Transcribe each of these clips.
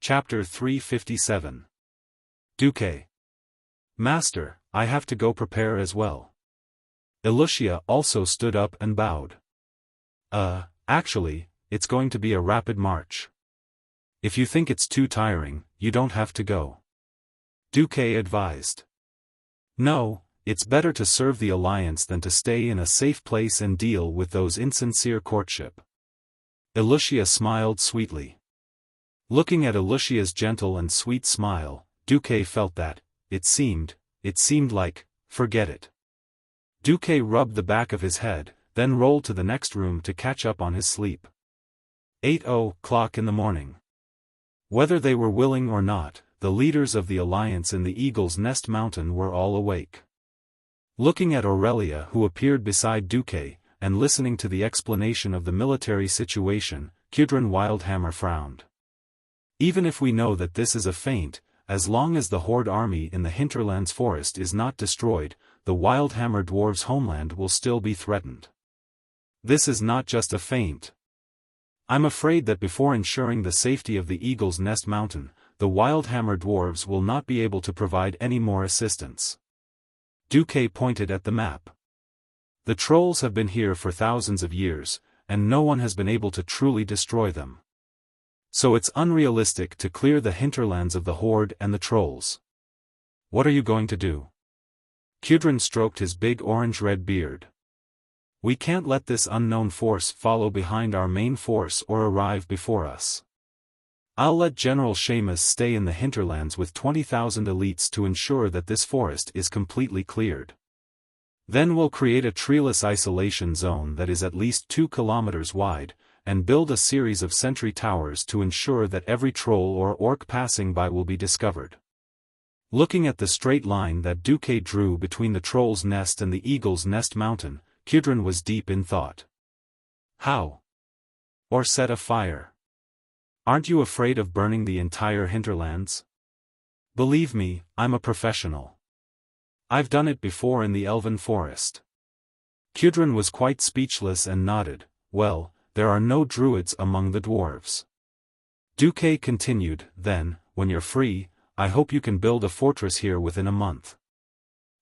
Chapter 357. Duque. Master, I have to go prepare as well. Wuxia also stood up and bowed. Actually, it's going to be a rapid march. If you think it's too tiring, you don't have to go. Duque advised. No, it's better to serve the Alliance than to stay in a safe place and deal with those insincere courtship. Wuxia smiled sweetly. Looking at Wuxia's gentle and sweet smile, Duque felt that, it seemed like, forget it. Duque rubbed the back of his head, then rolled to the next room to catch up on his sleep. 8:00 in the morning. Whether they were willing or not, the leaders of the Alliance in the Eagle's Nest Mountain were all awake. Looking at Aurelia, who appeared beside Duque, and listening to the explanation of the military situation, Kudrin Wildhammer frowned. Even if we know that this is a feint, as long as the Horde army in the Hinterlands forest is not destroyed, the Wildhammer dwarves' homeland will still be threatened. This is not just a feint. I'm afraid that before ensuring the safety of the Eagle's Nest Mountain, the Wildhammer dwarves will not be able to provide any more assistance. Duque pointed at the map. The trolls have been here for thousands of years, and no one has been able to truly destroy them. So it's unrealistic to clear the hinterlands of the Horde and the trolls. What are you going to do? Kudrin stroked his big orange-red beard. We can't let this unknown force follow behind our main force or arrive before us. I'll let General Seamus stay in the hinterlands with 20,000 elites to ensure that this forest is completely cleared. Then we'll create a treeless isolation zone that is at least 2 kilometers wide, and build a series of sentry towers to ensure that every troll or orc passing by will be discovered. Looking at the straight line that Duque drew between the Troll's Nest and the Eagle's Nest Mountain, Kudrin was deep in thought. How? Or set a fire? Aren't you afraid of burning the entire hinterlands? Believe me, I'm a professional. I've done it before in the Elven Forest. Kudrin was quite speechless and nodded. Well, there are no druids among the dwarves. Duque continued, then, when you're free, I hope you can build a fortress here within a month.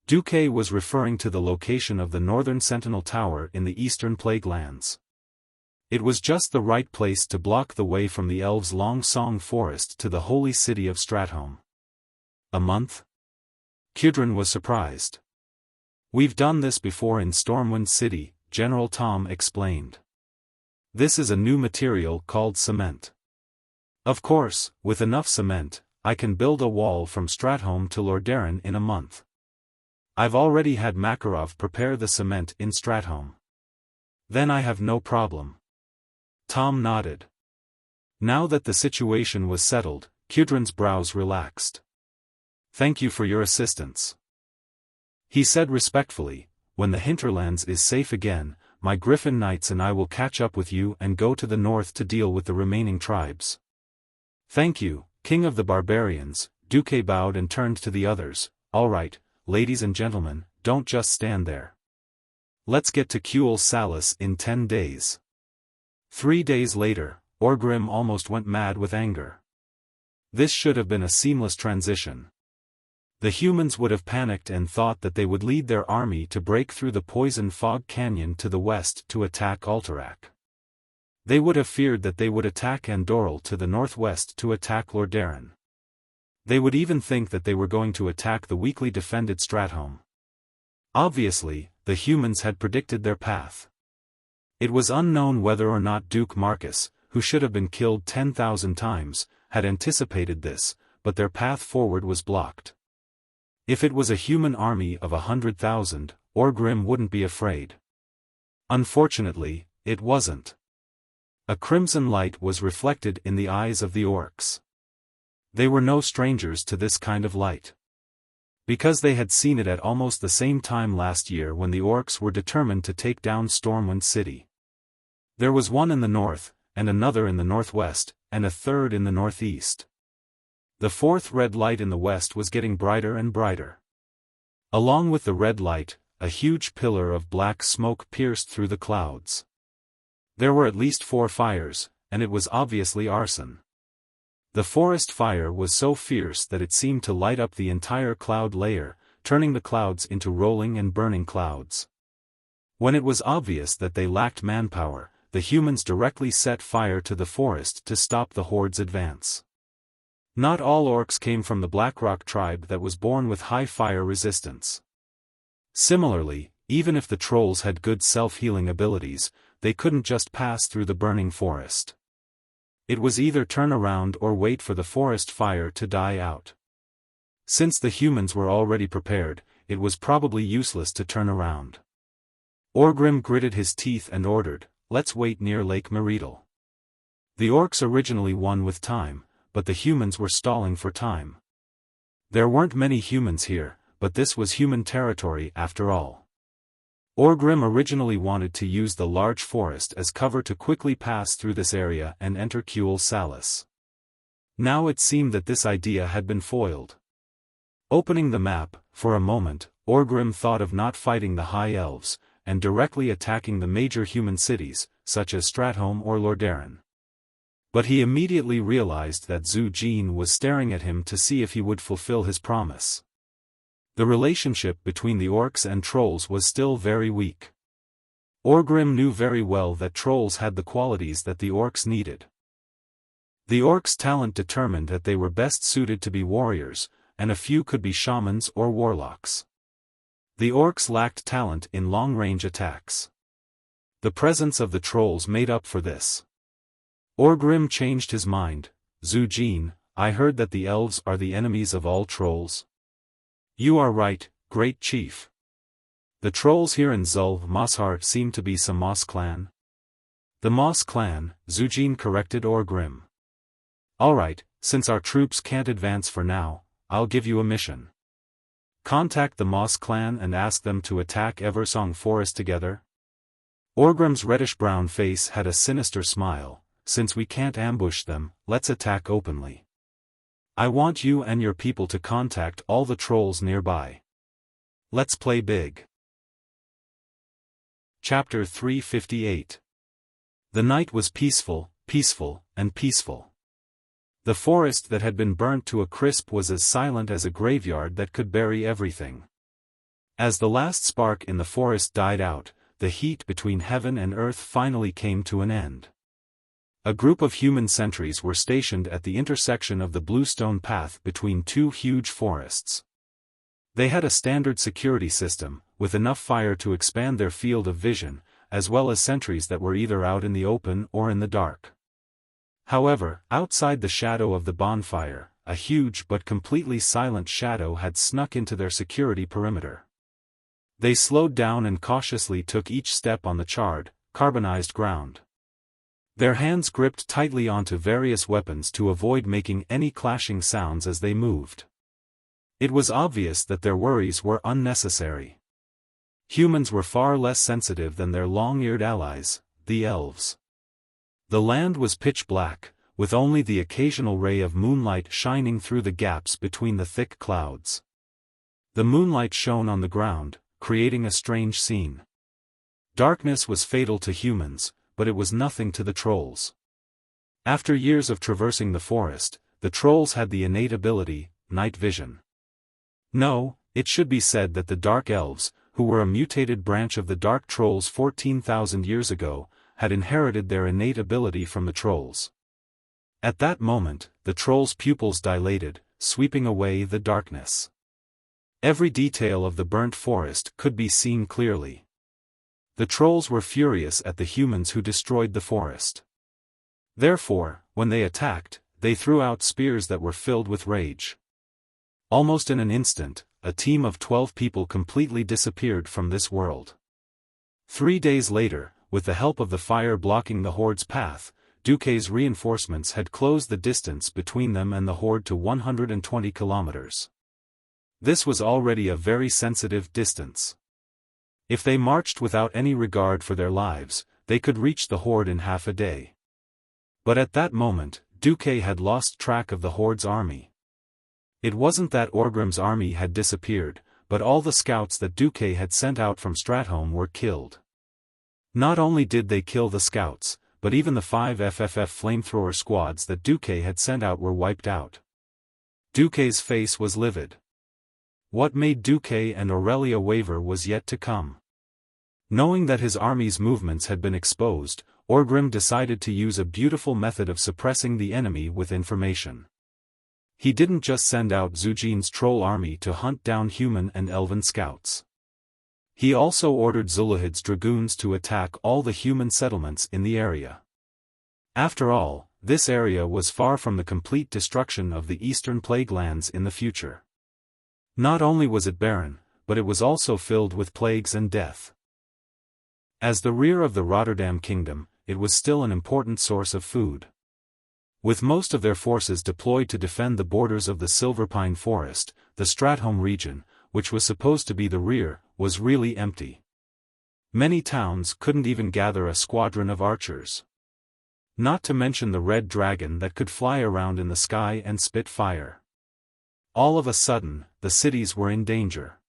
Duque was referring to the location of the Northern Sentinel Tower in the Eastern Plague Lands. It was just the right place to block the way from the elves' Long Song Forest to the holy city of Stratholme. A month? Kudrin was surprised. We've done this before in Stormwind City, General Tom explained. This is a new material called cement. Of course, with enough cement, I can build a wall from Stratholme to Lordaeron in a month. I've already had Makarov prepare the cement in Stratholme. Then I have no problem. Tom nodded. Now that the situation was settled, Kudrin's brows relaxed. Thank you for your assistance. He said respectfully, when the hinterlands is safe again, my Griffin Knights and I will catch up with you and go to the north to deal with the remaining tribes. Thank you, King of the Barbarians. Duque bowed and turned to the others. All right, ladies and gentlemen, don't just stand there. Let's get to Kuel Salis in 10 days. 3 days later, Orgrim almost went mad with anger. This should have been a seamless transition. The humans would have panicked and thought that they would lead their army to break through the Poison Fog Canyon to the west to attack Alterac. They would have feared that they would attack Andoril to the northwest to attack Lordaeron. They would even think that they were going to attack the weakly defended Stratholme. Obviously, the humans had predicted their path. It was unknown whether or not Duke Marcus, who should have been killed 10,000 times, had anticipated this, but their path forward was blocked. If it was a human army of 100,000, Orgrim wouldn't be afraid. Unfortunately, it wasn't. A crimson light was reflected in the eyes of the orcs. They were no strangers to this kind of light. Because they had seen it at almost the same time last year when the orcs were determined to take down Stormwind City. There was one in the north, and another in the northwest, and a third in the northeast. The fourth red light in the west was getting brighter and brighter. Along with the red light, a huge pillar of black smoke pierced through the clouds. There were at least 4 fires, and it was obviously arson. The forest fire was so fierce that it seemed to light up the entire cloud layer, turning the clouds into rolling and burning clouds. When it was obvious that they lacked manpower, the humans directly set fire to the forest to stop the horde's advance. Not all orcs came from the Blackrock tribe that was born with high fire resistance. Similarly, even if the trolls had good self-healing abilities, they couldn't just pass through the burning forest. It was either turn around or wait for the forest fire to die out. Since the humans were already prepared, it was probably useless to turn around. Orgrim gritted his teeth and ordered, "Let's wait near Lake Meridal." The orcs originally won with time, but the humans were stalling for time. There weren't many humans here, but this was human territory after all. Orgrim originally wanted to use the large forest as cover to quickly pass through this area and enter Kuel Salis. Now it seemed that this idea had been foiled. Opening the map, for a moment, Orgrim thought of not fighting the High Elves, and directly attacking the major human cities, such as Stratholme or Lordaeron. But he immediately realized that Zhu Jin was staring at him to see if he would fulfill his promise. The relationship between the orcs and trolls was still very weak. Orgrim knew very well that trolls had the qualities that the orcs needed. The orcs' talent determined that they were best suited to be warriors, and a few could be shamans or warlocks. The orcs lacked talent in long-range attacks. The presence of the trolls made up for this. Orgrim changed his mind. "Zhu Jin, I heard that the elves are the enemies of all trolls." "You are right, great chief. The trolls here in Zulv Moshar seem to be some Moss clan." "The Moss clan," Zhu Jin corrected Orgrim. "Alright, since our troops can't advance for now, I'll give you a mission. Contact the Moss clan and ask them to attack Eversong Forest together." Orgrim's reddish-brown face had a sinister smile. "Since we can't ambush them, let's attack openly. I want you and your people to contact all the trolls nearby. Let's play big." Chapter 358. The night was peaceful, and peaceful. The forest that had been burnt to a crisp was as silent as a graveyard that could bury everything. As the last spark in the forest died out, the heat between heaven and earth finally came to an end. A group of human sentries were stationed at the intersection of the bluestone path between two huge forests. They had a standard security system, with enough fire to expand their field of vision, as well as sentries that were either out in the open or in the dark. However, outside the shadow of the bonfire, a huge but completely silent shadow had snuck into their security perimeter. They slowed down and cautiously took each step on the charred, carbonized ground. Their hands gripped tightly onto various weapons to avoid making any clashing sounds as they moved. It was obvious that their worries were unnecessary. Humans were far less sensitive than their long-eared allies, the elves. The land was pitch black, with only the occasional ray of moonlight shining through the gaps between the thick clouds. The moonlight shone on the ground, creating a strange scene. Darkness was fatal to humans, but it was nothing to the trolls. After years of traversing the forest, the trolls had the innate ability, night vision. No, it should be said that the Dark Elves, who were a mutated branch of the Dark Trolls 14,000 years ago, had inherited their innate ability from the trolls. At that moment, the trolls' pupils dilated, sweeping away the darkness. Every detail of the burnt forest could be seen clearly. The trolls were furious at the humans who destroyed the forest. Therefore, when they attacked, they threw out spears that were filled with rage. Almost in an instant, a team of 12 people completely disappeared from this world. 3 days later, with the help of the fire blocking the horde's path, Duque's reinforcements had closed the distance between them and the horde to 120 kilometers. This was already a very sensitive distance. If they marched without any regard for their lives, they could reach the horde in half a day. But at that moment, Duque had lost track of the horde's army. It wasn't that Orgrim's army had disappeared, but all the scouts that Duque had sent out from Stratholme were killed. Not only did they kill the scouts, but even the 5 FFF flamethrower squads that Duque had sent out were wiped out. Duque's face was livid. What made Duque and Aurelia waver was yet to come. Knowing that his army's movements had been exposed, Orgrim decided to use a beautiful method of suppressing the enemy with information. He didn't just send out Zujin's troll army to hunt down human and elven scouts. He also ordered Zulahid's dragoons to attack all the human settlements in the area. After all, this area was far from the complete destruction of the Eastern Plague lands in the future. Not only was it barren, but it was also filled with plagues and death. As the rear of the Rotterdam kingdom, it was still an important source of food. With most of their forces deployed to defend the borders of the Silverpine Forest, the Stratholm region, which was supposed to be the rear, was really empty. Many towns couldn't even gather a squadron of archers. Not to mention the red dragon that could fly around in the sky and spit fire. All of a sudden, the cities were in danger.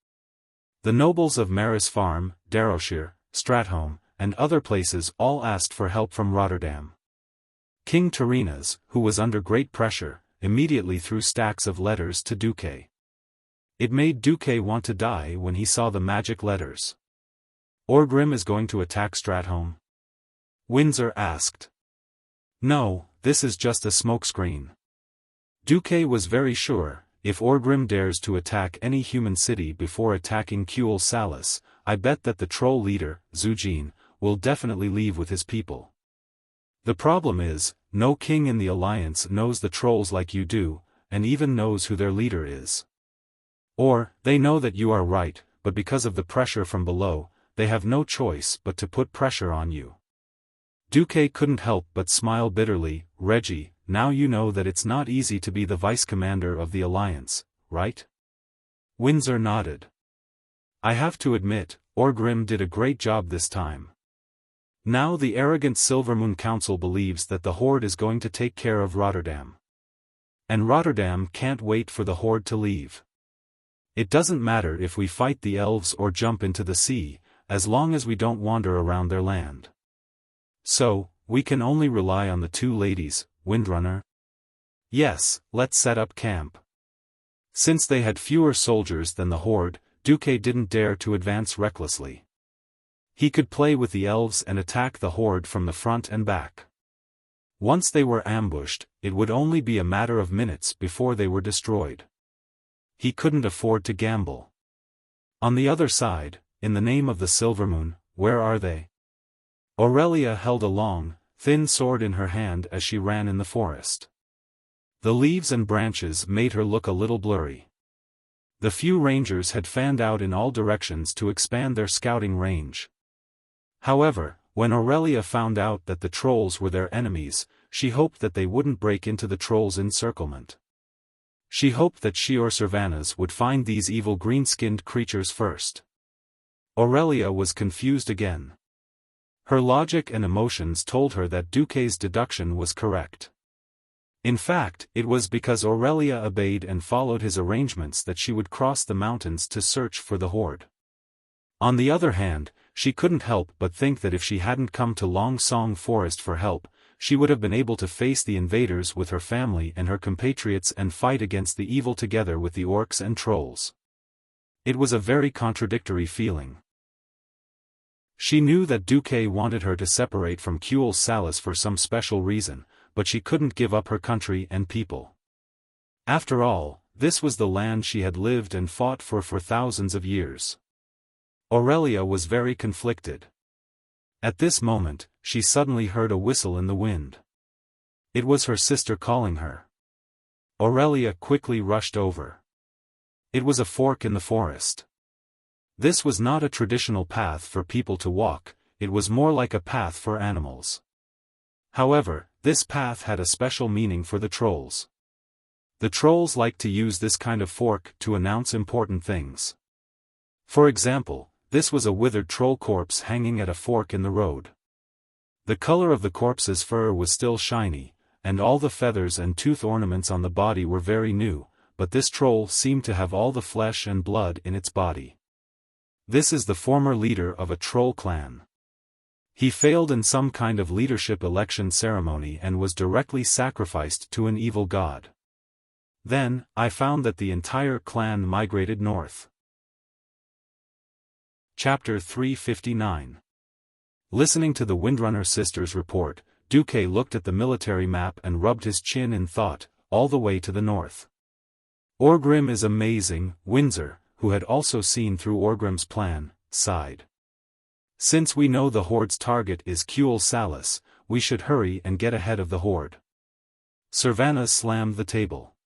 The nobles of Maris Farm, Darrowshire, Stratholm, and other places all asked for help from Rotterdam. King Terinas, who was under great pressure, immediately threw stacks of letters to Duque. It made Duque want to die when he saw the magic letters. Orgrim is going to attack Stratholm? Windsor asked. No, this is just a smokescreen. Duque was very sure, if Orgrim dares to attack any human city before attacking Kuel Salis, I bet that the troll leader, Zujin, will definitely leave with his people. The problem is, no king in the Alliance knows the trolls like you do, and even knows who their leader is. Or, they know that you are right, but because of the pressure from below, they have no choice but to put pressure on you. Duque couldn't help but smile bitterly. Reggie, now you know that it's not easy to be the vice-commander of the Alliance, right? Windsor nodded. I have to admit, Orgrim did a great job this time. Now the arrogant Silvermoon Council believes that the Horde is going to take care of Rotterdam. And Rotterdam can't wait for the Horde to leave. It doesn't matter if we fight the elves or jump into the sea, as long as we don't wander around their land. So, we can only rely on the two ladies, Windrunner. Yes, let's set up camp. Since they had fewer soldiers than the Horde, Duque didn't dare to advance recklessly. He could play with the elves and attack the Horde from the front and back. Once they were ambushed, it would only be a matter of minutes before they were destroyed. He couldn't afford to gamble. On the other side, in the name of the Silvermoon, where are they? Aurelia held a long, thin sword in her hand as she ran in the forest. The leaves and branches made her look a little blurry. The few rangers had fanned out in all directions to expand their scouting range. However, when Aurelia found out that the trolls were their enemies, she hoped that they wouldn't break into the trolls' encirclement. She hoped that she or Servanas would find these evil green-skinned creatures first. Aurelia was confused again. Her logic and emotions told her that Duque's deduction was correct. In fact, it was because Aurelia obeyed and followed his arrangements that she would cross the mountains to search for the Horde. On the other hand, she couldn't help but think that if she hadn't come to Long Song Forest for help, she would have been able to face the invaders with her family and her compatriots and fight against the evil together with the orcs and trolls. It was a very contradictory feeling. She knew that Duque wanted her to separate from Kuel Salis for some special reason, but she couldn't give up her country and people. After all, this was the land she had lived and fought for thousands of years. Aurelia was very conflicted. At this moment, she suddenly heard a whistle in the wind. It was her sister calling her. Aurelia quickly rushed over. It was a fork in the forest. This was not a traditional path for people to walk, it was more like a path for animals. However, this path had a special meaning for the trolls. The trolls liked to use this kind of fork to announce important things. For example, this was a withered troll corpse hanging at a fork in the road. The color of the corpse's fur was still shiny, and all the feathers and tooth ornaments on the body were very new, but this troll seemed to have all the flesh and blood in its body. This is the former leader of a troll clan. He failed in some kind of leadership election ceremony and was directly sacrificed to an evil god. Then, I found that the entire clan migrated north. Chapter 359. Listening to the Windrunner sisters' report, Duque looked at the military map and rubbed his chin in thought, all the way to the north. Orgrim is amazing, Windsor, who had also seen through Orgrim's plan, sighed. Since we know the Horde's target is Kuel Salis, we should hurry and get ahead of the Horde. Servana slammed the table.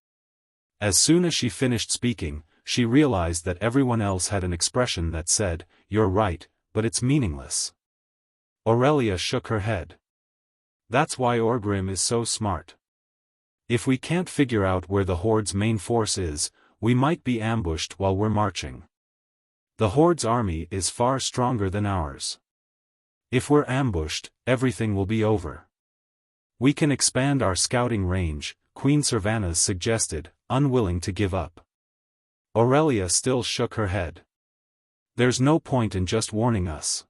As soon as she finished speaking, she realized that everyone else had an expression that said, "You're right, but it's meaningless." Aurelia shook her head. That's why Orgrim is so smart. If we can't figure out where the Horde's main force is, we might be ambushed while we're marching. The Horde's army is far stronger than ours. If we're ambushed, everything will be over. We can expand our scouting range, Queen Servanas suggested, unwilling to give up. Aurelia still shook her head. There's no point in just warning us.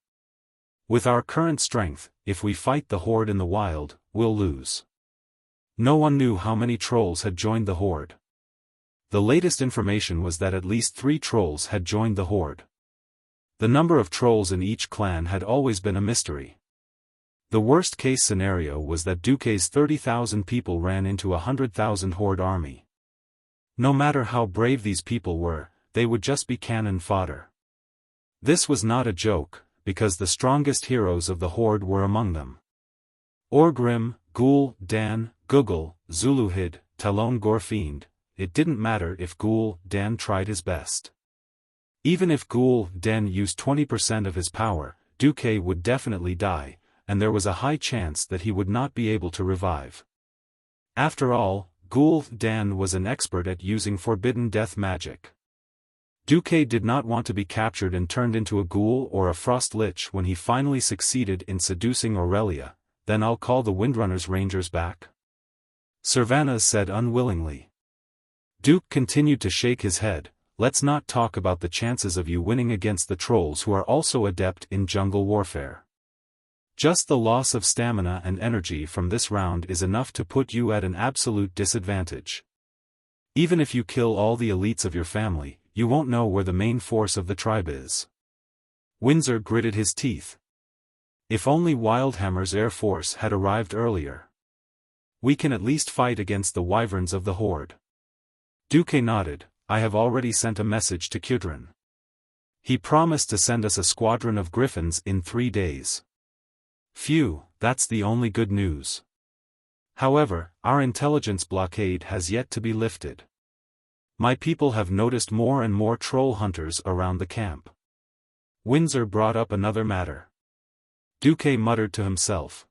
With our current strength, if we fight the Horde in the wild, we'll lose. No one knew how many trolls had joined the Horde. The latest information was that at least 3 trolls had joined the Horde. The number of trolls in each clan had always been a mystery. The worst-case scenario was that Duque's 30,000 people ran into a 100,000 Horde army. No matter how brave these people were, they would just be cannon fodder. This was not a joke, because the strongest heroes of the Horde were among them. Orgrim, Ghoul, Dan, Google, Zuluhid, Talon Gorfiend. It didn't matter if Ghoul Dan tried his best. Even if Ghoul Dan used 20% of his power, Duque would definitely die, and there was a high chance that he would not be able to revive. After all, Ghoul Dan was an expert at using forbidden death magic. Duque did not want to be captured and turned into a ghoul or a frost lich when he finally succeeded in seducing Aurelia. Then I'll call the Windrunner's rangers back. Servanas said unwillingly. Duke continued to shake his head. Let's not talk about the chances of you winning against the trolls who are also adept in jungle warfare. Just the loss of stamina and energy from this round is enough to put you at an absolute disadvantage. Even if you kill all the elites of your family, you won't know where the main force of the tribe is. Windsor gritted his teeth. If only Wildhammer's air force had arrived earlier. We can at least fight against the wyverns of the Horde. Duque nodded. I have already sent a message to Kudrin. He promised to send us a squadron of griffins in 3 days. Phew, that's the only good news. However, our intelligence blockade has yet to be lifted. My people have noticed more and more troll hunters around the camp. Windsor brought up another matter. Duque muttered to himself.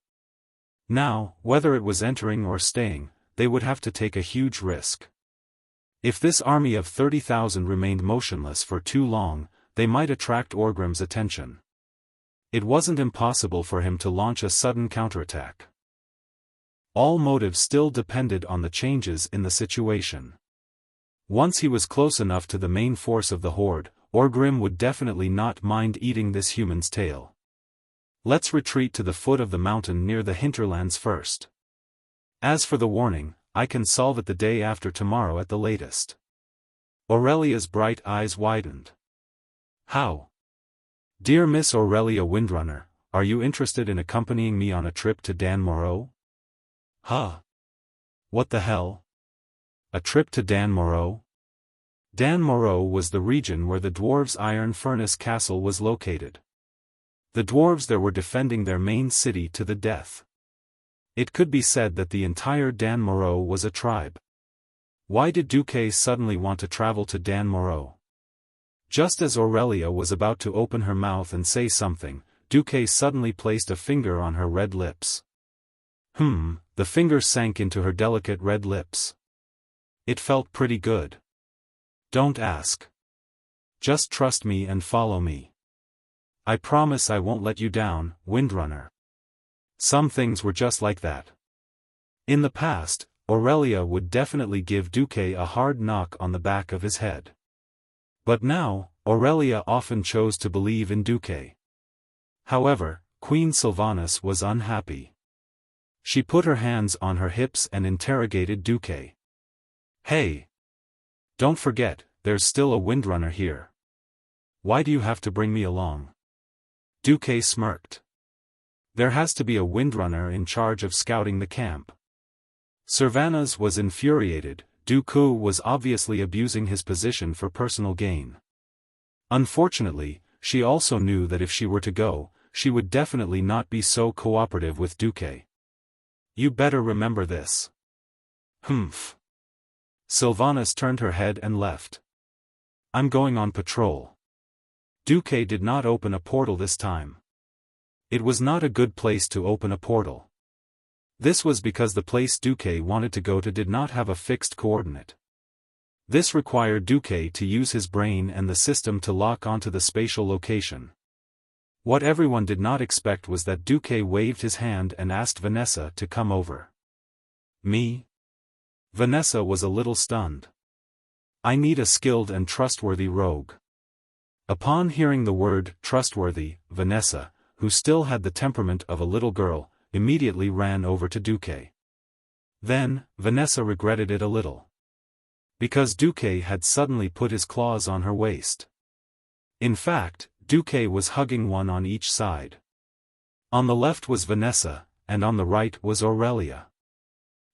Now, whether it was entering or staying, they would have to take a huge risk. If this army of 30,000 remained motionless for too long, they might attract Orgrim's attention. It wasn't impossible for him to launch a sudden counterattack. All motives still depended on the changes in the situation. Once he was close enough to the main force of the Horde, Orgrim would definitely not mind eating this human's tail. Let's retreat to the foot of the mountain near the hinterlands first. As for the warning, I can solve it the day after tomorrow at the latest. Aurelia's bright eyes widened. How? Dear Miss Aurelia Windrunner, are you interested in accompanying me on a trip to Dan Moreau? Huh? What the hell? A trip to Dan Moreau? Dan Moreau was the region where the dwarves' iron furnace castle was located. The dwarves there were defending their main city to the death. It could be said that the entire Dan Moreau was a tribe. Why did Duque suddenly want to travel to Dan Moreau? Just as Aurelia was about to open her mouth and say something, Duque suddenly placed a finger on her red lips. The finger sank into her delicate red lips. It felt pretty good. Don't ask. Just trust me and follow me. I promise I won't let you down, Windrunner. Some things were just like that. In the past, Aurelia would definitely give Duque a hard knock on the back of his head. But now, Aurelia often chose to believe in Duque. However, Queen Sylvanas was unhappy. She put her hands on her hips and interrogated Duque. "Hey! Don't forget, there's still a windrunner here. Why do you have to bring me along?" Duque smirked. "There has to be a windrunner in charge of scouting the camp." Sylvanas was infuriated. Duque was obviously abusing his position for personal gain. Unfortunately, she also knew that if she were to go, she would definitely not be so cooperative with Duque. "You better remember this." "Humph." Sylvanas turned her head and left. "I'm going on patrol." Duque did not open a portal this time. It was not a good place to open a portal. This was because the place Duque wanted to go to did not have a fixed coordinate. This required Duque to use his brain and the system to lock onto the spatial location. What everyone did not expect was that Duque waved his hand and asked Vanessa to come over. "Me?" Vanessa was a little stunned. "I need a skilled and trustworthy rogue." Upon hearing the word trustworthy, Vanessa, who still had the temperament of a little girl, immediately ran over to Duque. Then, Vanessa regretted it a little. Because Duque had suddenly put his claws on her waist. In fact, Duque was hugging one on each side. On the left was Vanessa, and on the right was Aurelia.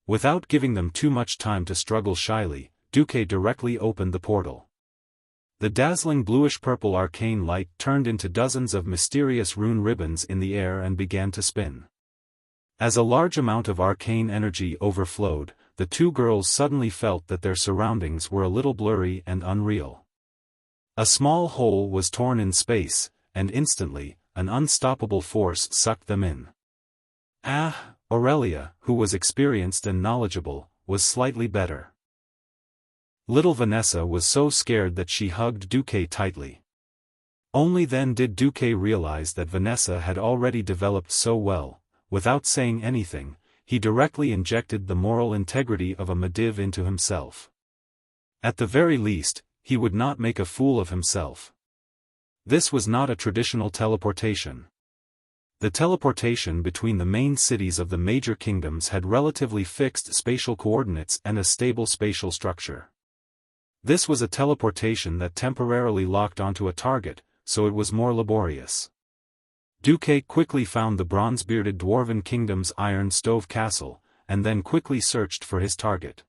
Without giving them too much time to struggle shyly, Duque directly opened the portal. The dazzling bluish-purple arcane light turned into dozens of mysterious rune ribbons in the air and began to spin. As a large amount of arcane energy overflowed, the two girls suddenly felt that their surroundings were a little blurry and unreal. A small hole was torn in space, and instantly, an unstoppable force sucked them in. Aurelia, who was experienced and knowledgeable, was slightly better. Little Vanessa was so scared that she hugged Duque tightly. Only then did Duque realize that Vanessa had already developed so well. Without saying anything, he directly injected the moral integrity of a Mediv into himself. At the very least, he would not make a fool of himself. This was not a traditional teleportation. The teleportation between the main cities of the major kingdoms had relatively fixed spatial coordinates and a stable spatial structure. This was a teleportation that temporarily locked onto a target, so it was more laborious. Duque quickly found the bronze-bearded dwarven kingdom's iron stove castle, and then quickly searched for his target.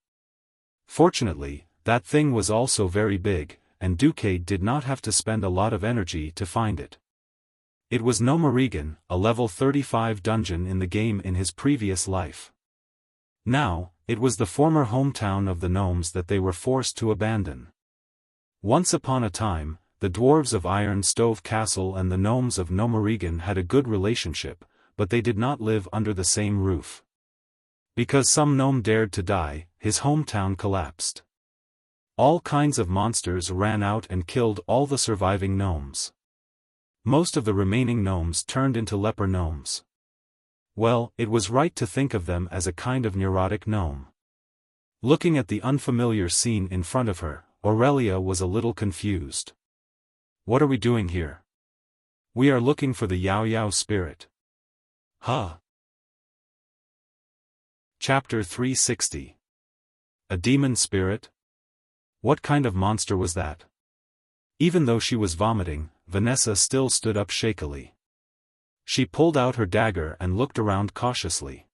Fortunately, that thing was also very big, and Duque did not have to spend a lot of energy to find it. It was Nomorigan, a level 35 dungeon in the game in his previous life. Now, it was the former hometown of the gnomes that they were forced to abandon. Once upon a time, the dwarves of Iron Stove Castle and the gnomes of Nomorigan had a good relationship, but they did not live under the same roof. Because some gnome dared to die, his hometown collapsed. All kinds of monsters ran out and killed all the surviving gnomes. Most of the remaining gnomes turned into leper gnomes. Well, it was right to think of them as a kind of neurotic gnome. Looking at the unfamiliar scene in front of her, Aurelia was a little confused. "What are we doing here?" "We are looking for the Yao Yao spirit." "Huh?" Chapter 360. A demon spirit? What kind of monster was that? Even though she was vomiting, Vanessa still stood up shakily. She pulled out her dagger and looked around cautiously.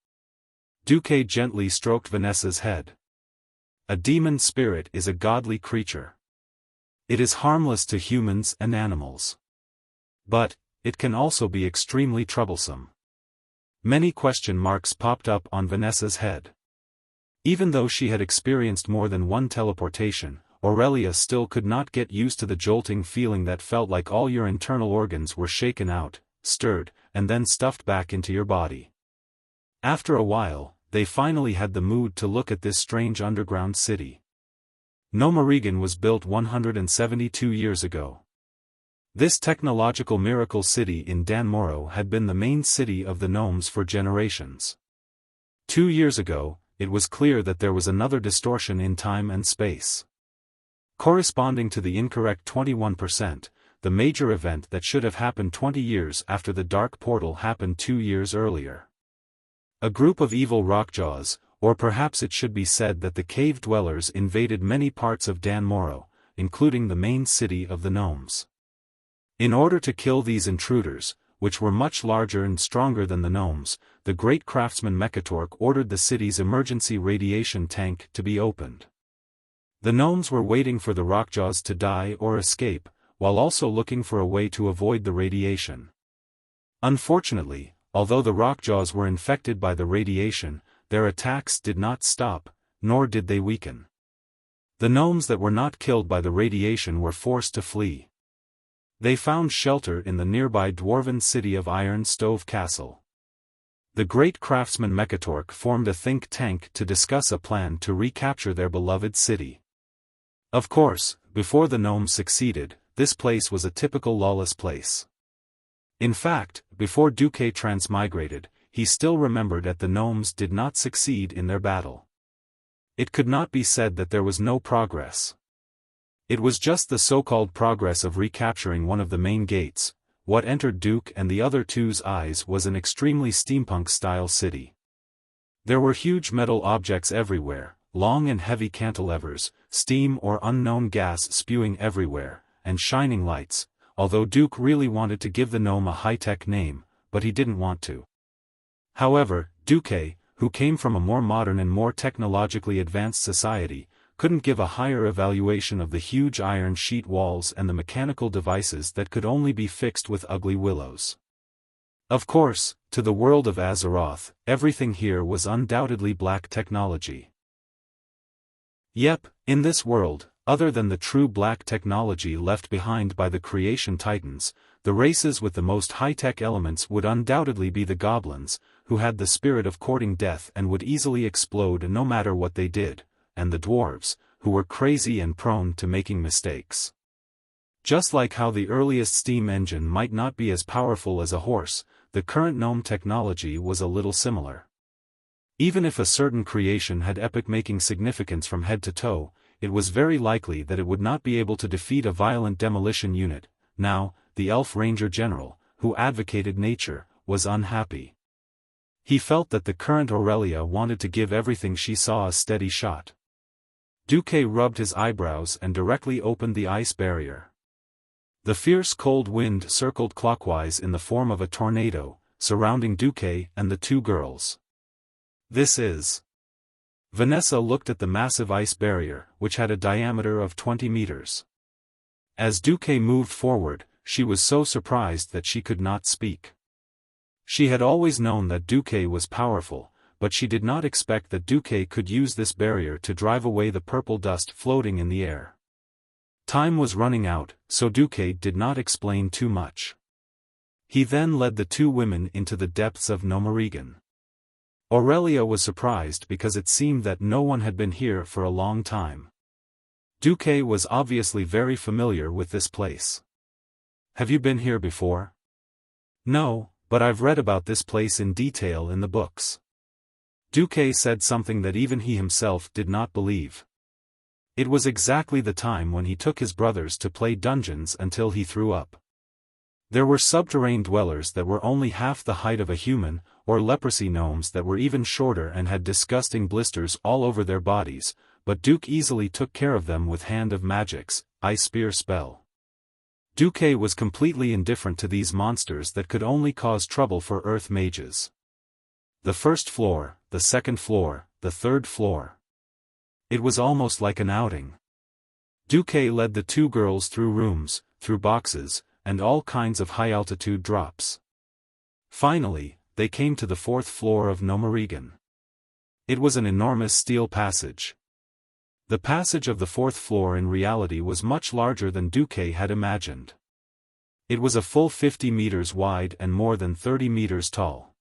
Duque gently stroked Vanessa's head. A demon spirit is a godly creature. It is harmless to humans and animals. But, it can also be extremely troublesome. Many question marks popped up on Vanessa's head. Even though she had experienced more than one teleportation, Aurelia still could not get used to the jolting feeling that felt like all your internal organs were shaken out, stirred, and then stuffed back into your body. After a while, they finally had the mood to look at this strange underground city. Nomorigan was built 172 years ago. This technological miracle city in Danmoro had been the main city of the gnomes for generations. 2 years ago, it was clear that there was another distortion in time and space. Corresponding to the incorrect 21%, the major event that should have happened 20 years after the Dark Portal happened 2 years earlier. A group of evil rockjaws, or perhaps it should be said that the cave dwellers invaded many parts of Dan Moro, including the main city of the gnomes. In order to kill these intruders, which were much larger and stronger than the gnomes, the great craftsman Mechatork ordered the city's emergency radiation tank to be opened. The gnomes were waiting for the rockjaws to die or escape, while also looking for a way to avoid the radiation. Unfortunately, although the rockjaws were infected by the radiation, their attacks did not stop, nor did they weaken. The gnomes that were not killed by the radiation were forced to flee. They found shelter in the nearby dwarven city of Iron Stove Castle. The great craftsman Mechatork formed a think tank to discuss a plan to recapture their beloved city. Of course, before the gnomes succeeded, this place was a typical lawless place. In fact, before Duque transmigrated, he still remembered that the gnomes did not succeed in their battle. It could not be said that there was no progress. It was just the so-called progress of recapturing one of the main gates. What entered Duke and the other two's eyes was an extremely steampunk-style city. There were huge metal objects everywhere, long and heavy cantilevers, steam or unknown gas spewing everywhere, and shining lights, although Duke really wanted to give the gnome a high-tech name, but he didn't want to. However, Duque, who came from a more modern and more technologically advanced society, couldn't give a higher evaluation of the huge iron sheet walls and the mechanical devices that could only be fixed with ugly willows. Of course, to the world of Azeroth, everything here was undoubtedly black technology. Yep, in this world, other than the true black technology left behind by the creation titans, the races with the most high-tech elements would undoubtedly be the goblins, who had the spirit of courting death and would easily explode no matter what they did, and the dwarves, who were crazy and prone to making mistakes. Just like how the earliest steam engine might not be as powerful as a horse, the current gnome technology was a little similar. Even if a certain creation had epic-making significance from head to toe, it was very likely that it would not be able to defeat a violent demolition unit. Now, the elf ranger general, who advocated nature, was unhappy. He felt that the current Aurelia wanted to give everything she saw a steady shot. Duque rubbed his eyebrows and directly opened the ice barrier. The fierce cold wind circled clockwise in the form of a tornado, surrounding Duque and the two girls. This is... Vanessa looked at the massive ice barrier, which had a diameter of 20 meters. As Duque moved forward, she was so surprised that she could not speak. She had always known that Duque was powerful, but she did not expect that Duque could use this barrier to drive away the purple dust floating in the air. Time was running out, so Duque did not explain too much. He then led the two women into the depths of Gnomerigan. Aurelia was surprised because it seemed that no one had been here for a long time. Duque was obviously very familiar with this place. Have you been here before? No, but I've read about this place in detail in the books. Duque said something that even he himself did not believe. It was exactly the time when he took his brothers to play dungeons until he threw up. There were subterranean dwellers that were only half the height of a human, or leprosy gnomes that were even shorter and had disgusting blisters all over their bodies, but Duke easily took care of them with Hand of Magic's Ice Spear spell. Duque was completely indifferent to these monsters that could only cause trouble for earth mages. The first floor, the second floor, the third floor. It was almost like an outing. Duque led the two girls through rooms, through boxes, and all kinds of high-altitude drops. Finally, they came to the fourth floor of Gnomerigan. It was an enormous steel passage. The passage of the fourth floor in reality was much larger than Duque had imagined. It was a full 50 meters wide and more than 30 meters tall.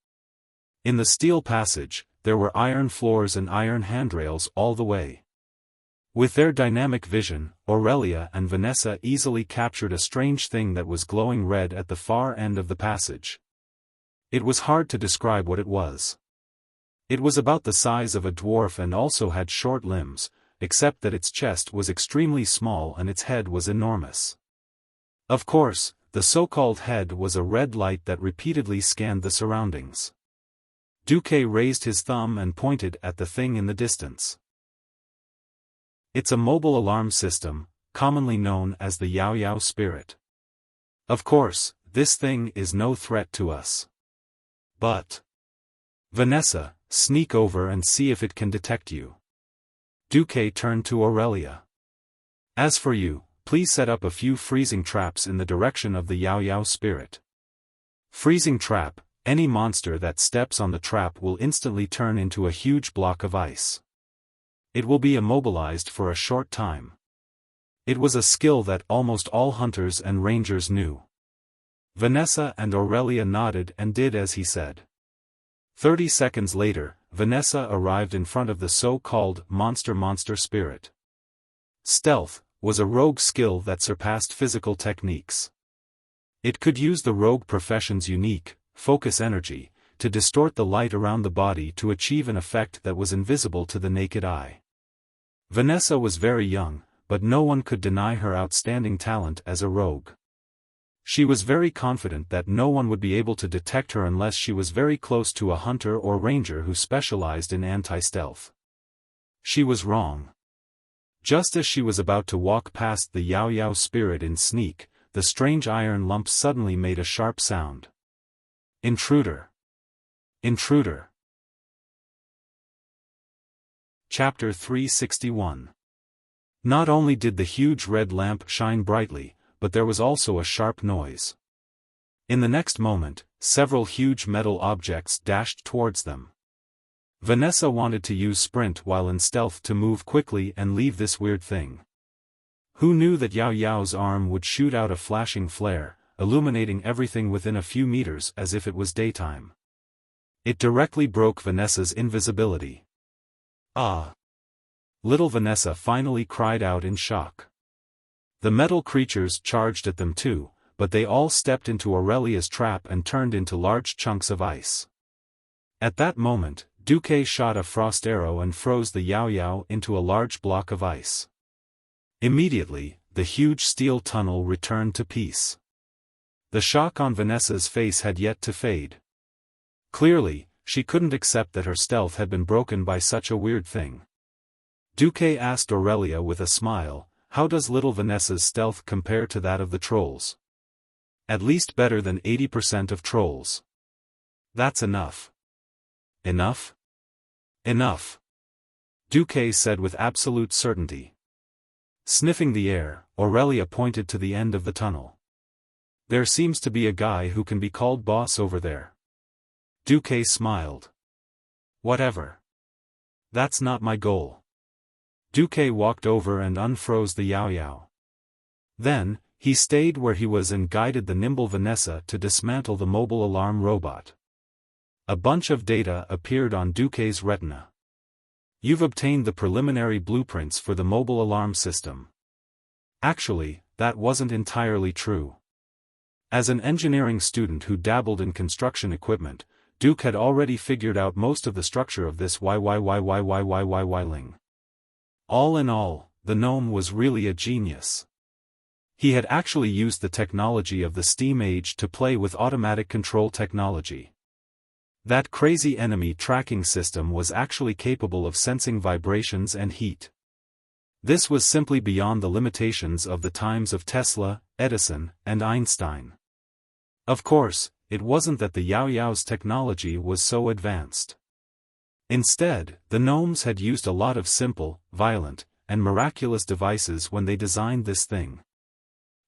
In the steel passage, there were iron floors and iron handrails all the way. With their dynamic vision, Aurelia and Vanessa easily captured a strange thing that was glowing red at the far end of the passage. It was hard to describe what it was. It was about the size of a dwarf and also had short limbs, except that its chest was extremely small and its head was enormous. Of course, the so-called head was a red light that repeatedly scanned the surroundings. Duque raised his thumb and pointed at the thing in the distance. It's a mobile alarm system, commonly known as the Yao Yao spirit. Of course, this thing is no threat to us. But Vanessa, sneak over and see if it can detect you. Duque turned to Aurelia. As for you, please set up a few freezing traps in the direction of the Yao Yao spirit. Freezing trap: any monster that steps on the trap will instantly turn into a huge block of ice. It will be immobilized for a short time. It was a skill that almost all hunters and rangers knew. Vanessa and Aurelia nodded and did as he said. 30 seconds later, Vanessa arrived in front of the so-called monster spirit. Stealth was a rogue skill that surpassed physical techniques. It could use the rogue profession's unique, focus energy, to distort the light around the body to achieve an effect that was invisible to the naked eye. Vanessa was very young, but no one could deny her outstanding talent as a rogue. She was very confident that no one would be able to detect her unless she was very close to a hunter or ranger who specialized in anti-stealth. She was wrong. Just as she was about to walk past the Yao Yao spirit in sneak, the strange iron lump suddenly made a sharp sound. Intruder! Intruder! Chapter 361. Not only did the huge red lamp shine brightly, but there was also a sharp noise. In the next moment, several huge metal objects dashed towards them. Vanessa wanted to use sprint while in stealth to move quickly and leave this weird thing. Who knew that Yao Yao's arm would shoot out a flashing flare, illuminating everything within a few meters as if it was daytime. It directly broke Vanessa's invisibility. Ah! Little Vanessa finally cried out in shock. The metal creatures charged at them too, but they all stepped into Aurelia's trap and turned into large chunks of ice. At that moment, Duque shot a frost arrow and froze the Yao Yao into a large block of ice. Immediately, the huge steel tunnel returned to peace. The shock on Vanessa's face had yet to fade. Clearly, she couldn't accept that her stealth had been broken by such a weird thing. Duque asked Aurelia with a smile, "How does little Vanessa's stealth compare to that of the trolls?" "At least better than 80% of trolls." "That's enough." "Enough? Enough," Duque said with absolute certainty. Sniffing the air, Aurelia pointed to the end of the tunnel. "There seems to be a guy who can be called boss over there." Duque smiled. "Whatever. That's not my goal." Duque walked over and unfroze the Yao Yao. Then, he stayed where he was and guided the nimble Vanessa to dismantle the mobile alarm robot. A bunch of data appeared on Duque's retina. "You've obtained the preliminary blueprints for the mobile alarm system." Actually, that wasn't entirely true. As an engineering student who dabbled in construction equipment, Duque had already figured out most of the structure of this ling. All in all, the gnome was really a genius. He had actually used the technology of the steam age to play with automatic control technology. That crazy enemy tracking system was actually capable of sensing vibrations and heat. This was simply beyond the limitations of the times of Tesla, Edison, and Einstein. Of course, it wasn't that the Yao Yao's technology was so advanced. Instead, the gnomes had used a lot of simple, violent, and miraculous devices when they designed this thing.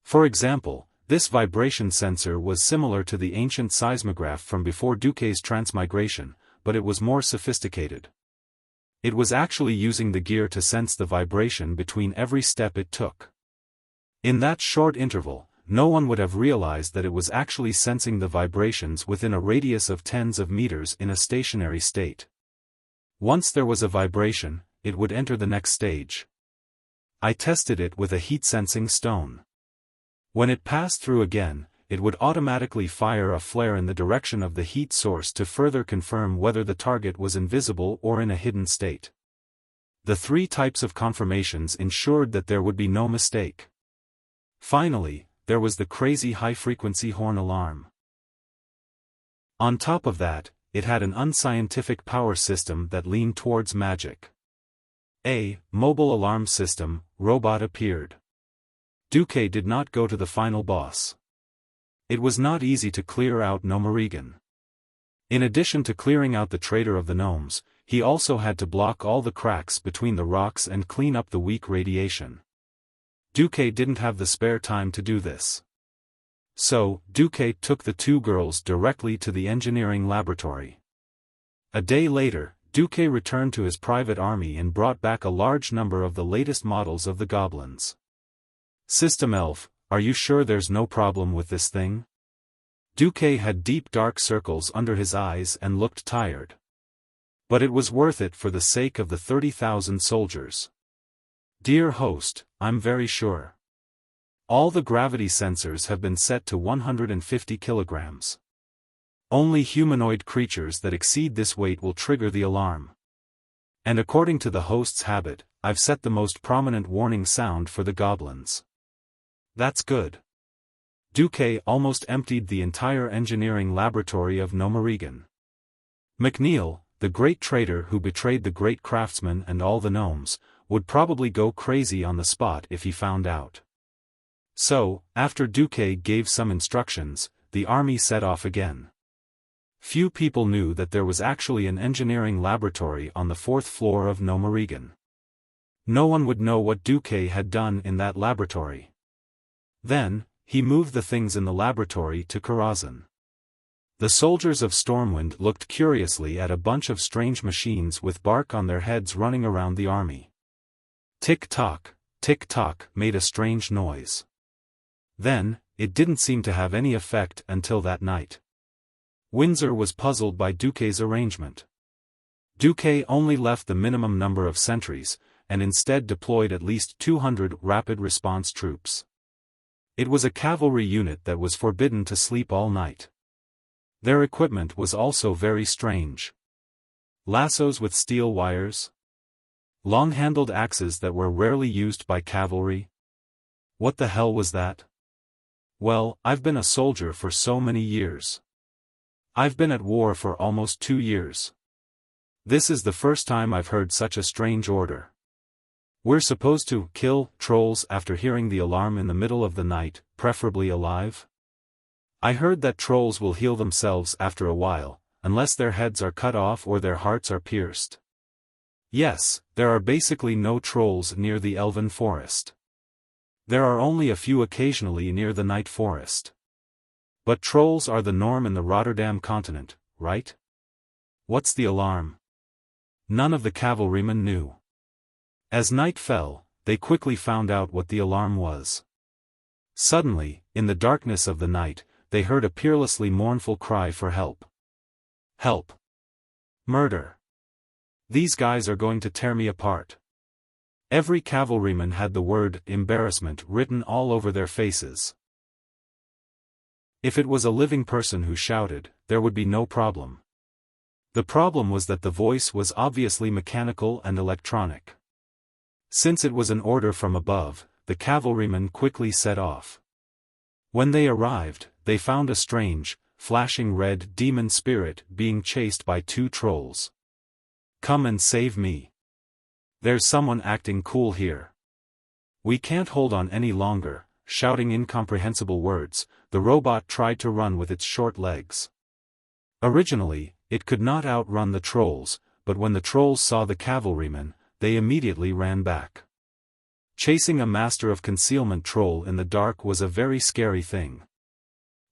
For example, this vibration sensor was similar to the ancient seismograph from before Duque's transmigration, but it was more sophisticated. It was actually using the gear to sense the vibration between every step it took. In that short interval, no one would have realized that it was actually sensing the vibrations within a radius of tens of meters in a stationary state. Once there was a vibration, it would enter the next stage. I tested it with a heat-sensing stone. When it passed through again, it would automatically fire a flare in the direction of the heat source to further confirm whether the target was invisible or in a hidden state. The 3 types of confirmations ensured that there would be no mistake. Finally, there was the crazy high-frequency horn alarm. On top of that, it had an unscientific power system that leaned towards magic. A mobile alarm system robot appeared. Duque did not go to the final boss. It was not easy to clear out Gnomerigan. In addition to clearing out the traitor of the gnomes, he also had to block all the cracks between the rocks and clean up the weak radiation. Duque didn't have the spare time to do this. So, Duque took the two girls directly to the engineering laboratory. A day later, Duque returned to his private army and brought back a large number of the latest models of the goblins. "System Elf, are you sure there's no problem with this thing?" Duque had deep dark circles under his eyes and looked tired. But it was worth it for the sake of the 30,000 soldiers. "Dear host, I'm very sure. All the gravity sensors have been set to 150 kilograms. Only humanoid creatures that exceed this weight will trigger the alarm. And according to the host's habit, I've set the most prominent warning sound for the goblins." "That's good." Duque almost emptied the entire engineering laboratory of Gnomerigan. McNeil, the great traitor who betrayed the great craftsman and all the gnomes, would probably go crazy on the spot if he found out. So, after Duque gave some instructions, the army set off again. Few people knew that there was actually an engineering laboratory on the 4th floor of Gnomerigan. No one would know what Duque had done in that laboratory. Then, he moved the things in the laboratory to Karazhan. The soldiers of Stormwind looked curiously at a bunch of strange machines with bark on their heads running around the army. Tick-tock made a strange noise. Then, it didn't seem to have any effect until that night. Windsor was puzzled by Duque's arrangement. Duque only left the minimum number of sentries, and instead deployed at least 200 rapid response troops. It was a cavalry unit that was forbidden to sleep all night. Their equipment was also very strange. Lassos with steel wires? Long-handled axes that were rarely used by cavalry? What the hell was that? Well, I've been a soldier for so many years. I've been at war for almost 2 years. This is the first time I've heard such a strange order. We're supposed to kill trolls after hearing the alarm in the middle of the night, preferably alive? I heard that trolls will heal themselves after a while, unless their heads are cut off or their hearts are pierced. Yes, there are basically no trolls near the Elven Forest. There are only a few occasionally near the Night Forest. But trolls are the norm in the Rotterdam continent, right? What's the alarm? None of the cavalrymen knew. As night fell, they quickly found out what the alarm was. Suddenly, in the darkness of the night, they heard a peerlessly mournful cry for help. Help! Murder! These guys are going to tear me apart. Every cavalryman had the word embarrassment written all over their faces. If it was a living person who shouted, there would be no problem. The problem was that the voice was obviously mechanical and electronic. Since it was an order from above, the cavalrymen quickly set off. When they arrived, they found a strange, flashing red demon spirit being chased by 2 trolls. "Come and save me. There's someone acting cool here. We can't hold on any longer." Shouting incomprehensible words, the robot tried to run with its short legs. Originally, it could not outrun the trolls, but when the trolls saw the cavalrymen, they immediately ran back. Chasing a master of concealment troll in the dark was a very scary thing.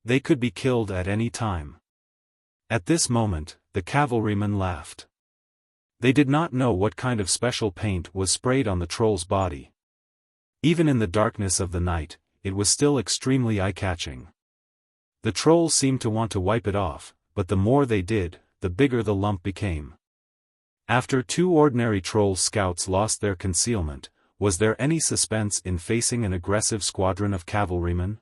They could be killed at any time. At this moment, the cavalrymen laughed. They did not know what kind of special paint was sprayed on the troll's body. Even in the darkness of the night, it was still extremely eye-catching. The trolls seemed to want to wipe it off, but the more they did, the bigger the lump became. After 2 ordinary troll scouts lost their concealment, was there any suspense in facing an aggressive squadron of cavalrymen?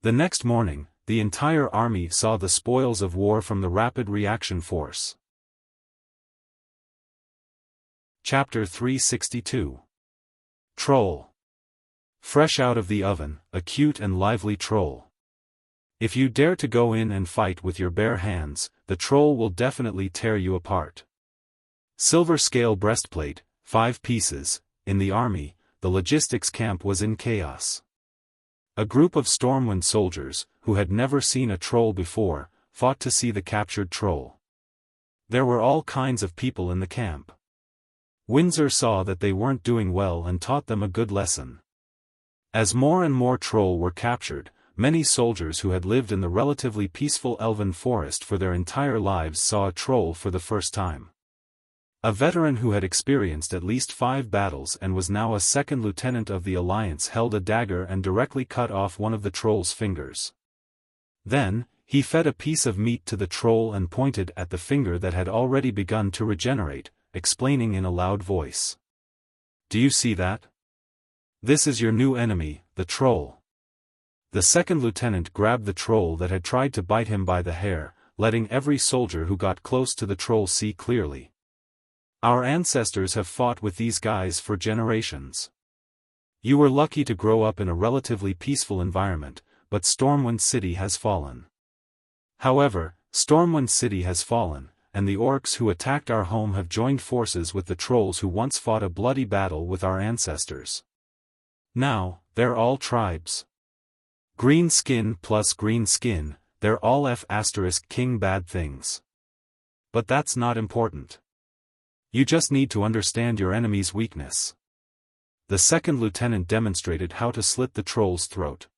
The next morning, the entire army saw the spoils of war from the Rapid Reaction Force. Chapter 362. Troll. Fresh out of the oven, a cute and lively troll. If you dare to go in and fight with your bare hands, the troll will definitely tear you apart. Silver scale breastplate, 5 pieces. In the army, the logistics camp was in chaos. A group of Stormwind soldiers, who had never seen a troll before, fought to see the captured troll. There were all kinds of people in the camp. Windsor saw that they weren't doing well and taught them a good lesson. As more and more troll were captured, many soldiers who had lived in the relatively peaceful elven forest for their entire lives saw a troll for the first time. A veteran who had experienced at least 5 battles and was now a second lieutenant of the Alliance held a dagger and directly cut off one of the troll's fingers. Then, he fed a piece of meat to the troll and pointed at the finger that had already begun to regenerate, explaining in a loud voice. "Do you see that? This is your new enemy, the troll." The second lieutenant grabbed the troll that had tried to bite him by the hair, letting every soldier who got close to the troll see clearly. "Our ancestors have fought with these guys for generations. You were lucky to grow up in a relatively peaceful environment, but Stormwind City has fallen. However, Stormwind City has fallen, and the orcs who attacked our home have joined forces with the trolls who once fought a bloody battle with our ancestors. Now, they're all tribes. Green skin plus green skin, they're all F***king bad things. But that's not important. You just need to understand your enemy's weakness." The second lieutenant demonstrated how to slit the troll's throat.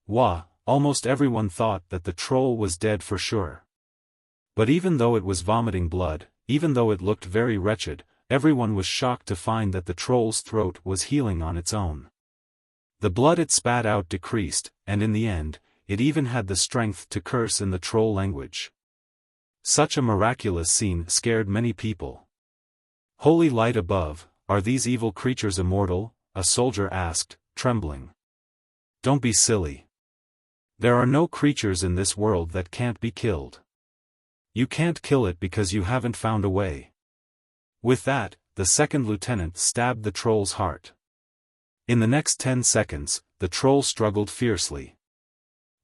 Wah, almost everyone thought that the troll was dead for sure. But even though it was vomiting blood, even though it looked very wretched, everyone was shocked to find that the troll's throat was healing on its own. The blood it spat out decreased, and in the end, it even had the strength to curse in the troll language. Such a miraculous scene scared many people. "Holy light above, are these evil creatures immortal?" a soldier asked, trembling. "Don't be silly. There are no creatures in this world that can't be killed. You can't kill it because you haven't found a way." With that, the second lieutenant stabbed the troll's heart. In the next 10 seconds, the troll struggled fiercely.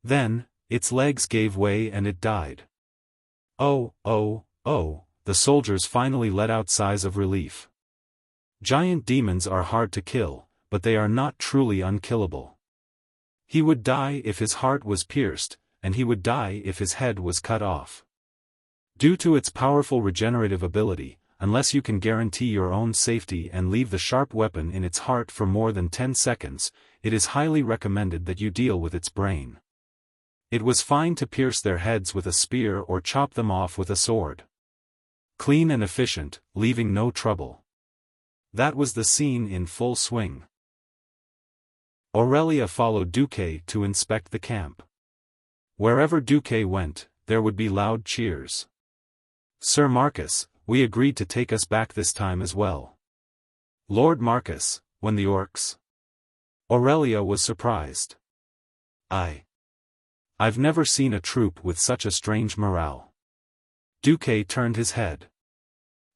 Then, its legs gave way and it died. Oh, the soldiers finally let out sighs of relief. Giant demons are hard to kill, but they are not truly unkillable. He would die if his heart was pierced, and he would die if his head was cut off. Due to its powerful regenerative ability, unless you can guarantee your own safety and leave the sharp weapon in its heart for more than 10 seconds, it is highly recommended that you deal with its brain. It was fine to pierce their heads with a spear or chop them off with a sword. Clean and efficient, leaving no trouble. That was the scene in full swing. Aurelia followed Duque to inspect the camp. Wherever Duque went, there would be loud cheers. "Sir Marcus, we agreed to take us back this time as well." "Lord Marcus, when the orcs?" Aurelia was surprised. I've never seen a troop with such a strange morale." Duque turned his head.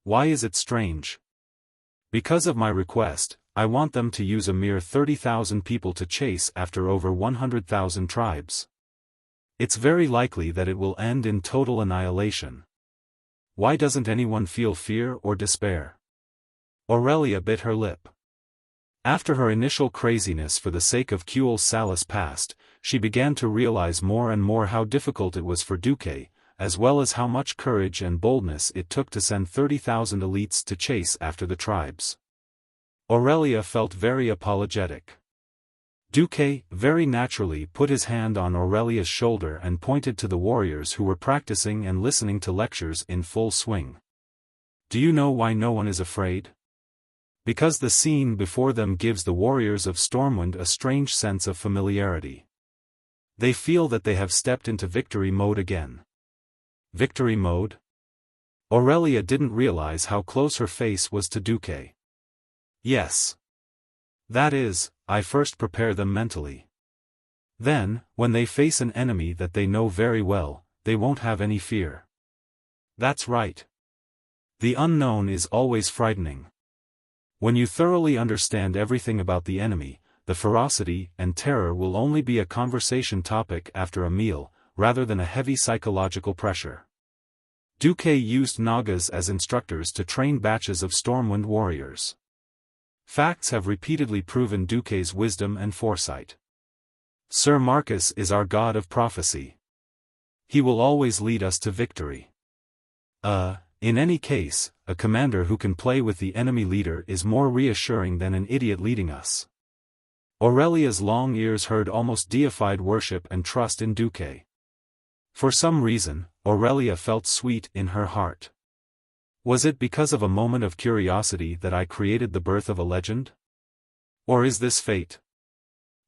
"Why is it strange?" "Because of my request, I want them to use a mere 30,000 people to chase after over 100,000 tribes. It's very likely that it will end in total annihilation. Why doesn't anyone feel fear or despair?" Aurelia bit her lip. After her initial craziness for the sake of Cuel Salus passed, she began to realize more and more how difficult it was for Duque, as well as how much courage and boldness it took to send 30,000 elites to chase after the tribes. Aurelia felt very apologetic. Duque, very naturally, put his hand on Aurelia's shoulder and pointed to the warriors who were practicing and listening to lectures in full swing. "Do you know why no one is afraid? Because the scene before them gives the warriors of Stormwind a strange sense of familiarity. They feel that they have stepped into victory mode again." Victory mode? Aurelia didn't realize how close her face was to Duque. "Yes. That is, I first prepare them mentally. Then, when they face an enemy that they know very well, they won't have any fear." "That's right. The unknown is always frightening. When you thoroughly understand everything about the enemy, the ferocity and terror will only be a conversation topic after a meal, rather than a heavy psychological pressure. Duque used Nagas as instructors to train batches of Stormwind warriors. Facts have repeatedly proven Duque's wisdom and foresight. Sir Marcus is our god of prophecy. He will always lead us to victory. In any case, a commander who can play with the enemy leader is more reassuring than an idiot leading us. Aurelia's long ears heard almost deified worship and trust in Duque. For some reason, Aurelia felt sweet in her heart. Was it because of a moment of curiosity that I created the birth of a legend? Or is this fate?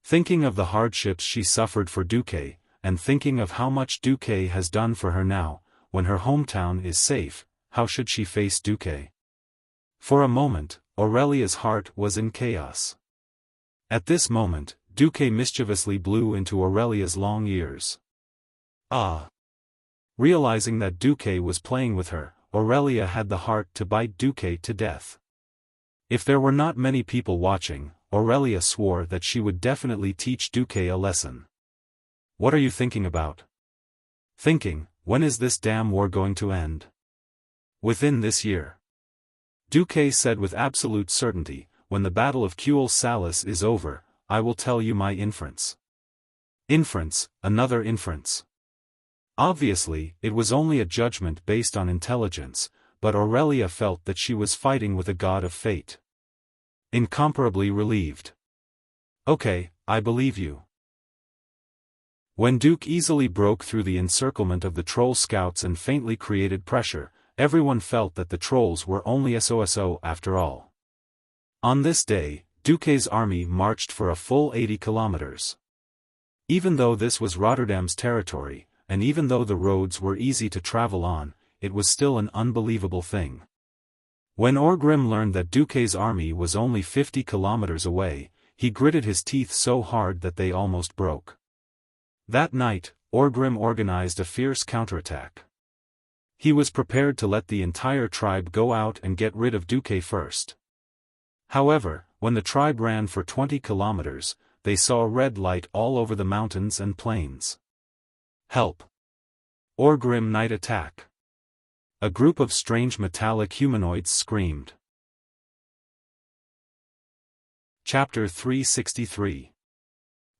Thinking of the hardships she suffered for Duque, and thinking of how much Duque has done for her now, when her hometown is safe, how should she face Duque? For a moment, Aurelia's heart was in chaos. At this moment, Duque mischievously blew into Aurelia's long ears. Ah! Realizing that Duque was playing with her, Aurelia had the heart to bite Duque to death. If there were not many people watching, Aurelia swore that she would definitely teach Duque a lesson. What are you thinking about? Thinking, when is this damn war going to end? Within this year. Duque said with absolute certainty, when the Battle of Cuel Salis is over, I will tell you my inference. Inference, another inference. Obviously, it was only a judgment based on intelligence, but Aurelia felt that she was fighting with a god of fate. Incomparably relieved. Okay, I believe you. When Duke easily broke through the encirclement of the troll scouts and faintly created pressure, everyone felt that the trolls were only SOSO after all. On this day, Duque's army marched for a full 80 kilometers. Even though this was Rotterdam's territory, and even though the roads were easy to travel on, it was still an unbelievable thing. When Orgrim learned that Duque's army was only 50 kilometers away, he gritted his teeth so hard that they almost broke. That night, Orgrim organized a fierce counterattack. He was prepared to let the entire tribe go out and get rid of Duque first. However, when the tribe ran for 20 kilometers, they saw a red light all over the mountains and plains. Help! Orgrim night attack! A group of strange metallic humanoids screamed. Chapter 363.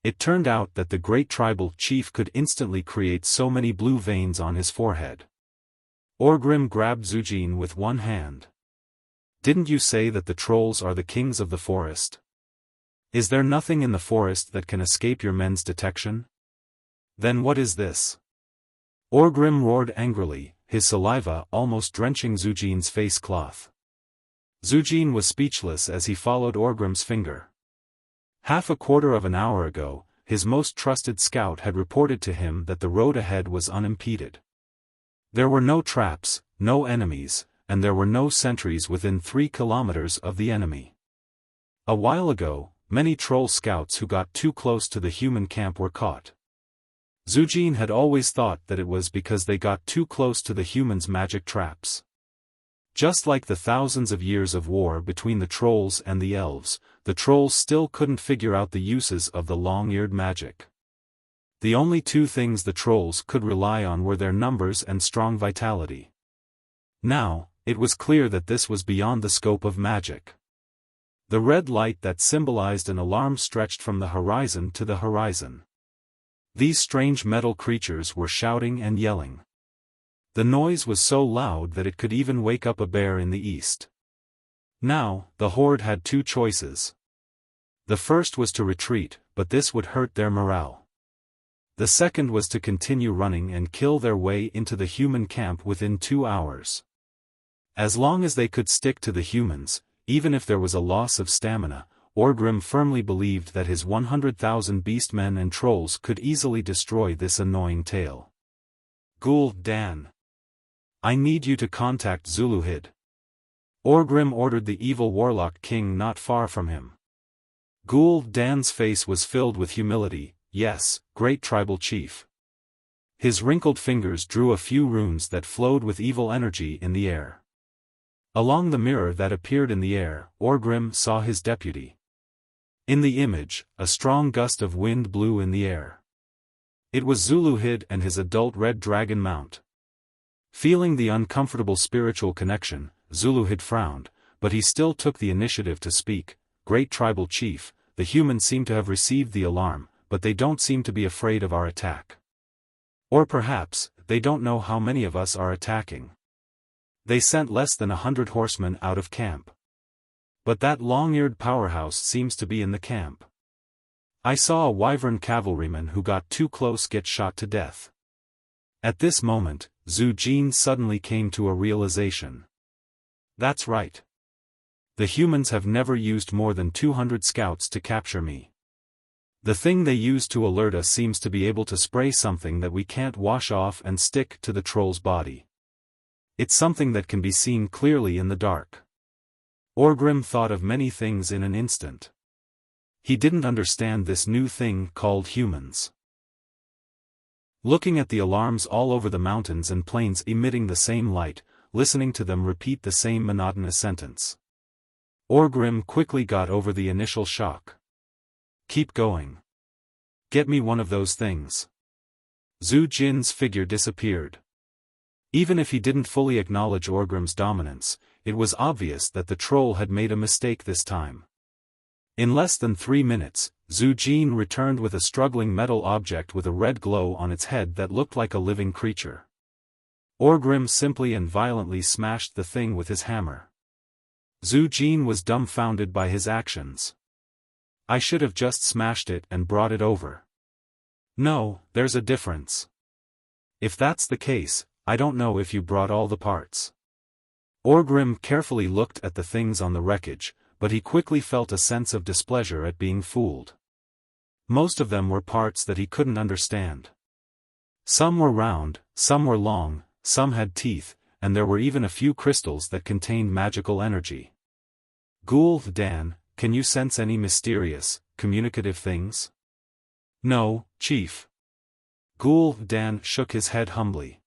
It turned out that the great tribal chief could instantly create so many blue veins on his forehead. Orgrim grabbed Zujin with one hand. Didn't you say that the trolls are the kings of the forest? Is there nothing in the forest that can escape your men's detection? Then what is this? Orgrim roared angrily, his saliva almost drenching Zujin's face cloth. Zujin was speechless as he followed Orgrim's finger. Half a quarter of an hour ago, his most trusted scout had reported to him that the road ahead was unimpeded. There were no traps, no enemies, and there were no sentries within 3 kilometers of the enemy. A while ago, many troll scouts who got too close to the human camp were caught. Zujin had always thought that it was because they got too close to the humans' magic traps. Just like the thousands of years of war between the trolls and the elves, the trolls still couldn't figure out the uses of the long-eared magic. The only two things the trolls could rely on were their numbers and strong vitality. Now, it was clear that this was beyond the scope of magic. The red light that symbolized an alarm stretched from the horizon to the horizon. These strange metal creatures were shouting and yelling. The noise was so loud that it could even wake up a bear in the east. Now, the horde had two choices. The first was to retreat, but this would hurt their morale. The second was to continue running and kill their way into the human camp within 2 hours. As long as they could stick to the humans, even if there was a loss of stamina, Orgrim firmly believed that his 100,000 beastmen and trolls could easily destroy this annoying tail. Guld Dan. I need you to contact Zuluhid. Orgrim ordered the evil warlock king not far from him. Guld Dan's face was filled with humility. Yes, great tribal chief. His wrinkled fingers drew a few runes that flowed with evil energy in the air. Along the mirror that appeared in the air, Orgrim saw his deputy. In the image, a strong gust of wind blew in the air. It was Zuluhid and his adult red dragon mount. Feeling the uncomfortable spiritual connection, Zuluhid frowned, but he still took the initiative to speak. Great tribal chief, the humans seem to have received the alarm, but they don't seem to be afraid of our attack. Or perhaps, they don't know how many of us are attacking. They sent less than 100 horsemen out of camp. But that long-eared powerhouse seems to be in the camp. I saw a wyvern cavalryman who got too close get shot to death. At this moment, Zhu Jin suddenly came to a realization. That's right. The humans have never used more than 200 scouts to capture me. The thing they use to alert us seems to be able to spray something that we can't wash off and stick to the troll's body. It's something that can be seen clearly in the dark. Orgrim thought of many things in an instant. He didn't understand this new thing called humans. Looking at the alarms all over the mountains and plains emitting the same light, listening to them repeat the same monotonous sentence. Orgrim quickly got over the initial shock. Keep going. Get me one of those things. Zhu Jin's figure disappeared. Even if he didn't fully acknowledge Orgrim's dominance, it was obvious that the troll had made a mistake this time. In less than 3 minutes, Zhu Jin returned with a struggling metal object with a red glow on its head that looked like a living creature. Orgrim simply and violently smashed the thing with his hammer. Zhu Jin was dumbfounded by his actions. I should have just smashed it and brought it over. No, there's a difference. If that's the case, I don't know if you brought all the parts. Orgrim carefully looked at the things on the wreckage, but he quickly felt a sense of displeasure at being fooled. Most of them were parts that he couldn't understand. Some were round, some were long, some had teeth, and there were even a few crystals that contained magical energy. Gul'dan, can you sense any mysterious, communicative things? No, Chief. Gul'dan shook his head humbly.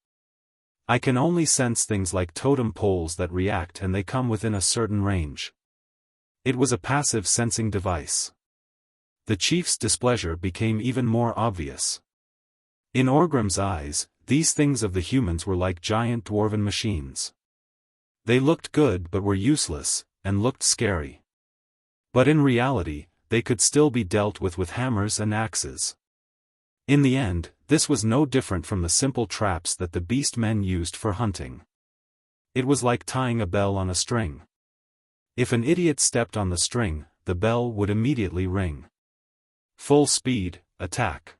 I can only sense things like totem poles that react and they come within a certain range. It was a passive sensing device. The chief's displeasure became even more obvious. In Orgrim's eyes, these things of the humans were like giant dwarven machines. They looked good but were useless, and looked scary. But in reality, they could still be dealt with hammers and axes. In the end, this was no different from the simple traps that the beast men used for hunting. It was like tying a bell on a string. If an idiot stepped on the string, the bell would immediately ring. Full speed, attack.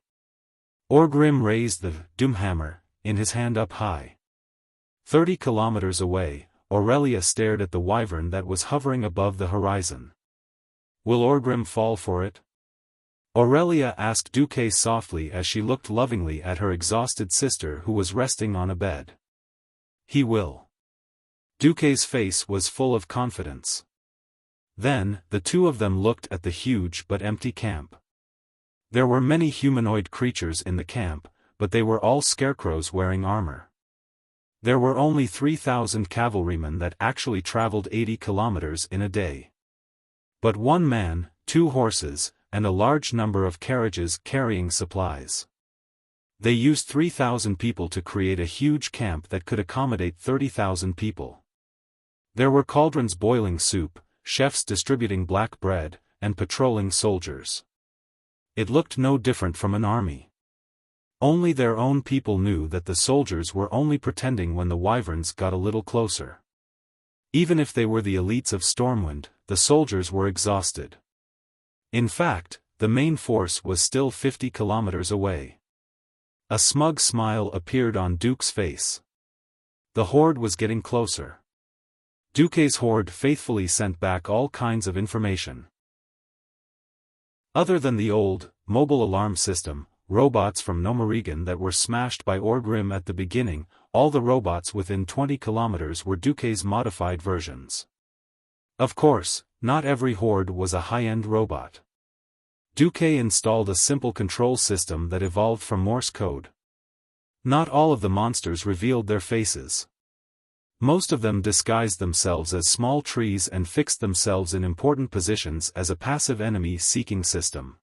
Orgrim raised the Doomhammer in his hand up high. 30 kilometers away, Aurelia stared at the wyvern that was hovering above the horizon. Will Orgrim fall for it? Aurelia asked Duque softly as she looked lovingly at her exhausted sister who was resting on a bed. He will. Duque's face was full of confidence. Then, the two of them looked at the huge but empty camp. There were many humanoid creatures in the camp, but they were all scarecrows wearing armor. There were only 3,000 cavalrymen that actually traveled 80 kilometers in a day. But one man, 2 horses, and a large number of carriages carrying supplies. They used 3,000 people to create a huge camp that could accommodate 30,000 people. There were cauldrons boiling soup, chefs distributing black bread, and patrolling soldiers. It looked no different from an army. Only their own people knew that the soldiers were only pretending when the wyverns got a little closer. Even if they were the elites of Stormwind, the soldiers were exhausted. In fact, the main force was still 50 kilometers away. A smug smile appeared on Duke's face. The horde was getting closer. Duque's horde faithfully sent back all kinds of information. Other than the old, mobile alarm system, robots from Nomorigan that were smashed by Orgrim at the beginning, all the robots within 20 kilometers were Duque's modified versions. Of course, not every horde was a high-end robot. Duque installed a simple control system that evolved from Morse code. Not all of the monsters revealed their faces. Most of them disguised themselves as small trees and fixed themselves in important positions as a passive enemy-seeking system.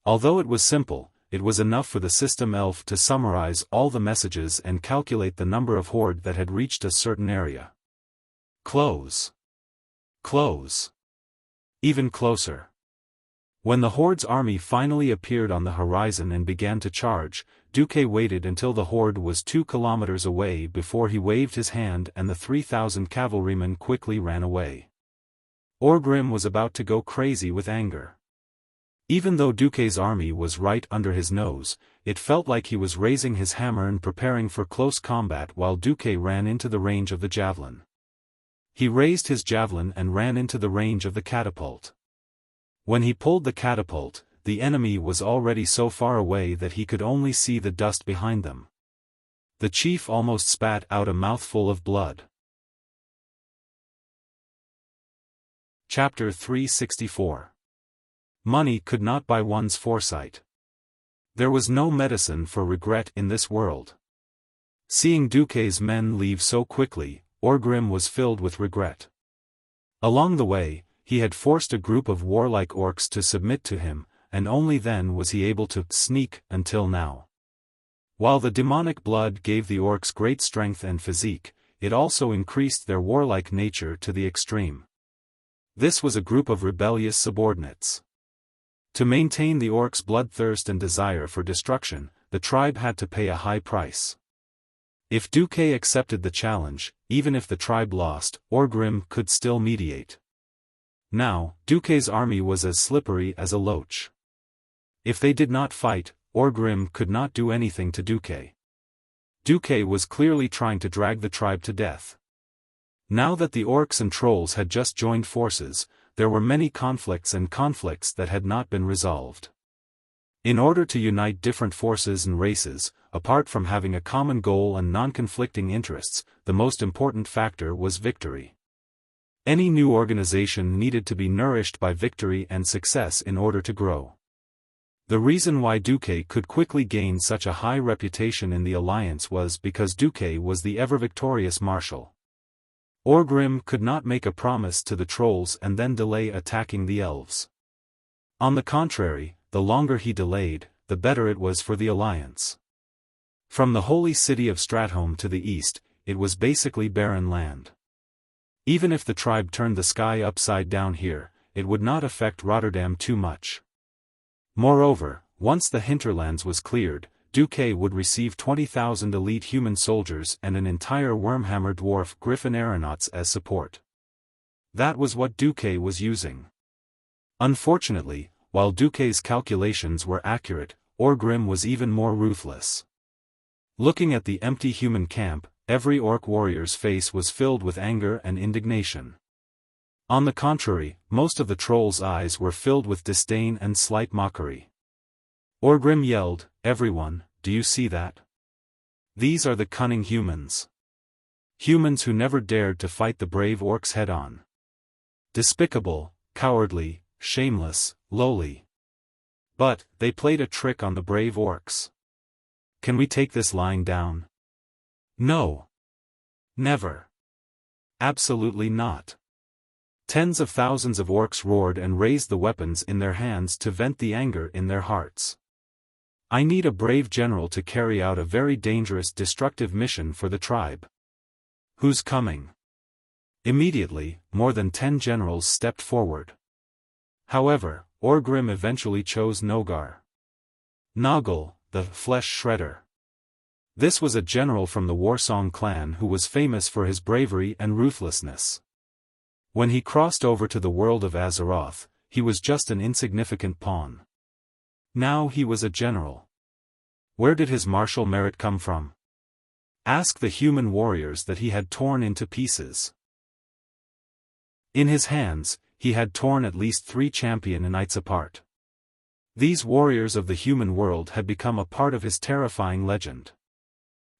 Although it was simple, it was enough for the system elf to summarize all the messages and calculate the number of horde that had reached a certain area. Close. Close. Even closer. When the horde's army finally appeared on the horizon and began to charge, Duque waited until the horde was 2 kilometers away before he waved his hand and the 3,000 cavalrymen quickly ran away. Orgrim was about to go crazy with anger. Even though Duque's army was right under his nose, it felt like he was raising his hammer and preparing for close combat while Duque ran into the range of the javelin. He raised his javelin and ran into the range of the catapult. When he pulled the catapult, the enemy was already so far away that he could only see the dust behind them. The chief almost spat out a mouthful of blood. Chapter 364. Money could not buy one's foresight. There was no medicine for regret in this world. Seeing Duque's men leave so quickly, Orgrim was filled with regret. Along the way, he had forced a group of warlike orcs to submit to him, and only then was he able to sneak until now. While the demonic blood gave the orcs great strength and physique, it also increased their warlike nature to the extreme. This was a group of rebellious subordinates. To maintain the orcs' bloodthirst and desire for destruction, the tribe had to pay a high price. If Duque accepted the challenge, even if the tribe lost, Orgrim could still mediate. Now, Duque's army was as slippery as a loach. If they did not fight, Orgrim could not do anything to Duque. Duque was clearly trying to drag the tribe to death. Now that the orcs and trolls had just joined forces, there were many conflicts that had not been resolved. In order to unite different forces and races, apart from having a common goal and non-conflicting interests, the most important factor was victory. Any new organization needed to be nourished by victory and success in order to grow. The reason why Duque could quickly gain such a high reputation in the alliance was because Duque was the ever-victorious marshal. Orgrim could not make a promise to the trolls and then delay attacking the elves. On the contrary, the longer he delayed, the better it was for the alliance. From the holy city of Stratholme to the east, it was basically barren land. Even if the tribe turned the sky upside down here, it would not affect Rotterdam too much. Moreover, once the hinterlands was cleared, Duque would receive 20,000 elite human soldiers and an entire Wormhammer dwarf Griffin aeronauts as support. That was what Duque was using. Unfortunately, while Duque's calculations were accurate, Orgrim was even more ruthless. Looking at the empty human camp, every orc warrior's face was filled with anger and indignation. On the contrary, most of the trolls' eyes were filled with disdain and slight mockery. Orgrim yelled, "Everyone, do you see that? These are the cunning humans. Humans who never dared to fight the brave orcs head-on. Despicable, cowardly, shameless, lowly. But, they played a trick on the brave orcs. Can we take this lying down? No. Never. Absolutely not." Tens of thousands of orcs roared and raised the weapons in their hands to vent the anger in their hearts. "I need a brave general to carry out a very dangerous destructive mission for the tribe. Who's coming?" Immediately, more than 10 generals stepped forward. However, Orgrim eventually chose Nogar. Noggle, the Flesh Shredder. This was a general from the Warsong clan who was famous for his bravery and ruthlessness. When he crossed over to the world of Azeroth, he was just an insignificant pawn. Now he was a general. Where did his martial merit come from? Ask the human warriors that he had torn into pieces. In his hands, he had torn at least 3 champion knights apart. These warriors of the human world had become a part of his terrifying legend.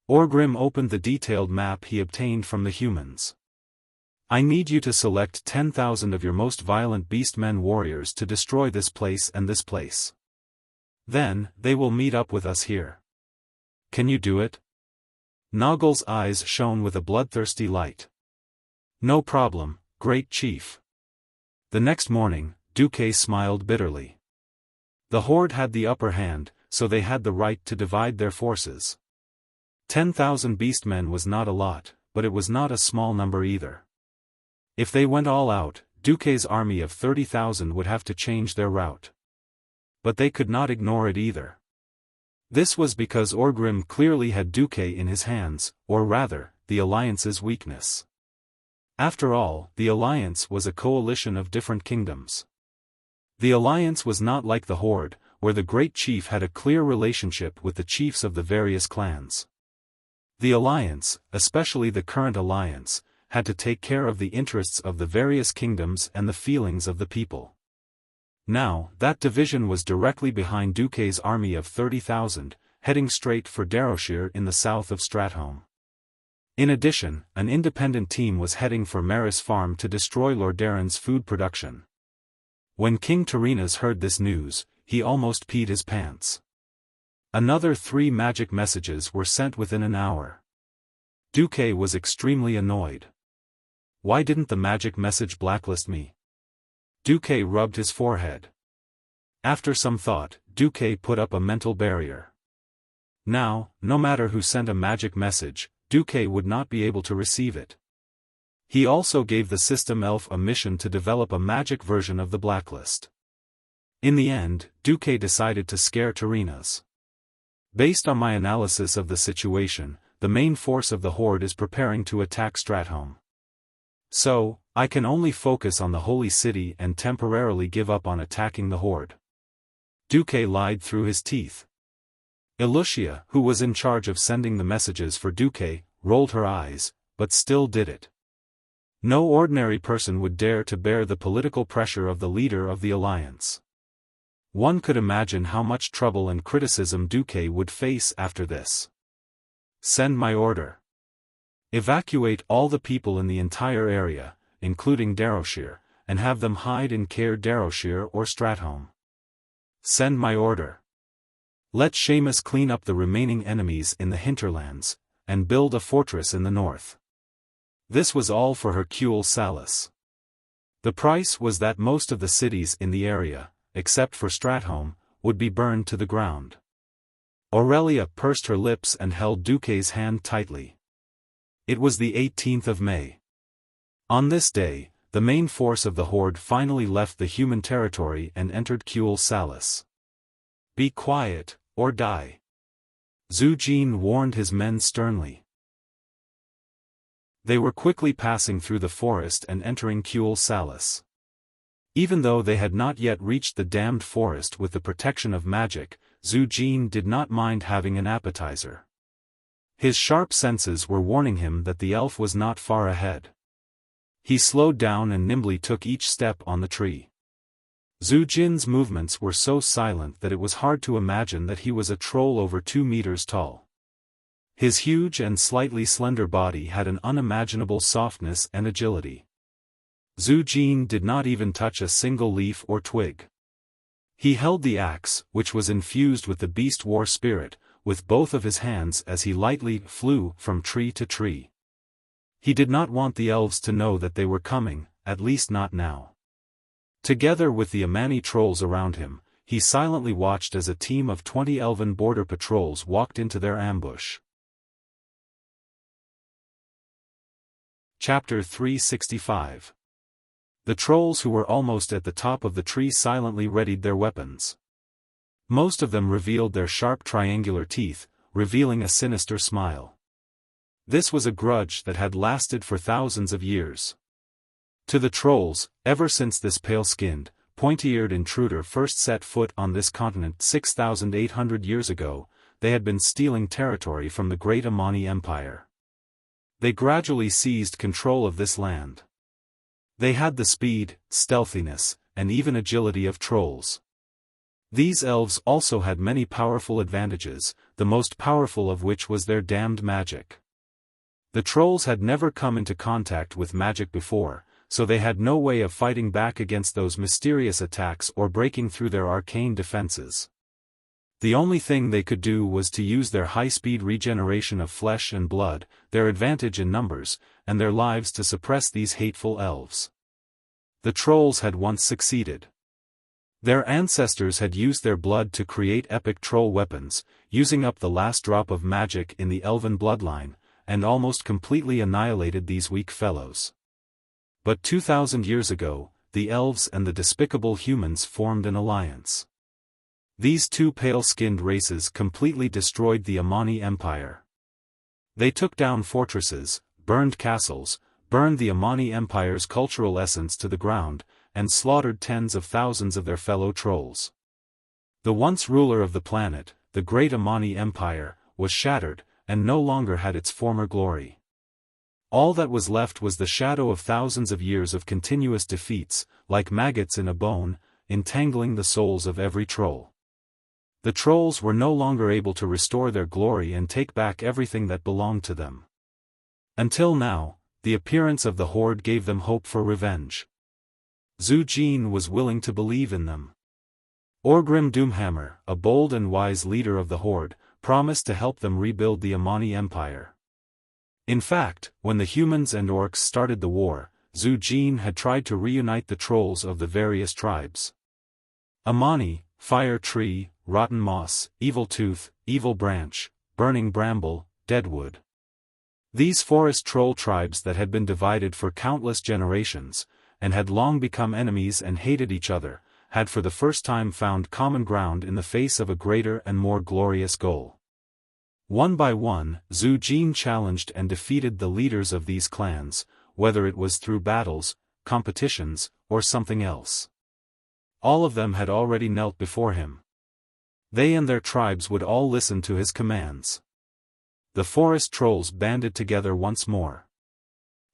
Orgrim opened the detailed map he obtained from the humans. "I need you to select 10,000 of your most violent beastmen warriors to destroy this place and this place. Then, they will meet up with us here. Can you do it?" Noggle's eyes shone with a bloodthirsty light. No problem, great chief. The next morning, Duque smiled bitterly. The Horde had the upper hand, so they had the right to divide their forces. 10,000 beastmen was not a lot, but it was not a small number either. If they went all out, Duque's army of 30,000 would have to change their route. But they could not ignore it either. This was because Orgrim clearly had Duque in his hands, or rather, the Alliance's weakness. After all, the Alliance was a coalition of different kingdoms. The Alliance was not like the Horde, where the Great Chief had a clear relationship with the chiefs of the various clans. The Alliance, especially the current Alliance, had to take care of the interests of the various kingdoms and the feelings of the people. Now, that division was directly behind Duque's army of 30,000, heading straight for Darrowshire in the south of Stratholme. In addition, an independent team was heading for Maris Farm to destroy Lordaeron's food production. When King Terenas heard this news, he almost peed his pants. Another 3 magic messages were sent within an hour. Duque was extremely annoyed. Why didn't the magic message blacklist me? Duque rubbed his forehead. After some thought, Duque put up a mental barrier. Now, no matter who sent a magic message, Duque would not be able to receive it. He also gave the system elf a mission to develop a magic version of the blacklist. In the end, Duque decided to scare Terenas. Based on my analysis of the situation, the main force of the Horde is preparing to attack Stratholme. So, I can only focus on the Holy City and temporarily give up on attacking the Horde. Duque lied through his teeth. Elucia, who was in charge of sending the messages for Duque, rolled her eyes, but still did it. No ordinary person would dare to bear the political pressure of the leader of the Alliance. One could imagine how much trouble and criticism Duque would face after this. Send my order. Evacuate all the people in the entire area, including Darrowshire, and have them hide in Caer Darrowshire or Stratholme. Send my order. Let Seamus clean up the remaining enemies in the hinterlands, and build a fortress in the north. This was all for Hercule Salus. The price was that most of the cities in the area, except for Stratholme, would be burned to the ground. Aurelia pursed her lips and held Duque's hand tightly. It was the 18th of May. On this day, the main force of the Horde finally left the human territory and entered Hercule Salus. Be quiet, or die. Zhu Jin warned his men sternly. They were quickly passing through the forest and entering Hercule Salus. Even though they had not yet reached the damned forest with the protection of magic, Zhu Jin did not mind having an appetizer. His sharp senses were warning him that the elf was not far ahead. He slowed down and nimbly took each step on the tree. Zhu Jin's movements were so silent that it was hard to imagine that he was a troll over 2 meters tall. His huge and slightly slender body had an unimaginable softness and agility. Zhu Jin did not even touch a single leaf or twig. He held the axe, which was infused with the beast war spirit, with both of his hands as he lightly flew from tree to tree. He did not want the elves to know that they were coming, at least not now. Together with the Amani trolls around him, he silently watched as a team of 20 elven border patrols walked into their ambush. Chapter 365. The trolls who were almost at the top of the tree silently readied their weapons. Most of them revealed their sharp triangular teeth, revealing a sinister smile. This was a grudge that had lasted for thousands of years. To the trolls, ever since this pale-skinned, pointy-eared intruder first set foot on this continent 6,800 years ago, they had been stealing territory from the great Amani Empire. They gradually seized control of this land. They had the speed, stealthiness, and even agility of trolls. These elves also had many powerful advantages, the most powerful of which was their damned magic. The trolls had never come into contact with magic before, so they had no way of fighting back against those mysterious attacks or breaking through their arcane defenses. The only thing they could do was to use their high-speed regeneration of flesh and blood, their advantage in numbers, and their lives to suppress these hateful elves. The trolls had once succeeded. Their ancestors had used their blood to create epic troll weapons, using up the last drop of magic in the elven bloodline, and almost completely annihilated these weak fellows. But 2,000 years ago, the elves and the despicable humans formed an alliance. These two pale-skinned races completely destroyed the Amani Empire. They took down fortresses, burned castles, burned the Amani Empire's cultural essence to the ground, and slaughtered tens of thousands of their fellow trolls. The once ruler of the planet, the great Amani Empire, was shattered, and no longer had its former glory. All that was left was the shadow of thousands of years of continuous defeats, like maggots in a bone, entangling the souls of every troll. The trolls were no longer able to restore their glory and take back everything that belonged to them. Until now, the appearance of the horde gave them hope for revenge. Zhu Jin was willing to believe in them. Orgrim Doomhammer, a bold and wise leader of the horde, promised to help them rebuild the Amani Empire. In fact, when the humans and orcs started the war, Zhu Jin had tried to reunite the trolls of the various tribes. Amani, Fire Tree, Rotten Moss, Evil Tooth, Evil Branch, Burning Bramble, Deadwood. These forest troll tribes that had been divided for countless generations, and had long become enemies and hated each other, had for the first time found common ground in the face of a greater and more glorious goal. One by one, Zhu Jin challenged and defeated the leaders of these clans, whether it was through battles, competitions, or something else. All of them had already knelt before him. They and their tribes would all listen to his commands. The forest trolls banded together once more.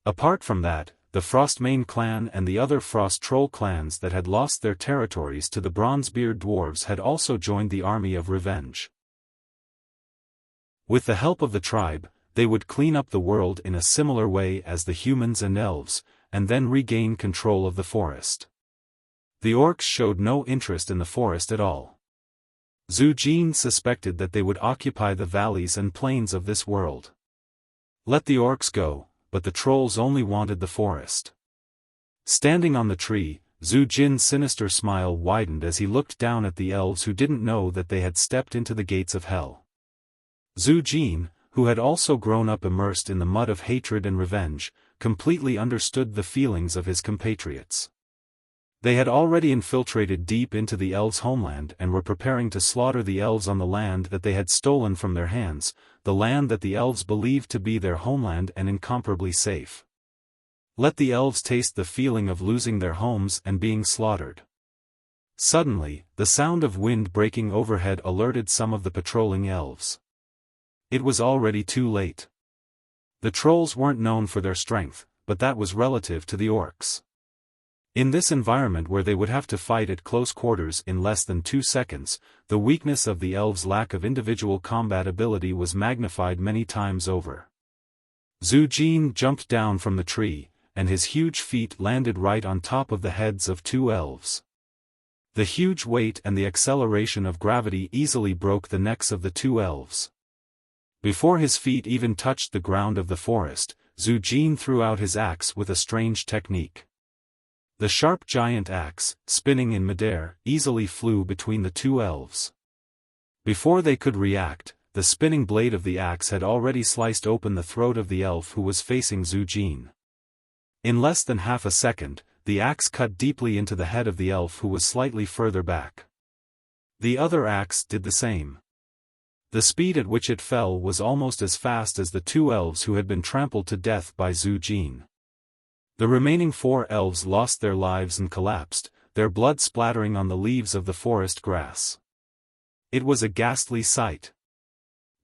Apart from that, the Frostmane clan and the other Frost Troll clans that had lost their territories to the Bronzebeard dwarves had also joined the army of revenge. With the help of the tribe, they would clean up the world in a similar way as the humans and elves, and then regain control of the forest. The orcs showed no interest in the forest at all. Zhu Jin suspected that they would occupy the valleys and plains of this world. Let the orcs go, but the trolls only wanted the forest. Standing on the tree, Zhu Jin's sinister smile widened as he looked down at the elves who didn't know that they had stepped into the gates of hell. Zhu Jin, who had also grown up immersed in the mud of hatred and revenge, completely understood the feelings of his compatriots. They had already infiltrated deep into the elves' homeland and were preparing to slaughter the elves on the land that they had stolen from their hands, the land that the elves believed to be their homeland and incomparably safe. Let the elves taste the feeling of losing their homes and being slaughtered. Suddenly, the sound of wind breaking overhead alerted some of the patrolling elves. It was already too late. The trolls weren't known for their strength, but that was relative to the orcs. In this environment where they would have to fight at close quarters in less than 2 seconds, the weakness of the elves' lack of individual combat ability was magnified many times over. Zhu Jin jumped down from the tree, and his huge feet landed right on top of the heads of 2 elves. The huge weight and the acceleration of gravity easily broke the necks of the 2 elves. Before his feet even touched the ground of the forest, Zhu Jin threw out his axe with a strange technique. The sharp giant axe, spinning in midair, easily flew between the 2 elves. Before they could react, the spinning blade of the axe had already sliced open the throat of the elf who was facing Zhu Jin. In less than half a second, the axe cut deeply into the head of the elf who was slightly further back. The other axe did the same. The speed at which it fell was almost as fast as the 2 elves who had been trampled to death by Zhu Jin. The remaining 4 elves lost their lives and collapsed, their blood splattering on the leaves of the forest grass. It was a ghastly sight.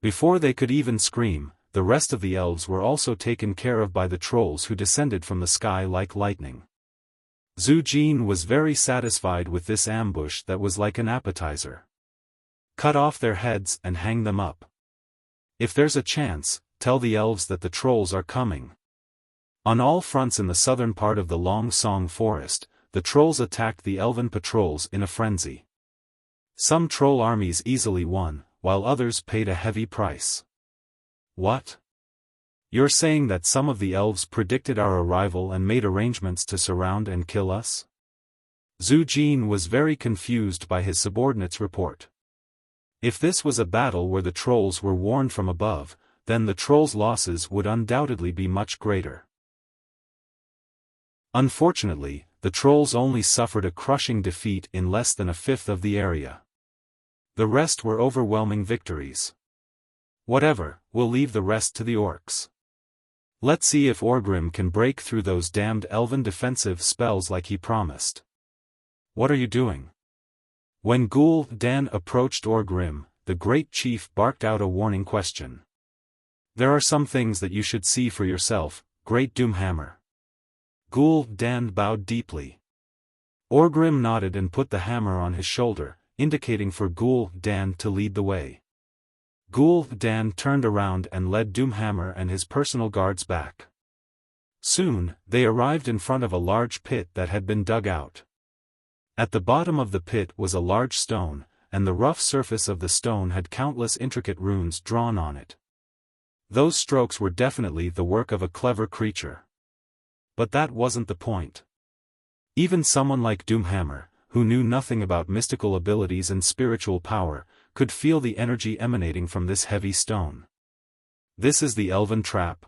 Before they could even scream, the rest of the elves were also taken care of by the trolls who descended from the sky like lightning. Zhu Jin was very satisfied with this ambush that was like an appetizer. Cut off their heads and hang them up. If there's a chance, tell the elves that the trolls are coming. On all fronts in the southern part of the Long Song forest, the trolls attacked the elven patrols in a frenzy. Some troll armies easily won, while others paid a heavy price. What? You're saying that some of the elves predicted our arrival and made arrangements to surround and kill us? Zhu Jin was very confused by his subordinate's report. If this was a battle where the trolls were warned from above, then the trolls' losses would undoubtedly be much greater. Unfortunately, the trolls only suffered a crushing defeat in less than a fifth of the area. The rest were overwhelming victories. Whatever, we'll leave the rest to the orcs. Let's see if Orgrim can break through those damned elven defensive spells like he promised. What are you doing? When Gul'dan approached Orgrim, the great chief barked out a warning question. There are some things that you should see for yourself, Great Doomhammer. Gul'dan bowed deeply. Orgrim nodded and put the hammer on his shoulder, indicating for Gul'dan to lead the way. Gul'dan turned around and led Doomhammer and his personal guards back. Soon, they arrived in front of a large pit that had been dug out. At the bottom of the pit was a large stone, and the rough surface of the stone had countless intricate runes drawn on it. Those strokes were definitely the work of a clever creature. But that wasn't the point. Even someone like Doomhammer, who knew nothing about mystical abilities and spiritual power, could feel the energy emanating from this heavy stone. This is the elven trap?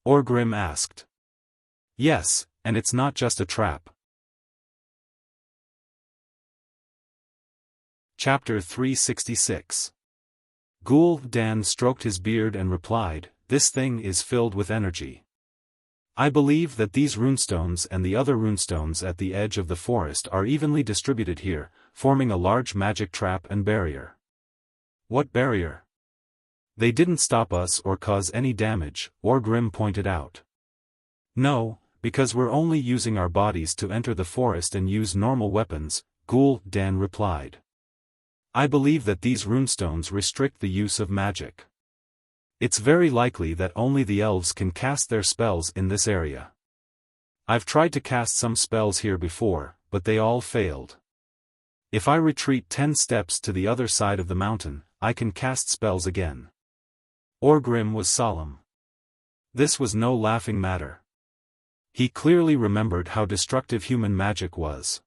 Orgrim asked. Yes, and it's not just a trap. Chapter 366. Gul'dan stroked his beard and replied, "This thing is filled with energy. I believe that these runestones and the other runestones at the edge of the forest are evenly distributed here, forming a large magic trap and barrier." What barrier? They didn't stop us or cause any damage, Orgrim pointed out. No, because we're only using our bodies to enter the forest and use normal weapons, Gul'dan replied. I believe that these runestones restrict the use of magic. It's very likely that only the elves can cast their spells in this area. I've tried to cast some spells here before, but they all failed. If I retreat 10 steps to the other side of the mountain, I can cast spells again. Orgrim was solemn. This was no laughing matter. He clearly remembered how destructive human magic was.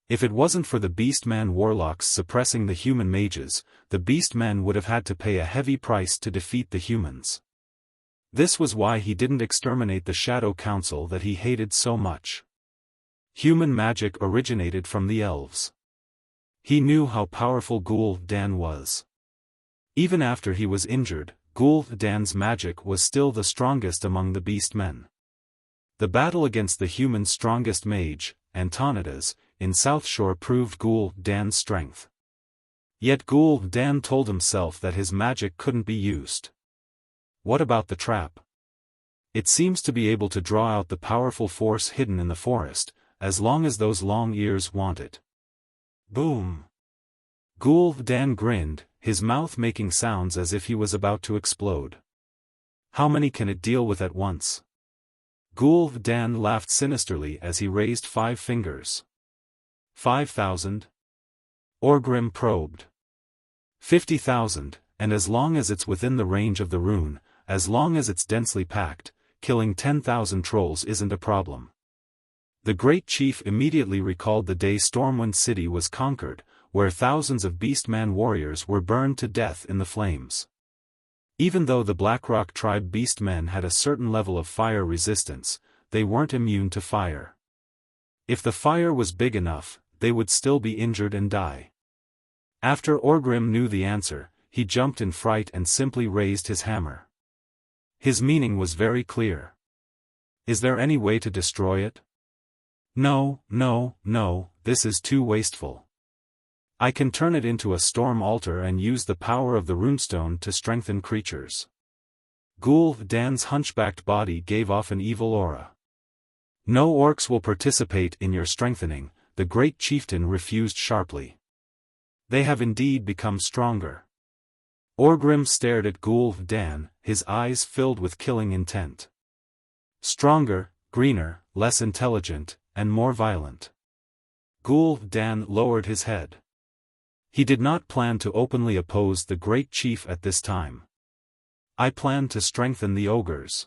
If it wasn't for the Beastman warlocks suppressing the human mages, the Beastmen would have had to pay a heavy price to defeat the humans. This was why he didn't exterminate the Shadow Council that he hated so much. Human magic originated from the elves. He knew how powerful Gul'dan was. Even after he was injured, Gul'dan's magic was still the strongest among the Beastmen. The battle against the human's strongest mage, Antonidas, in Southshore proved Gul'dan's strength. Yet Gul'dan told himself that his magic couldn't be used. What about the trap? It seems to be able to draw out the powerful force hidden in the forest, as long as those long ears want it. Boom! Gul'dan grinned, his mouth making sounds as if he was about to explode. How many can it deal with at once? Gul'dan laughed sinisterly as he raised 5 fingers. 5,000? Orgrim probed. 50,000, and as long as it's within the range of the rune, as long as it's densely packed, killing 10,000 trolls isn't a problem. The great chief immediately recalled the day Stormwind City was conquered, where thousands of Beastman warriors were burned to death in the flames. Even though the Blackrock tribe Beastmen had a certain level of fire resistance, they weren't immune to fire. If the fire was big enough, they would still be injured and die. After Orgrim knew the answer, he jumped in fright and simply raised his hammer. His meaning was very clear. Is there any way to destroy it? No, no, no, this is too wasteful. I can turn it into a storm altar and use the power of the runestone to strengthen creatures. Gul'dan's hunchbacked body gave off an evil aura. No orcs will participate in your strengthening, the great chieftain refused sharply. They have indeed become stronger. Orgrim stared at Gul'dan, his eyes filled with killing intent. Stronger, greener, less intelligent, and more violent. Gul'dan lowered his head. He did not plan to openly oppose the great chief at this time. I plan to strengthen the ogres.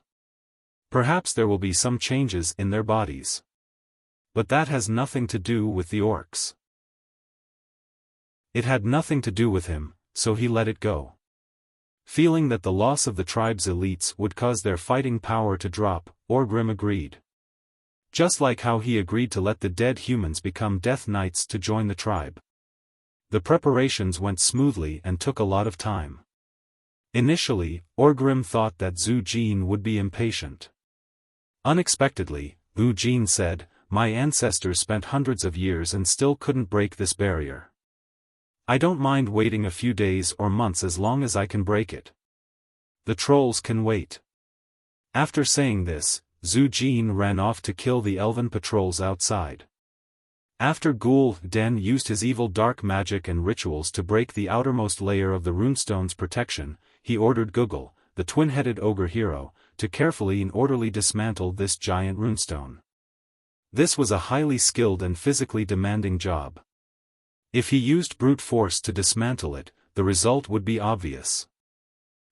Perhaps there will be some changes in their bodies. But that has nothing to do with the orcs. It had nothing to do with him, so he let it go. Feeling that the loss of the tribe's elites would cause their fighting power to drop, Orgrim agreed. Just like how he agreed to let the dead humans become Death Knights to join the tribe. The preparations went smoothly and took a lot of time. Initially, Orgrim thought that Zhu Jin would be impatient. Unexpectedly, Zhu Jin said, "My ancestors spent hundreds of years and still couldn't break this barrier. I don't mind waiting a few days or months as long as I can break it. The trolls can wait." After saying this, Zhu Jin ran off to kill the elven patrols outside. After Gul'dan used his evil dark magic and rituals to break the outermost layer of the runestone's protection, he ordered Gugul, the twin-headed ogre hero, to carefully and orderly dismantle this giant runestone. This was a highly skilled and physically demanding job. If he used brute force to dismantle it, the result would be obvious.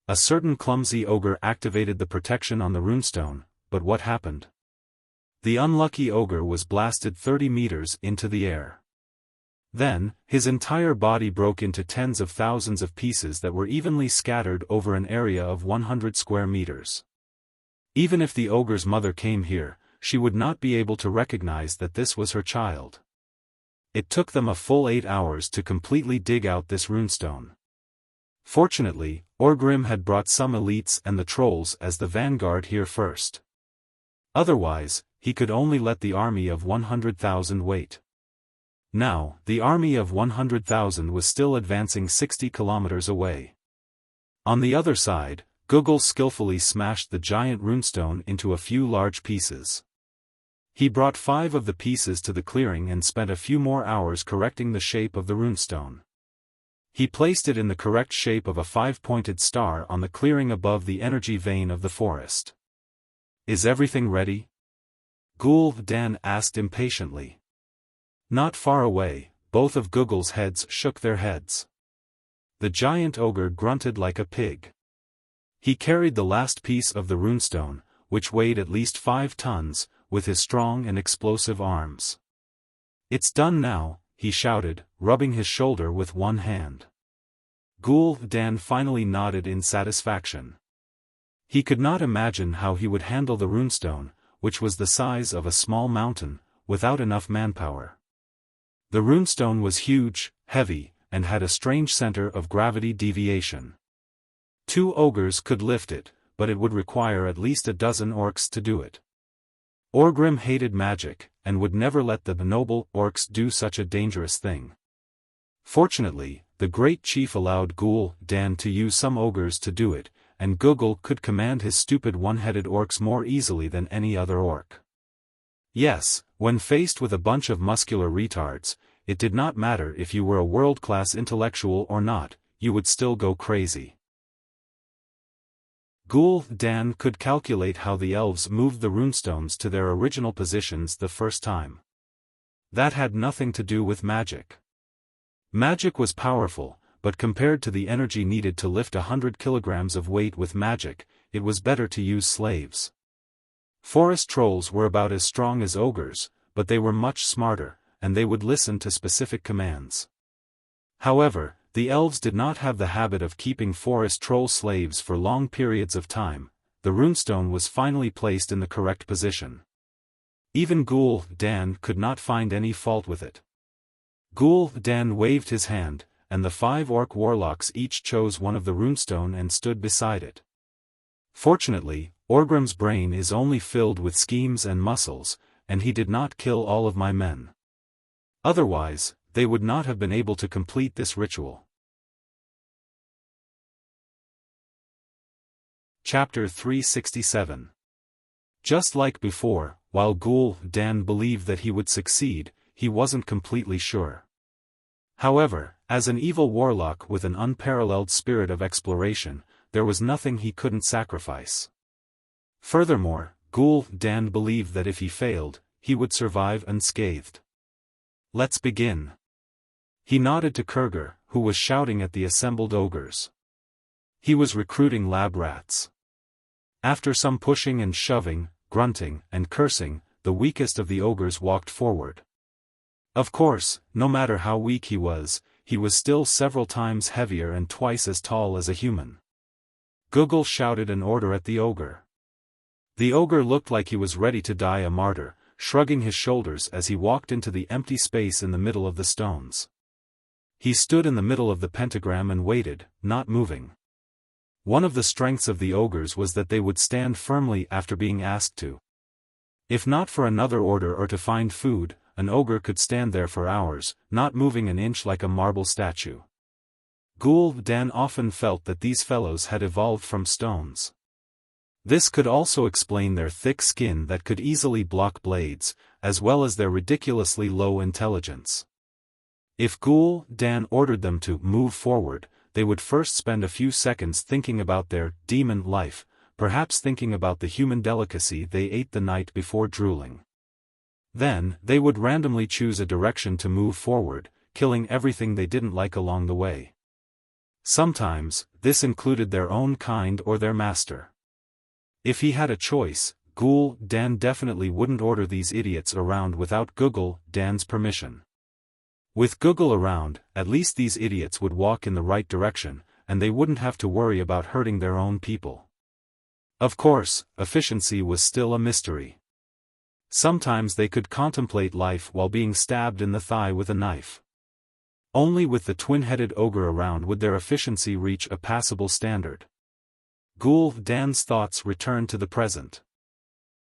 A certain clumsy ogre activated the protection on the runestone, but what happened? The unlucky ogre was blasted 30 meters into the air. Then, his entire body broke into tens of thousands of pieces that were evenly scattered over an area of 100 square meters. Even if the ogre's mother came here, she would not be able to recognize that this was her child. It took them a full 8 hours to completely dig out this runestone. Fortunately, Orgrim had brought some elites and the trolls as the vanguard here first. Otherwise, he could only let the army of 100,000 wait. Now, the army of 100,000 was still advancing 60 kilometers away. On the other side, Gugul skillfully smashed the giant runestone into a few large pieces. He brought 5 of the pieces to the clearing and spent a few more hours correcting the shape of the runestone. He placed it in the correct shape of a 5-pointed star on the clearing above the energy vein of the forest. "Is everything ready?" Gul'dan asked impatiently. Not far away, both of Gugul's heads shook their heads. The giant ogre grunted like a pig. He carried the last piece of the runestone, which weighed at least 5 tons, with his strong and explosive arms. "It's done now," he shouted, rubbing his shoulder with one hand. Gul'dan finally nodded in satisfaction. He could not imagine how he would handle the runestone, which was the size of a small mountain, without enough manpower. The runestone was huge, heavy, and had a strange center of gravity deviation. 2 ogres could lift it, but it would require at least a dozen orcs to do it. Orgrim hated magic, and would never let the noble orcs do such a dangerous thing. Fortunately, the great chief allowed Gul'dan to use some ogres to do it, and Gugul could command his stupid one-headed orcs more easily than any other orc. Yes, when faced with a bunch of muscular retards, it did not matter if you were a world-class intellectual or not, you would still go crazy. Gul'dan could calculate how the elves moved the runestones to their original positions the first time. That had nothing to do with magic. Magic was powerful, but compared to the energy needed to lift 100 kilograms of weight with magic, it was better to use slaves. Forest trolls were about as strong as ogres, but they were much smarter, and they would listen to specific commands. However, the elves did not have the habit of keeping forest troll slaves for long periods of time. The runestone was finally placed in the correct position. Even Gul'dan could not find any fault with it. Gul'dan waved his hand, and the 5 orc warlocks each chose one of the runestone and stood beside it. Fortunately, Orgrim's brain is only filled with schemes and muscles, and he did not kill all of my men. Otherwise, they would not have been able to complete this ritual. Chapter 367. Just like before, while Gul'dan believed that he would succeed, he wasn't completely sure. However, as an evil warlock with an unparalleled spirit of exploration, there was nothing he couldn't sacrifice. Furthermore, Gul'dan believed that if he failed, he would survive unscathed. "Let's begin." He nodded to Kurger, who was shouting at the assembled ogres. He was recruiting lab rats. After some pushing and shoving, grunting, and cursing, the weakest of the ogres walked forward. Of course, no matter how weak he was still several times heavier and twice as tall as a human. Google shouted an order at the ogre. The ogre looked like he was ready to die a martyr, shrugging his shoulders as he walked into the empty space in the middle of the stones. He stood in the middle of the pentagram and waited, not moving. One of the strengths of the ogres was that they would stand firmly after being asked to. If not for another order or to find food, an ogre could stand there for hours, not moving an inch like a marble statue. Gul'dan often felt that these fellows had evolved from stones. This could also explain their thick skin that could easily block blades, as well as their ridiculously low intelligence. If Gul'dan ordered them to move forward, they would first spend a few seconds thinking about their demon life, perhaps thinking about the human delicacy they ate the night before drooling. Then, they would randomly choose a direction to move forward, killing everything they didn't like along the way. Sometimes, this included their own kind or their master. If he had a choice, Gul'dan definitely wouldn't order these idiots around without Gul'dan's permission. With Google around, at least these idiots would walk in the right direction, and they wouldn't have to worry about hurting their own people. Of course, efficiency was still a mystery. Sometimes they could contemplate life while being stabbed in the thigh with a knife. Only with the twin-headed ogre around would their efficiency reach a passable standard. Gul'dan's thoughts returned to the present.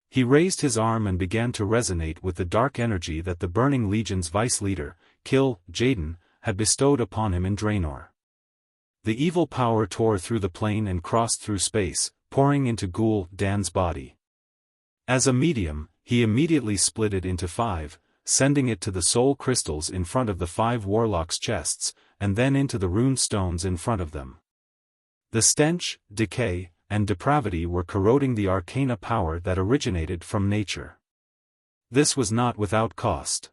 He raised his arm and began to resonate with the dark energy that the Burning Legion's vice leader, Jaden, had bestowed upon him in Draenor. The evil power tore through the plane and crossed through space, pouring into Gul'dan's body. As a medium, he immediately split it into 5, sending it to the soul crystals in front of the 5 warlocks' chests, and then into the rune stones in front of them. The stench, decay, and depravity were corroding the arcana power that originated from nature. This was not without cost.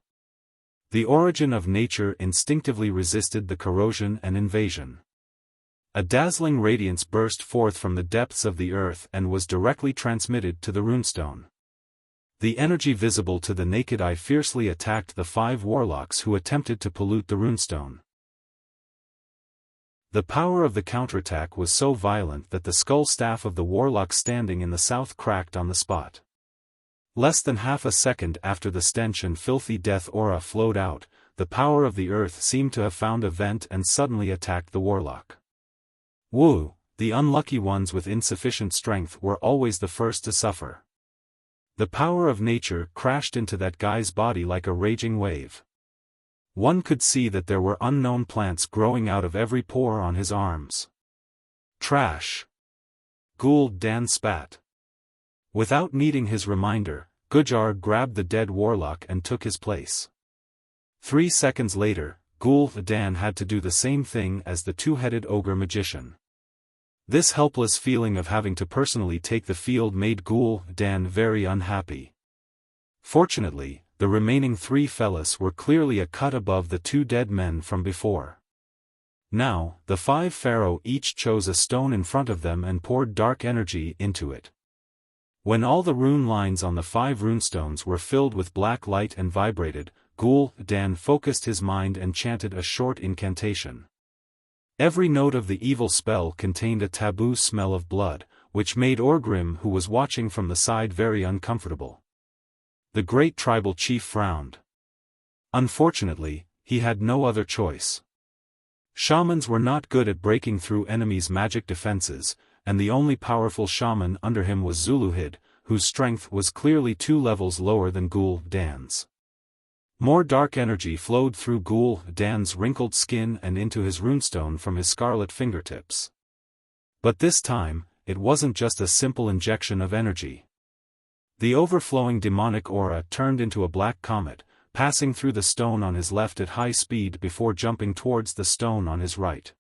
The origin of nature instinctively resisted the corrosion and invasion. A dazzling radiance burst forth from the depths of the earth and was directly transmitted to the runestone. The energy visible to the naked eye fiercely attacked the 5 warlocks who attempted to pollute the runestone. The power of the counterattack was so violent that the skull staff of the warlock standing in the south cracked on the spot. Less than half a second after the stench and filthy death aura flowed out, the power of the earth seemed to have found a vent and suddenly attacked the warlock. Wu, the unlucky ones with insufficient strength were always the first to suffer. The power of nature crashed into that guy's body like a raging wave. One could see that there were unknown plants growing out of every pore on his arms. Trash. Gul'dan spat. Without needing his reminder, Gujar grabbed the dead warlock and took his place. 3 seconds later, Gul'dan had to do the same thing as the 2-headed ogre magician. This helpless feeling of having to personally take the field made Gul'dan very unhappy. Fortunately, the remaining 3 fellas were clearly a cut above the 2 dead men from before. Now, the 5 pharaoh each chose a stone in front of them and poured dark energy into it. When all the rune lines on the 5 runestones were filled with black light and vibrated, Gul'dan focused his mind and chanted a short incantation. Every note of the evil spell contained a taboo smell of blood, which made Orgrim, who was watching from the side, very uncomfortable. The great tribal chief frowned. Unfortunately, he had no other choice. Shamans were not good at breaking through enemies' magic defenses, and the only powerful shaman under him was Zuluhid, whose strength was clearly 2 levels lower than Gul'dan's. More dark energy flowed through Gul'dan's wrinkled skin and into his runestone from his scarlet fingertips. But this time, it wasn't just a simple injection of energy. The overflowing demonic aura turned into a black comet, passing through the stone on his left at high speed before jumping towards the stone on his right.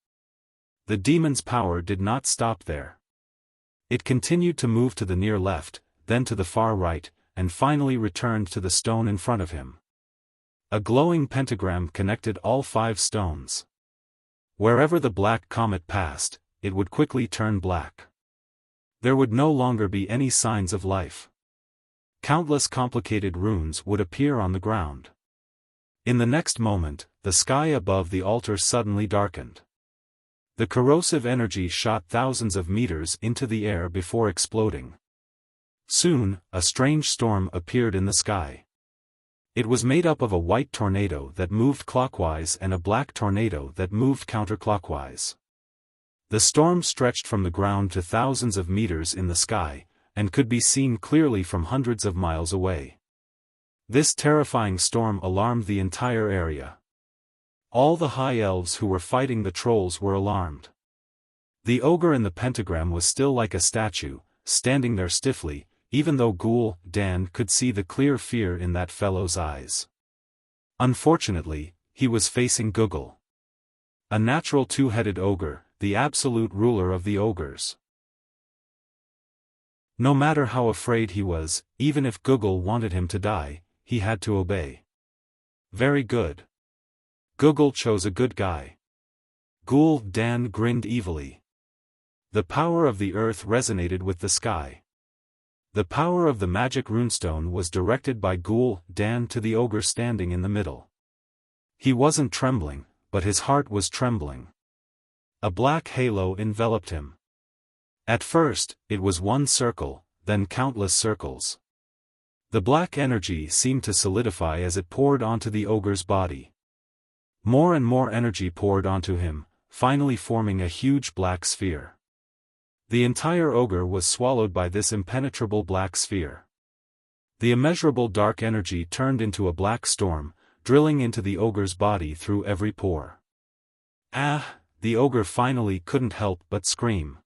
The demon's power did not stop there. It continued to move to the near left, then to the far right, and finally returned to the stone in front of him. A glowing pentagram connected all 5 stones. Wherever the black comet passed, it would quickly turn black. There would no longer be any signs of life. Countless complicated runes would appear on the ground. In the next moment, the sky above the altar suddenly darkened. The corrosive energy shot thousands of meters into the air before exploding. Soon, a strange storm appeared in the sky. It was made up of a white tornado that moved clockwise and a black tornado that moved counterclockwise. The storm stretched from the ground to thousands of meters in the sky, and could be seen clearly from hundreds of miles away. This terrifying storm alarmed the entire area. All the high elves who were fighting the trolls were alarmed. The ogre in the pentagram was still like a statue, standing there stiffly, even though Dan could see the clear fear in that fellow's eyes. Unfortunately, he was facing Google. A natural two-headed ogre, the absolute ruler of the ogres. No matter how afraid he was, even if Google wanted him to die, he had to obey. Very good. Google chose a good guy. Dan grinned evilly. The power of the earth resonated with the sky. The power of the magic runestone was directed by Dan to the ogre standing in the middle. He wasn't trembling, but his heart was trembling. A black halo enveloped him. At first, it was one circle, then countless circles. The black energy seemed to solidify as it poured onto the ogre's body. More and more energy poured onto him, finally forming a huge black sphere. The entire ogre was swallowed by this impenetrable black sphere. The immeasurable dark energy turned into a black storm, drilling into the ogre's body through every pore. The ogre finally couldn't help but scream.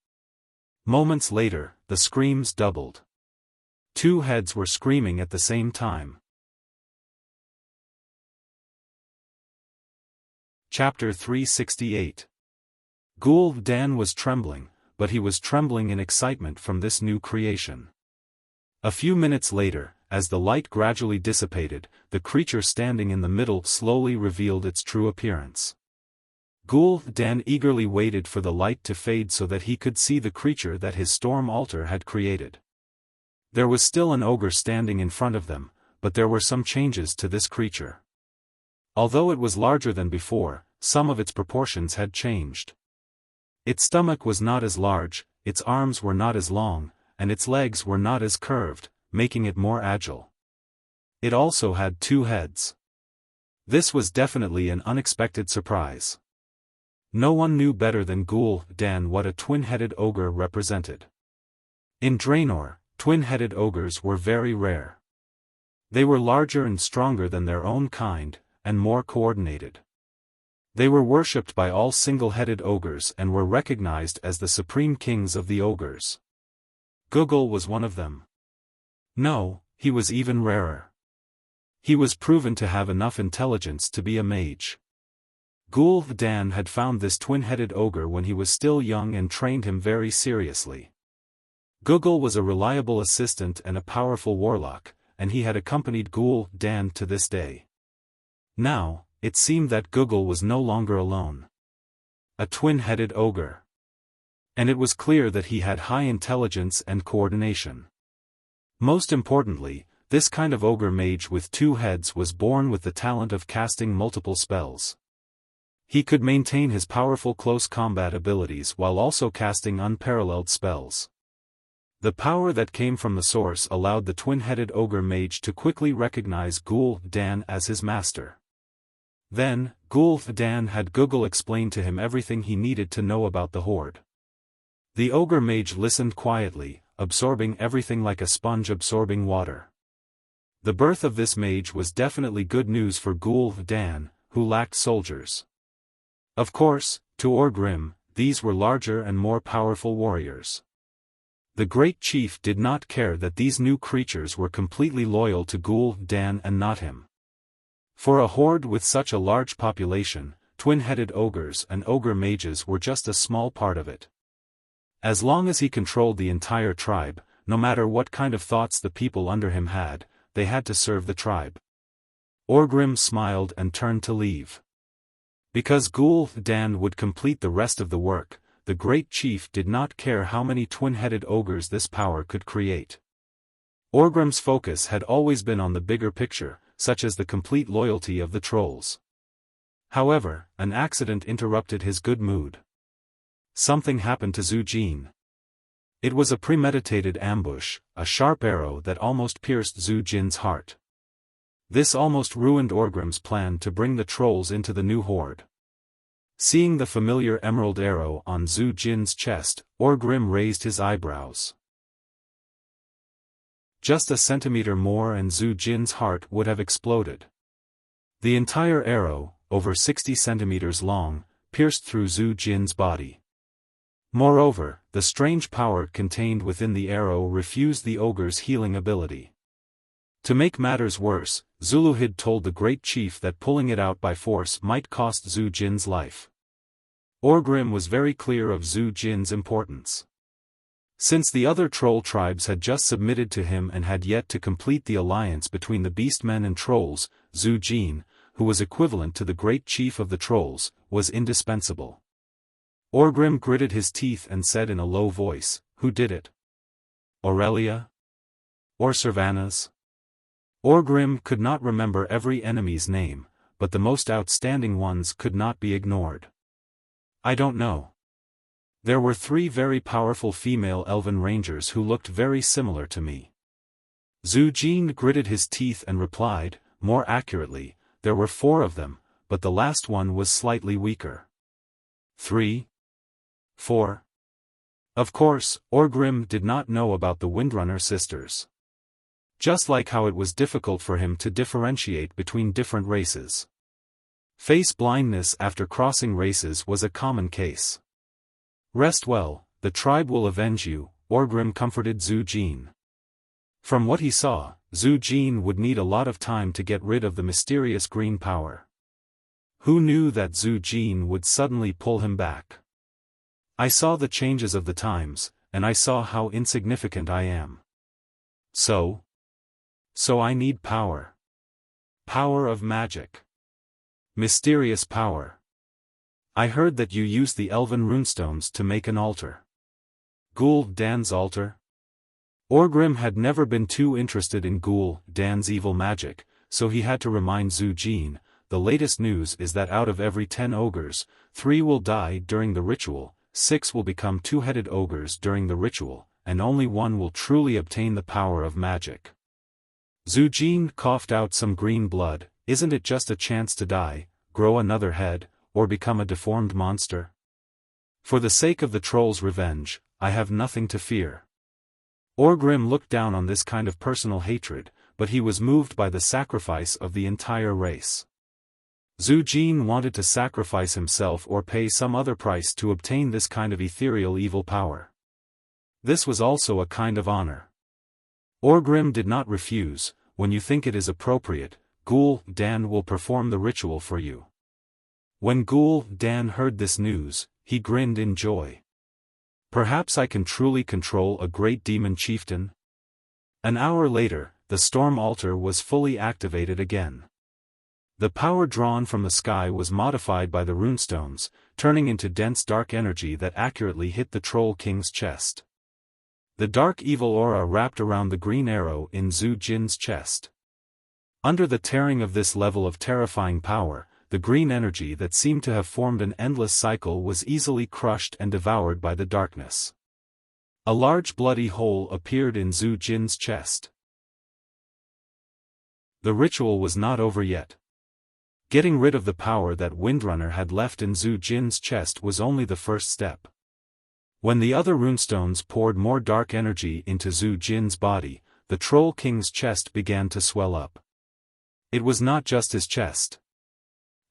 Moments later, the screams doubled. Two heads were screaming at the same time. Chapter 368. Dan was trembling, but he was trembling in excitement from this new creation. A few minutes later, as the light gradually dissipated, the creature standing in the middle slowly revealed its true appearance. Dan eagerly waited for the light to fade so that he could see the creature that his storm altar had created. There was still an ogre standing in front of them, but there were some changes to this creature. Although it was larger than before, some of its proportions had changed. Its stomach was not as large, its arms were not as long, and its legs were not as curved, making it more agile. It also had two heads. This was definitely an unexpected surprise. No one knew better than Dan what a twin-headed ogre represented. In Draenor, twin-headed ogres were very rare. They were larger and stronger than their own kind, and more coordinated. They were worshipped by all single-headed ogres and were recognized as the supreme kings of the ogres. Google was one of them. No, he was even rarer. He was proven to have enough intelligence to be a mage. Dan had found this twin-headed ogre when he was still young and trained him very seriously. Google was a reliable assistant and a powerful warlock, and he had accompanied Dan to this day. Now, it seemed that Google was no longer alone. A twin-headed ogre. And it was clear that he had high intelligence and coordination. Most importantly, this kind of ogre mage with two heads was born with the talent of casting multiple spells. He could maintain his powerful close combat abilities while also casting unparalleled spells. The power that came from the source allowed the twin-headed ogre mage to quickly recognize Dan as his master. Then, Dan had Google explain to him everything he needed to know about the horde. The ogre mage listened quietly, absorbing everything like a sponge absorbing water. The birth of this mage was definitely good news for Dan, who lacked soldiers. Of course, to Orgrim, these were larger and more powerful warriors. The great chief did not care that these new creatures were completely loyal to Dan and not him. For a horde with such a large population, twin-headed ogres and ogre mages were just a small part of it. As long as he controlled the entire tribe, no matter what kind of thoughts the people under him had, they had to serve the tribe. Orgrim smiled and turned to leave. Because Ghoul Dan would complete the rest of the work, the great chief did not care how many twin-headed ogres this power could create. Orgrim's focus had always been on the bigger picture, such as the complete loyalty of the trolls. However, an accident interrupted his good mood. Something happened to Zhu Jin. It was a premeditated ambush, a sharp arrow that almost pierced Zhu Jin's heart. This almost ruined Orgrim's plan to bring the trolls into the new horde. Seeing the familiar emerald arrow on Zhu Jin's chest, Orgrim raised his eyebrows. Just a centimeter more and Zhu Jin's heart would have exploded. The entire arrow, over 60 centimeters long, pierced through Zhu Jin's body. Moreover, the strange power contained within the arrow refused the ogre's healing ability. To make matters worse, Zuluhid told the great chief that pulling it out by force might cost Zhu Jin's life. Orgrim was very clear of Zhu Jin's importance. Since the other troll tribes had just submitted to him and had yet to complete the alliance between the beastmen and trolls, Zhu Jin, who was equivalent to the great chief of the trolls, was indispensable. Orgrim gritted his teeth and said in a low voice, "Who did it? Aurelia? Or Servanas?" Orgrim could not remember every enemy's name, but the most outstanding ones could not be ignored. "I don't know. There were 3 very powerful female elven rangers who looked very similar to me." Zhu Jin gritted his teeth and replied, "More accurately, there were 4 of them, but the last one was slightly weaker." 3? 4? Of course, Orgrim did not know about the Windrunner sisters. Just like how it was difficult for him to differentiate between different races. Face blindness after crossing races was a common case. "Rest well, the tribe will avenge you," Orgrim comforted Zhu Jin. From what he saw, Zhu Jin would need a lot of time to get rid of the mysterious green power. Who knew that Zhu Jin would suddenly pull him back? "I saw the changes of the times, and I saw how insignificant I am. So I need power. Power of magic. Mysterious power. I heard that you used the elven runestones to make an altar." Ghoul Dan's altar? Orgrim had never been too interested in Ghoul Dan's evil magic, so he had to remind Zhu Jin, "The latest news is that out of every 10 ogres, 3 will die during the ritual, 6 will become 2-headed ogres during the ritual, and only 1 will truly obtain the power of magic." Zhu Jin coughed out some green blood. "Isn't it just a chance to die, grow another head, or become a deformed monster? For the sake of the troll's revenge, I have nothing to fear." Orgrim looked down on this kind of personal hatred, but he was moved by the sacrifice of the entire race. Zhu Jin wanted to sacrifice himself or pay some other price to obtain this kind of ethereal evil power. This was also a kind of honor. Orgrim did not refuse. "When you think it is appropriate, Ghoul Dan will perform the ritual for you." When Ghoul Dan heard this news, he grinned in joy. "Perhaps I can truly control a great demon chieftain?" An hour later, the storm altar was fully activated again. The power drawn from the sky was modified by the runestones, turning into dense dark energy that accurately hit the Troll King's chest. The dark evil aura wrapped around the green arrow in Zhu Jin's chest. Under the tearing of this level of terrifying power, the green energy that seemed to have formed an endless cycle was easily crushed and devoured by the darkness. A large bloody hole appeared in Zhu Jin's chest. The ritual was not over yet. Getting rid of the power that Windrunner had left in Zhu Jin's chest was only the first step. When the other runestones poured more dark energy into Zhu Jin's body, the Troll King's chest began to swell up. It was not just his chest.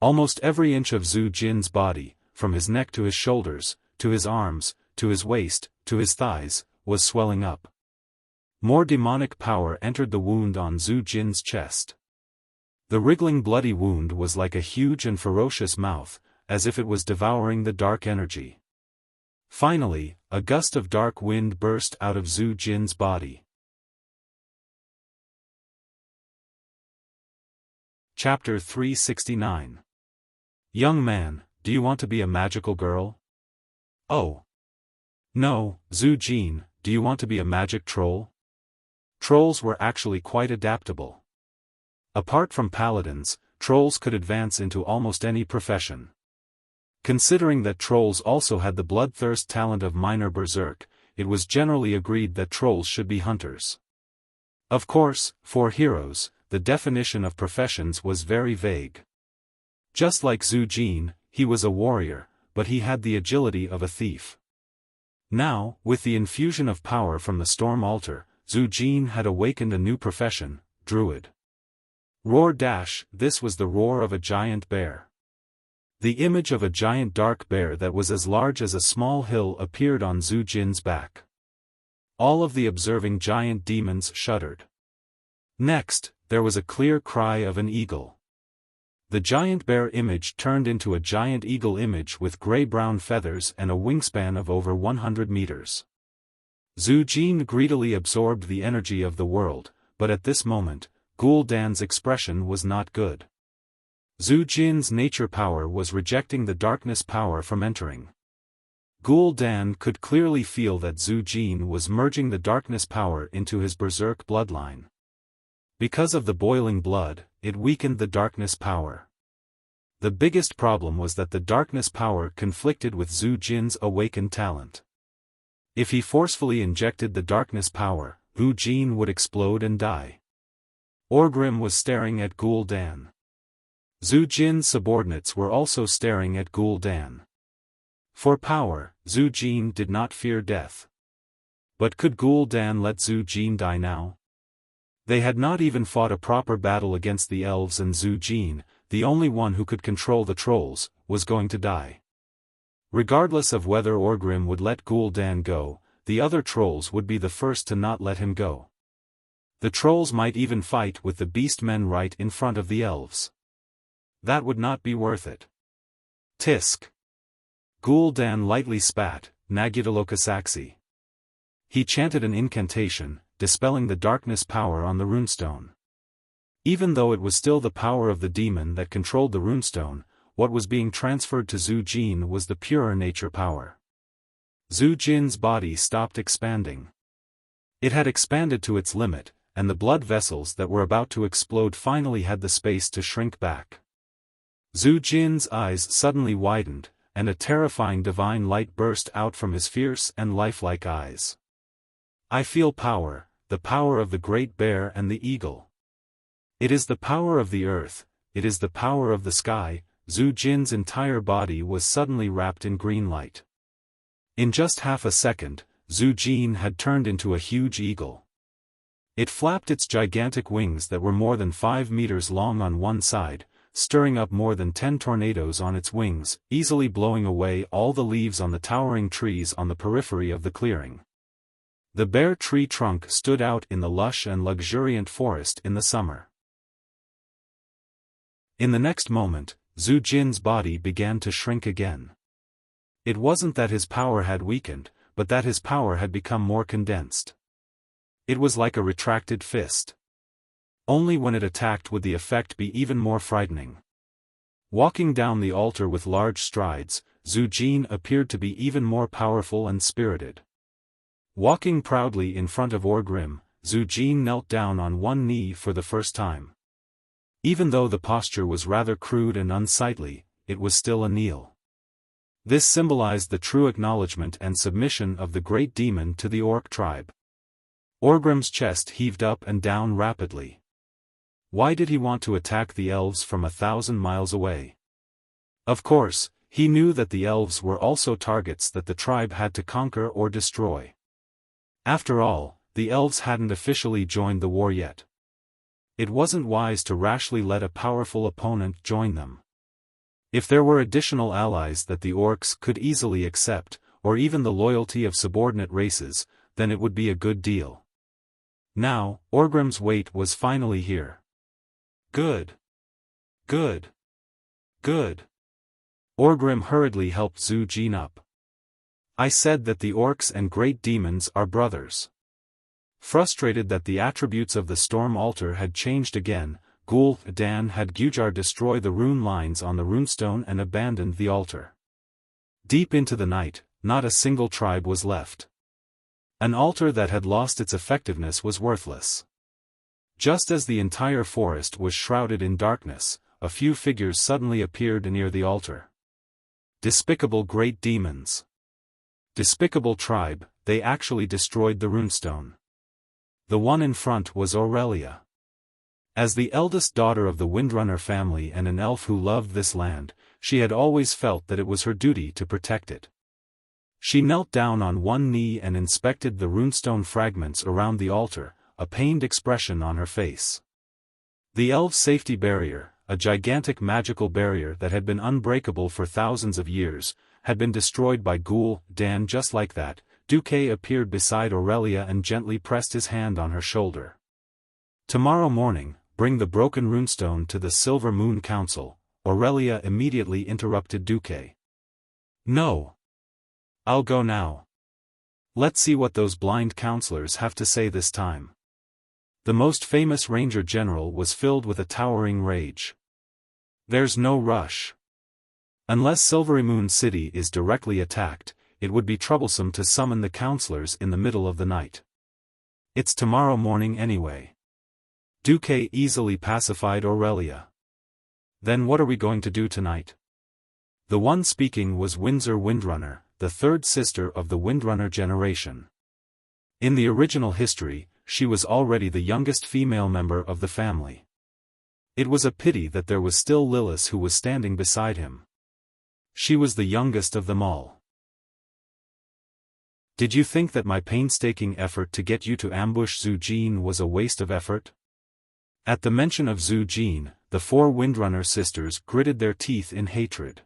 Almost every inch of Zhu Jin's body, from his neck to his shoulders, to his arms, to his waist, to his thighs, was swelling up. More demonic power entered the wound on Zhu Jin's chest. The wriggling bloody wound was like a huge and ferocious mouth, as if it was devouring the dark energy. Finally, a gust of dark wind burst out of Zhu Jin's body. Chapter 369. Young man, do you want to be a magical girl? Oh. No, Zhu Jin, do you want to be a magic troll? Trolls were actually quite adaptable. Apart from paladins, trolls could advance into almost any profession. Considering that trolls also had the bloodthirst talent of minor berserk, it was generally agreed that trolls should be hunters. Of course, for heroes, the definition of professions was very vague. Just like Zhu Jin, he was a warrior, but he had the agility of a thief. Now, with the infusion of power from the storm altar, Zhu Jin had awakened a new profession, druid. Roar dash, this was the roar of a giant bear. The image of a giant dark bear that was as large as a small hill appeared on Zhu Jin's back. All of the observing giant demons shuddered. Next, there was a clear cry of an eagle. The giant bear image turned into a giant eagle image with gray-brown feathers and a wingspan of over 100 meters. Zhu Jin greedily absorbed the energy of the world, but at this moment, Gul'dan's expression was not good. Zhu Jin's nature power was rejecting the darkness power from entering. Gul'dan could clearly feel that Zhu Jin was merging the darkness power into his berserk bloodline. Because of the boiling blood, it weakened the darkness power. The biggest problem was that the darkness power conflicted with Zhu Jin's awakened talent. If he forcefully injected the darkness power, Zhu Jin would explode and die. Orgrim was staring at Gul'dan. Zhu Jin's subordinates were also staring at Gul'dan. For power, Zhu Jin did not fear death. But could Gul'dan let Zhu Jin die now? They had not even fought a proper battle against the elves, and Zhu Jin, the only one who could control the trolls, was going to die. Regardless of whether Orgrim would let Gul'dan go, the other trolls would be the first to not let him go. The trolls might even fight with the beastmen right in front of the elves. That would not be worth it. Tisk. Gul'dan lightly spat, Nagutalokasaksi. He chanted an incantation, dispelling the darkness power on the runestone. Even though it was still the power of the demon that controlled the runestone, what was being transferred to Zhu Jin was the purer nature power. Zhu Jin's body stopped expanding. It had expanded to its limit, and the blood vessels that were about to explode finally had the space to shrink back. Zhu Jin's eyes suddenly widened, and a terrifying divine light burst out from his fierce and lifelike eyes. I feel power, the power of the great bear and the eagle. It is the power of the earth, it is the power of the sky. Zhu Jin's entire body was suddenly wrapped in green light. In just half a second, Zhu Jin had turned into a huge eagle. It flapped its gigantic wings that were more than 5 meters long on one side, stirring up more than 10 tornadoes on its wings, easily blowing away all the leaves on the towering trees on the periphery of the clearing. The bare tree trunk stood out in the lush and luxuriant forest in the summer. In the next moment, Zhu Jin's body began to shrink again. It wasn't that his power had weakened, but that his power had become more condensed. It was like a retracted fist. Only when it attacked would the effect be even more frightening. Walking down the altar with large strides, Zhu Jin appeared to be even more powerful and spirited. Walking proudly in front of Orgrim, Zhu Jin knelt down on one knee for the first time. Even though the posture was rather crude and unsightly, it was still a kneel. This symbolized the true acknowledgement and submission of the great demon to the orc tribe. Orgrim's chest heaved up and down rapidly. Why did he want to attack the elves from 1,000 miles away? Of course, he knew that the elves were also targets that the tribe had to conquer or destroy. After all, the elves hadn't officially joined the war yet. It wasn't wise to rashly let a powerful opponent join them. If there were additional allies that the orcs could easily accept, or even the loyalty of subordinate races, then it would be a good deal. Now, Orgrim's wait was finally here. Good. Good. Good. Orgrim hurriedly helped Zhu Jin up. I said that the orcs and great demons are brothers. Frustrated that the attributes of the storm altar had changed again, Gul Dan had Gujar destroy the rune lines on the runestone and abandoned the altar. Deep into the night, not a single tribe was left. An altar that had lost its effectiveness was worthless. Just as the entire forest was shrouded in darkness, a few figures suddenly appeared near the altar. Despicable great demons. Despicable tribe, they actually destroyed the runestone. The one in front was Aurelia. As the eldest daughter of the Windrunner family and an elf who loved this land, she had always felt that it was her duty to protect it. She knelt down on one knee and inspected the runestone fragments around the altar, a pained expression on her face. The elves' safety barrier, a gigantic magical barrier that had been unbreakable for thousands of years, had been destroyed by Gul Dan. Just like that, Duque appeared beside Aurelia and gently pressed his hand on her shoulder. "Tomorrow morning, bring the broken runestone to the Silver Moon Council," Aurelia immediately interrupted Duque. "No. I'll go now. Let's see what those blind counselors have to say this time." The most famous Ranger General was filled with a towering rage. "There's no rush. Unless Silvery Moon City is directly attacked, it would be troublesome to summon the counselors in the middle of the night. It's tomorrow morning anyway." Duque easily pacified Aurelia. "Then what are we going to do tonight?" The one speaking was Windsor Windrunner, the third sister of the Windrunner generation. In the original history, she was already the youngest female member of the family. It was a pity that there was still Lilith who was standing beside him. She was the youngest of them all. "Did you think that my painstaking effort to get you to ambush Zhu Jin was a waste of effort?" At the mention of Zhu Jin, the four Windrunner sisters gritted their teeth in hatred.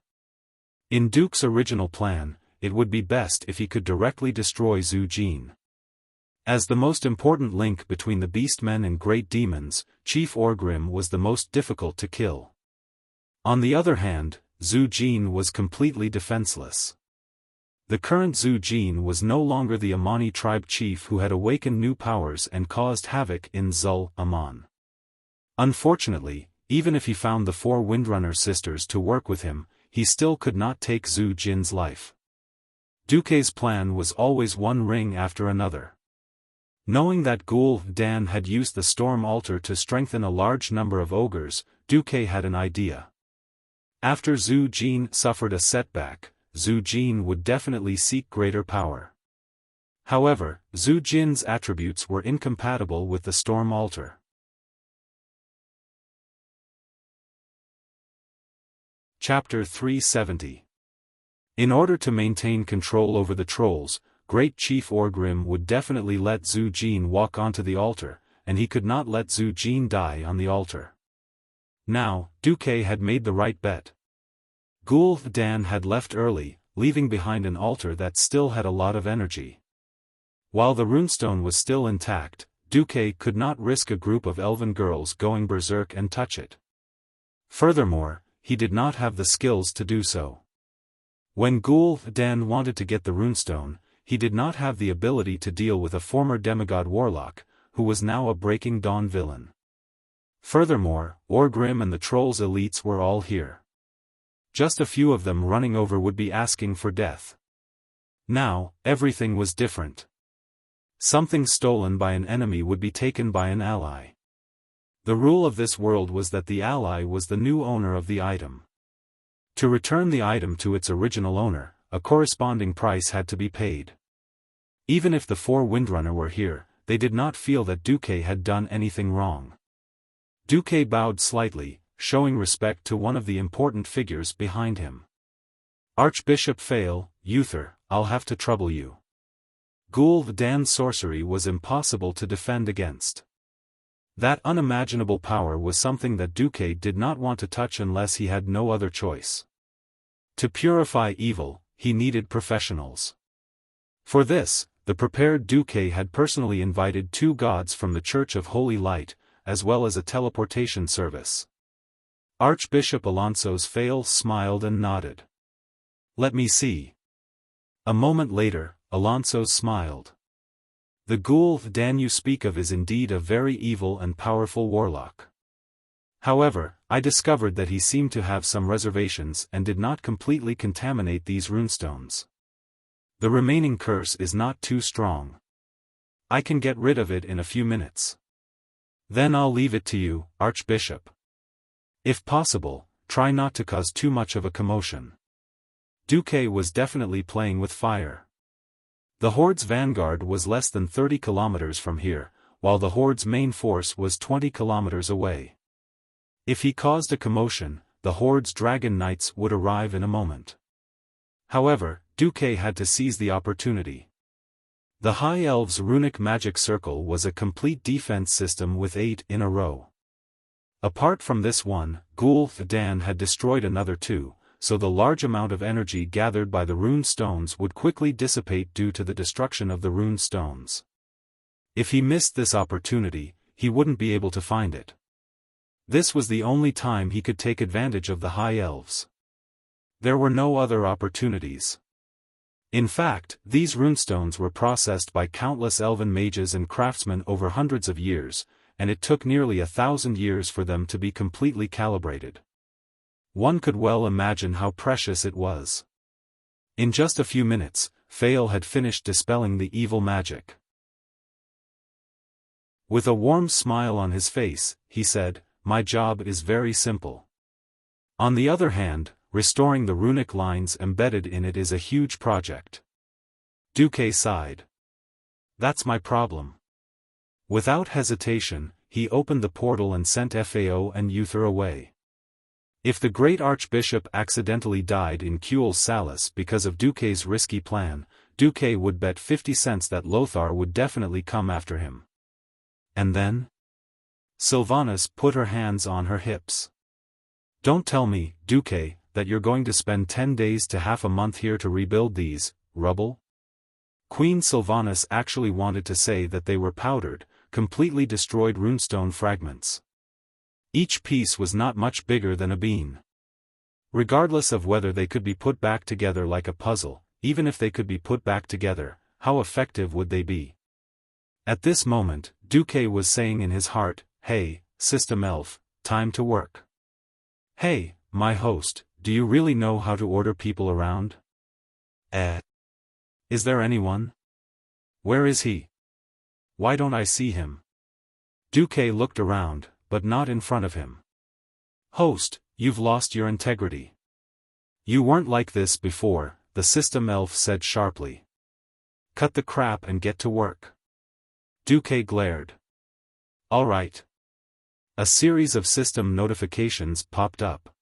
In Duke's original plan, it would be best if he could directly destroy Zhu Jin. As the most important link between the Beastmen and Great Demons, Chief Orgrim was the most difficult to kill. On the other hand, Zhu Jin was completely defenseless. The current Zhu Jin was no longer the Amani tribe chief who had awakened new powers and caused havoc in Zul Aman. Unfortunately, even if he found the four Windrunner sisters to work with him, he still could not take Zhu Jin's life. Duque's plan was always one ring after another. Knowing that Gul Dan had used the storm altar to strengthen a large number of ogres, Duque had an idea. After Zhu Jin suffered a setback, Zhu Jin would definitely seek greater power. However, Zhu Jin's attributes were incompatible with the storm altar. Chapter 370. In order to maintain control over the trolls, Great Chief Orgrim would definitely let Zhu Jin walk onto the altar, and he could not let Zhu Jin die on the altar. Now, Duque had made the right bet. Gul Dan had left early, leaving behind an altar that still had a lot of energy. While the runestone was still intact, Duque could not risk a group of elven girls going berserk and touch it. Furthermore, he did not have the skills to do so. When Gul Dan wanted to get the runestone, he did not have the ability to deal with a former demigod warlock, who was now a Breaking Dawn villain. Furthermore, Orgrim and the trolls' elites were all here. Just a few of them running over would be asking for death. Now, everything was different. Something stolen by an enemy would be taken by an ally. The rule of this world was that the ally was the new owner of the item. To return the item to its original owner, a corresponding price had to be paid. Even if the four Windrunner were here, they did not feel that Duque had done anything wrong. Duque bowed slightly, showing respect to one of the important figures behind him. "Archbishop Fail, Uther, I'll have to trouble you." Gul Dan's sorcery was impossible to defend against. That unimaginable power was something that Duque did not want to touch unless he had no other choice. To purify evil, he needed professionals. For this, the prepared Duque had personally invited 2 gods from the Church of Holy Light, as well as a teleportation service. Archbishop Alonso's Fail smiled and nodded. "Let me see." A moment later, Alonso smiled. "The Gul Dan you speak of is indeed a very evil and powerful warlock. However, I discovered that he seemed to have some reservations and did not completely contaminate these runestones. The remaining curse is not too strong. I can get rid of it in a few minutes. Then I'll leave it to you, Archbishop. If possible, try not to cause too much of a commotion. Duque was definitely playing with fire. The Horde's vanguard was less than 30 kilometers from here, while the Horde's main force was 20 kilometers away. If he caused a commotion, the Horde's dragon knights would arrive in a moment. However, Duque had to seize the opportunity. The High Elves' runic magic circle was a complete defense system with 8 in a row. Apart from this one, Gul'dan had destroyed another 2, so the large amount of energy gathered by the rune stones would quickly dissipate due to the destruction of the rune stones. If he missed this opportunity, he wouldn't be able to find it. This was the only time he could take advantage of the High Elves. There were no other opportunities. In fact, these runestones were processed by countless elven mages and craftsmen over hundreds of years, and it took nearly 1,000 years for them to be completely calibrated. One could well imagine how precious it was. In just a few minutes, Fael had finished dispelling the evil magic. With a warm smile on his face, he said, "My job is very simple. On the other hand, restoring the runic lines embedded in it is a huge project." Duque sighed. "That's my problem." Without hesitation, he opened the portal and sent Fao and Uther away. If the great archbishop accidentally died in Kuel Salis because of Duque's risky plan, Duque would bet 50 cents that Lothar would definitely come after him. And then? Sylvanas put her hands on her hips. "Don't tell me, Duque, that you're going to spend 10 days to half a month here to rebuild these, rubble?" Queen Sylvanas actually wanted to say that they were powdered, completely destroyed runestone fragments. Each piece was not much bigger than a bean. Regardless of whether they could be put back together like a puzzle, even if they could be put back together, how effective would they be? At this moment, Duque was saying in his heart, "Hey, System Elf, time to work. Hey, my host, do you really know how to order people around? Is there anyone? Where is he? Why don't I see him?" Duque looked around, but not in front of him. "Host, you've lost your integrity. You weren't like this before," the System Elf said sharply. "Cut the crap and get to work." Duque glared. "All right." A series of system notifications popped up.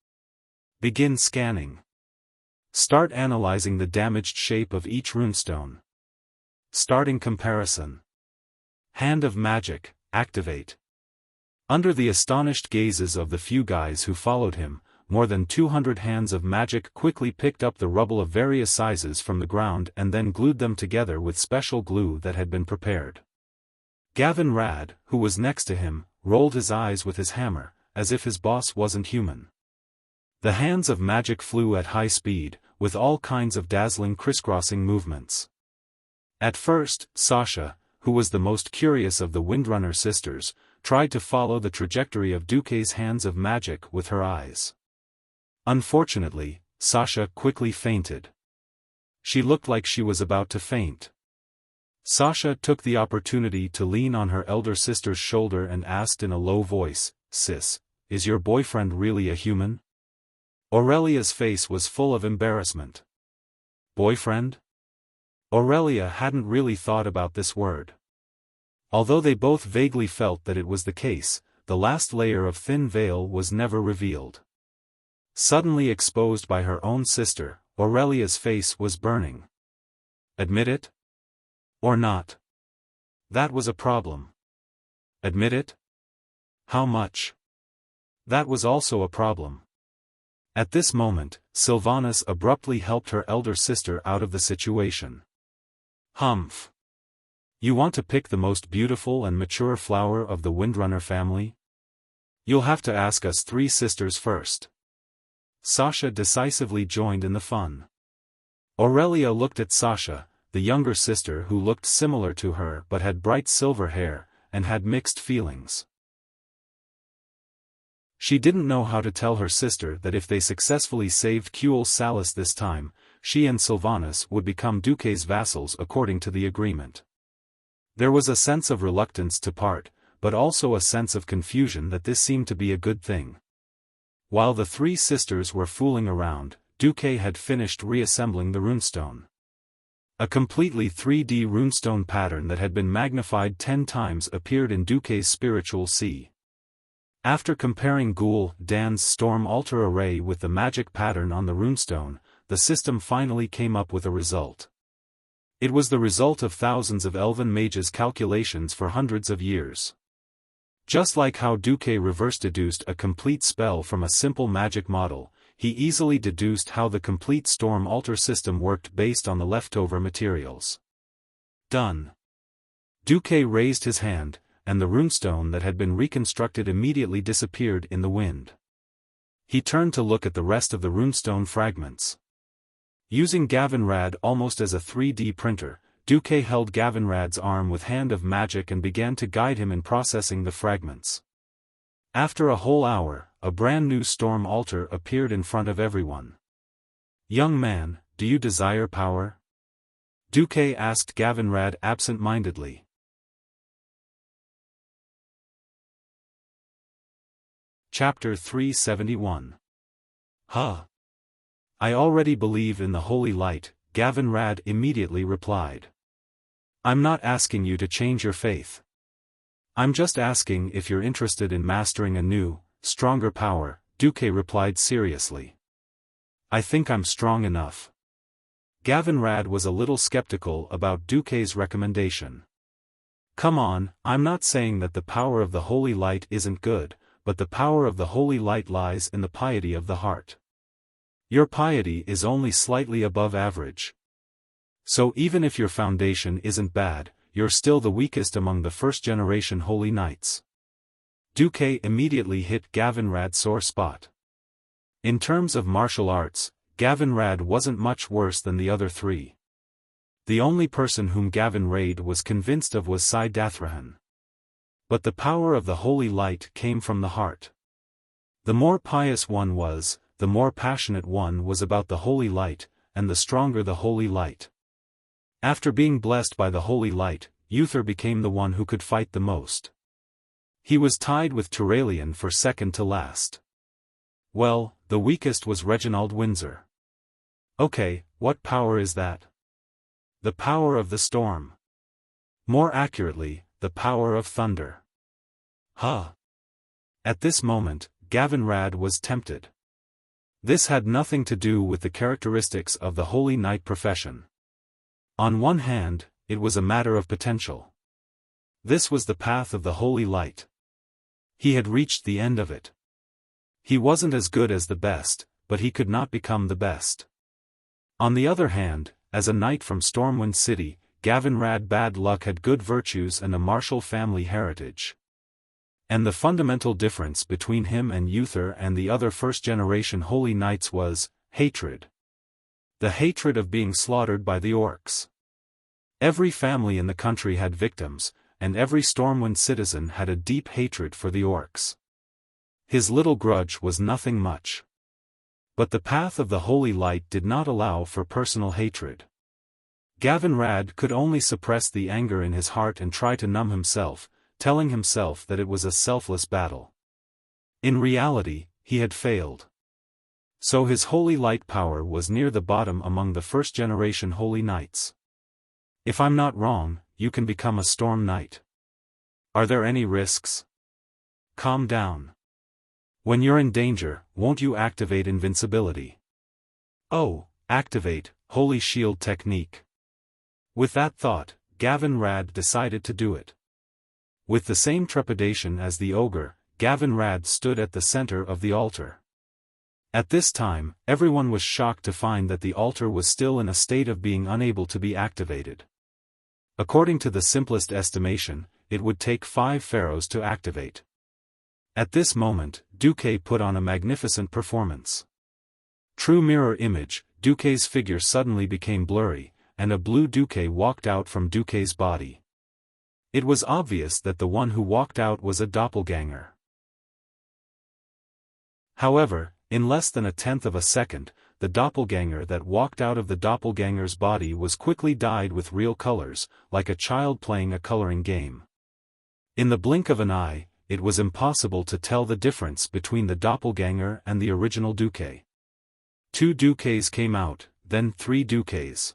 "Begin scanning. Start analyzing the damaged shape of each runestone. Starting comparison. Hand of Magic, activate." Under the astonished gazes of the few guys who followed him, more than 200 hands of magic quickly picked up the rubble of various sizes from the ground and then glued them together with special glue that had been prepared. Gavin Rad, who was next to him, rolled his eyes with his hammer, as if his boss wasn't human. The hands of magic flew at high speed, with all kinds of dazzling crisscrossing movements. At first, Sasha, who was the most curious of the Windrunner sisters, tried to follow the trajectory of Duque's hands of magic with her eyes. Unfortunately, Sasha quickly fainted. She looked like she was about to faint. Sasha took the opportunity to lean on her elder sister's shoulder and asked in a low voice, "Sis, is your boyfriend really a human?" Aurelia's face was full of embarrassment. Boyfriend? Aurelia hadn't really thought about this word. Although they both vaguely felt that it was the case, the last layer of thin veil was never revealed. Suddenly exposed by her own sister, Aurelia's face was burning. Admit it? Or not? That was a problem. Admit it? How much? That was also a problem. At this moment, Sylvanas abruptly helped her elder sister out of the situation. "Humph. You want to pick the most beautiful and mature flower of the Windrunner family? You'll have to ask us 3 sisters first." Sasha decisively joined in the fun. Aurelia looked at Sasha, the younger sister who looked similar to her but had bright silver hair, and had mixed feelings. She didn't know how to tell her sister that if they successfully saved Kuel Salis this time, she and Sylvanas would become Duque's vassals according to the agreement. There was a sense of reluctance to part, but also a sense of confusion that this seemed to be a good thing. While the three sisters were fooling around, Duque had finished reassembling the runestone. A completely 3D runestone pattern that had been magnified 10 times appeared in Duque's spiritual sea. After comparing Ghoul Dan's storm altar array with the magic pattern on the runestone, the system finally came up with a result. It was the result of thousands of elven mages' calculations for hundreds of years. Just like how Duque reverse-deduced a complete spell from a simple magic model, he easily deduced how the complete storm altar system worked based on the leftover materials. Done. Duque raised his hand, and the runestone that had been reconstructed immediately disappeared in the wind. He turned to look at the rest of the runestone fragments. Using Gavinrad almost as a 3D printer, Duque held Gavinrad's arm with hand of magic and began to guide him in processing the fragments. After a whole hour, a brand new storm altar appeared in front of everyone. "Young man, do you desire power?" Duque asked Gavinrad absent-mindedly. Chapter 371. Huh. I already believe in the holy light, Gavinrad immediately replied. I'm not asking you to change your faith. I'm just asking if you're interested in mastering a new, stronger power, Duque replied seriously. I think I'm strong enough. Gavinrad was a little skeptical about Duque's recommendation. Come on, I'm not saying that the power of the holy light isn't good, but the power of the holy light lies in the piety of the heart. Your piety is only slightly above average. So even if your foundation isn't bad, you're still the weakest among the first-generation holy knights. Duque immediately hit Gavinrad's sore spot. In terms of martial arts, Gavinrad wasn't much worse than the other three. The only person whom Gavinrad was convinced of was Dathrahan. But the power of the holy light came from the heart. The more pious one was, the more passionate one was about the holy light, and the stronger the holy light. After being blessed by the holy light, Uther became the one who could fight the most. He was tied with Turalian for second to last. Well, the weakest was Reginald Windsor. Okay, what power is that? The power of the storm. More accurately, the power of thunder. Huh. At this moment, Gavinrad was tempted. This had nothing to do with the characteristics of the holy knight profession. On one hand, it was a matter of potential. This was the path of the holy light. He had reached the end of it. He wasn't as good as the best, but he could not become the best. On the other hand, as a knight from Stormwind City, Gavinrad Bad Luck had good virtues and a martial family heritage. And the fundamental difference between him and Uther and the other first-generation holy knights was hatred. The hatred of being slaughtered by the orcs. Every family in the country had victims, and every Stormwind citizen had a deep hatred for the orcs. His little grudge was nothing much. But the path of the holy light did not allow for personal hatred. Gavinrad could only suppress the anger in his heart and try to numb himself, telling himself that it was a selfless battle. In reality, he had failed. So his holy light power was near the bottom among the first-generation holy knights. If I'm not wrong, you can become a storm knight. Are there any risks? Calm down. When you're in danger, won't you activate invincibility? Oh, activate, holy shield technique. With that thought, Gavinrad decided to do it. With the same trepidation as the ogre, Gavinrad stood at the center of the altar. At this time, everyone was shocked to find that the altar was still in a state of being unable to be activated. According to the simplest estimation, it would take 5 pharaohs to activate. At this moment, Duque put on a magnificent performance. True mirror image, Duque's figure suddenly became blurry, and a blue Duque walked out from Duque's body. It was obvious that the one who walked out was a doppelganger. However, in less than a tenth of a second, the doppelganger that walked out of the doppelganger's body was quickly dyed with real colors, like a child playing a coloring game. In the blink of an eye, it was impossible to tell the difference between the doppelganger and the original Duque. 2 Duques came out, then 3 Duques.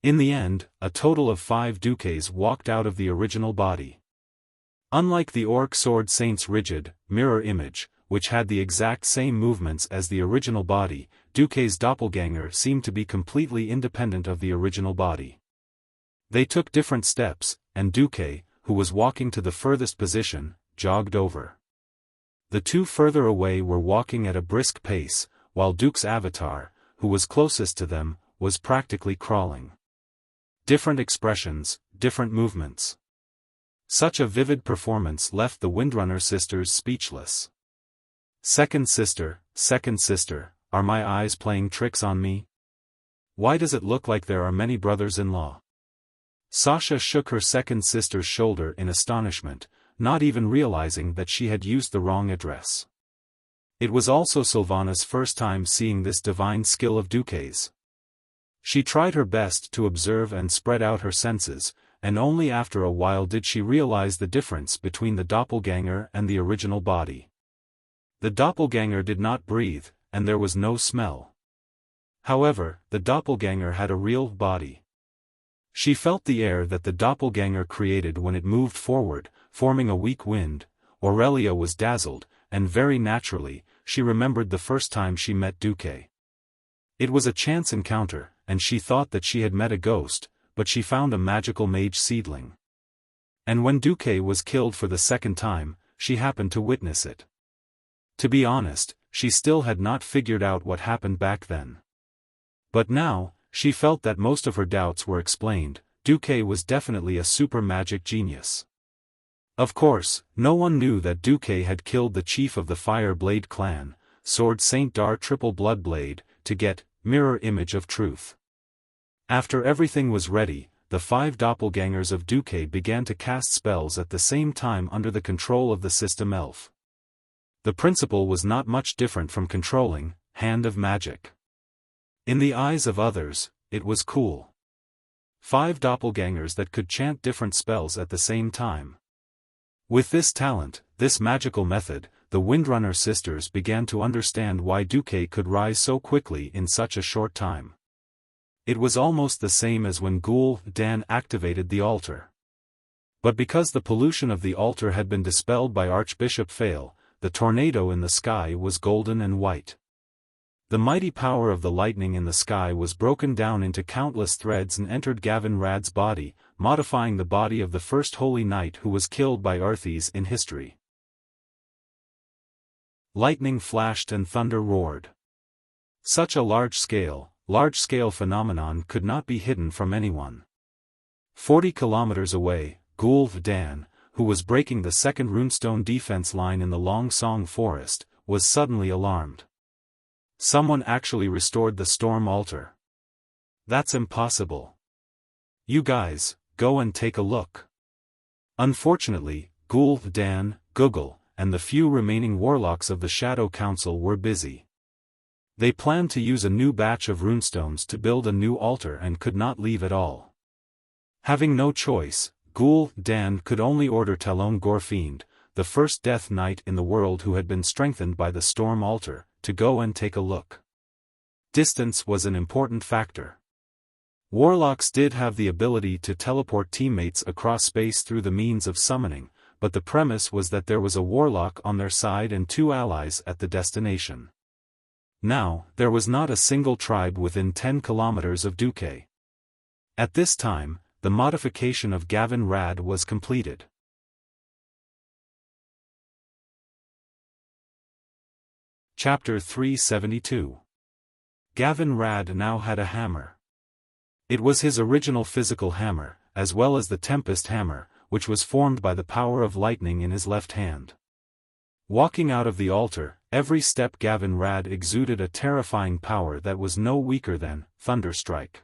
In the end, a total of 5 Duques walked out of the original body. Unlike the Orc Sword Saint's rigid, mirror image, which had the exact same movements as the original body, Duque's doppelganger seemed to be completely independent of the original body. They took different steps, and Duque, who was walking to the furthest position, jogged over. The 2 further away were walking at a brisk pace, while Duke's avatar, who was closest to them, was practically crawling. Different expressions, different movements. Such a vivid performance left the Windrunner sisters speechless. Second sister, are my eyes playing tricks on me? Why does it look like there are many brothers-in-law? Sasha shook her second sister's shoulder in astonishment, not even realizing that she had used the wrong address. It was also Sylvana's first time seeing this divine skill of Duque's. She tried her best to observe and spread out her senses, and only after a while did she realize the difference between the doppelganger and the original body. The doppelganger did not breathe, and there was no smell. However, the doppelganger had a real body. She felt the air that the doppelganger created when it moved forward, forming a weak wind. Aurelia was dazzled, and very naturally, she remembered the first time she met Duque. It was a chance encounter, and she thought that she had met a ghost, but she found a magical mage seedling. And when Duque was killed for the second time, she happened to witness it. To be honest, she still had not figured out what happened back then. But now, she felt that most of her doubts were explained. Duque was definitely a super magic genius. Of course, no one knew that Duque had killed the chief of the Fire Blade clan, Sword Saint Dar Triple Blood Blade, to get mirror image of truth. After everything was ready, the 5 doppelgangers of Duque began to cast spells at the same time under the control of the system elf. The principle was not much different from controlling Hand of Magic. In the eyes of others, it was cool. 5 doppelgangers that could chant different spells at the same time. With this talent, this magical method, the Windrunner sisters began to understand why Duque could rise so quickly in such a short time. It was almost the same as when Dan activated the altar. But because the pollution of the altar had been dispelled by Archbishop Fail, the tornado in the sky was golden and white. The mighty power of the lightning in the sky was broken down into countless threads and entered Gavin Rad's body, modifying the body of the first holy knight who was killed by Arthes in history. Lightning flashed and thunder roared. Such a large-scale phenomenon could not be hidden from anyone. 40 kilometers away, Dan, who was breaking the second runestone defense line in the Long Song forest, was suddenly alarmed. Someone actually restored the storm altar. That's impossible. You guys, go and take a look. Unfortunately, Dan, Google, and the few remaining warlocks of the Shadow Council were busy. They planned to use a new batch of runestones to build a new altar and could not leave at all. Having no choice, Dan could only order Talon Gorfiend, the first Death Knight in the world who had been strengthened by the Storm Altar, to go and take a look. Distance was an important factor. Warlocks did have the ability to teleport teammates across space through the means of summoning, but the premise was that there was a warlock on their side and 2 allies at the destination. Now, there was not a single tribe within 10 kilometers of Duque. At this time, the modification of Gavin Rad was completed. Chapter 372. Gavin Rad now had a hammer. It was his original physical hammer, as well as the Tempest hammer, which was formed by the power of lightning in his left hand. Walking out of the altar, every step Gavin Rad exuded a terrifying power that was no weaker than Thunderstrike.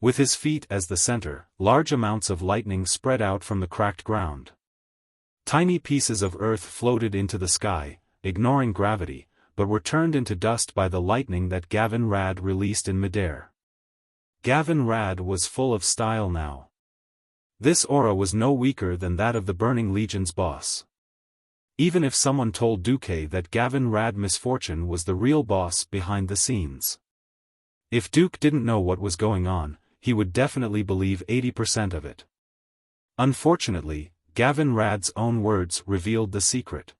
With his feet as the center, large amounts of lightning spread out from the cracked ground. Tiny pieces of earth floated into the sky, ignoring gravity, but were turned into dust by the lightning that Gavin Rad released in midair. Gavin Rad was full of style now. This aura was no weaker than that of the Burning Legion's boss. Even if someone told Duque that Gavin Rad Misfortune was the real boss behind the scenes. If Duke didn't know what was going on, he would definitely believe 80% of it. Unfortunately, Gavin Rad's own words revealed the secret.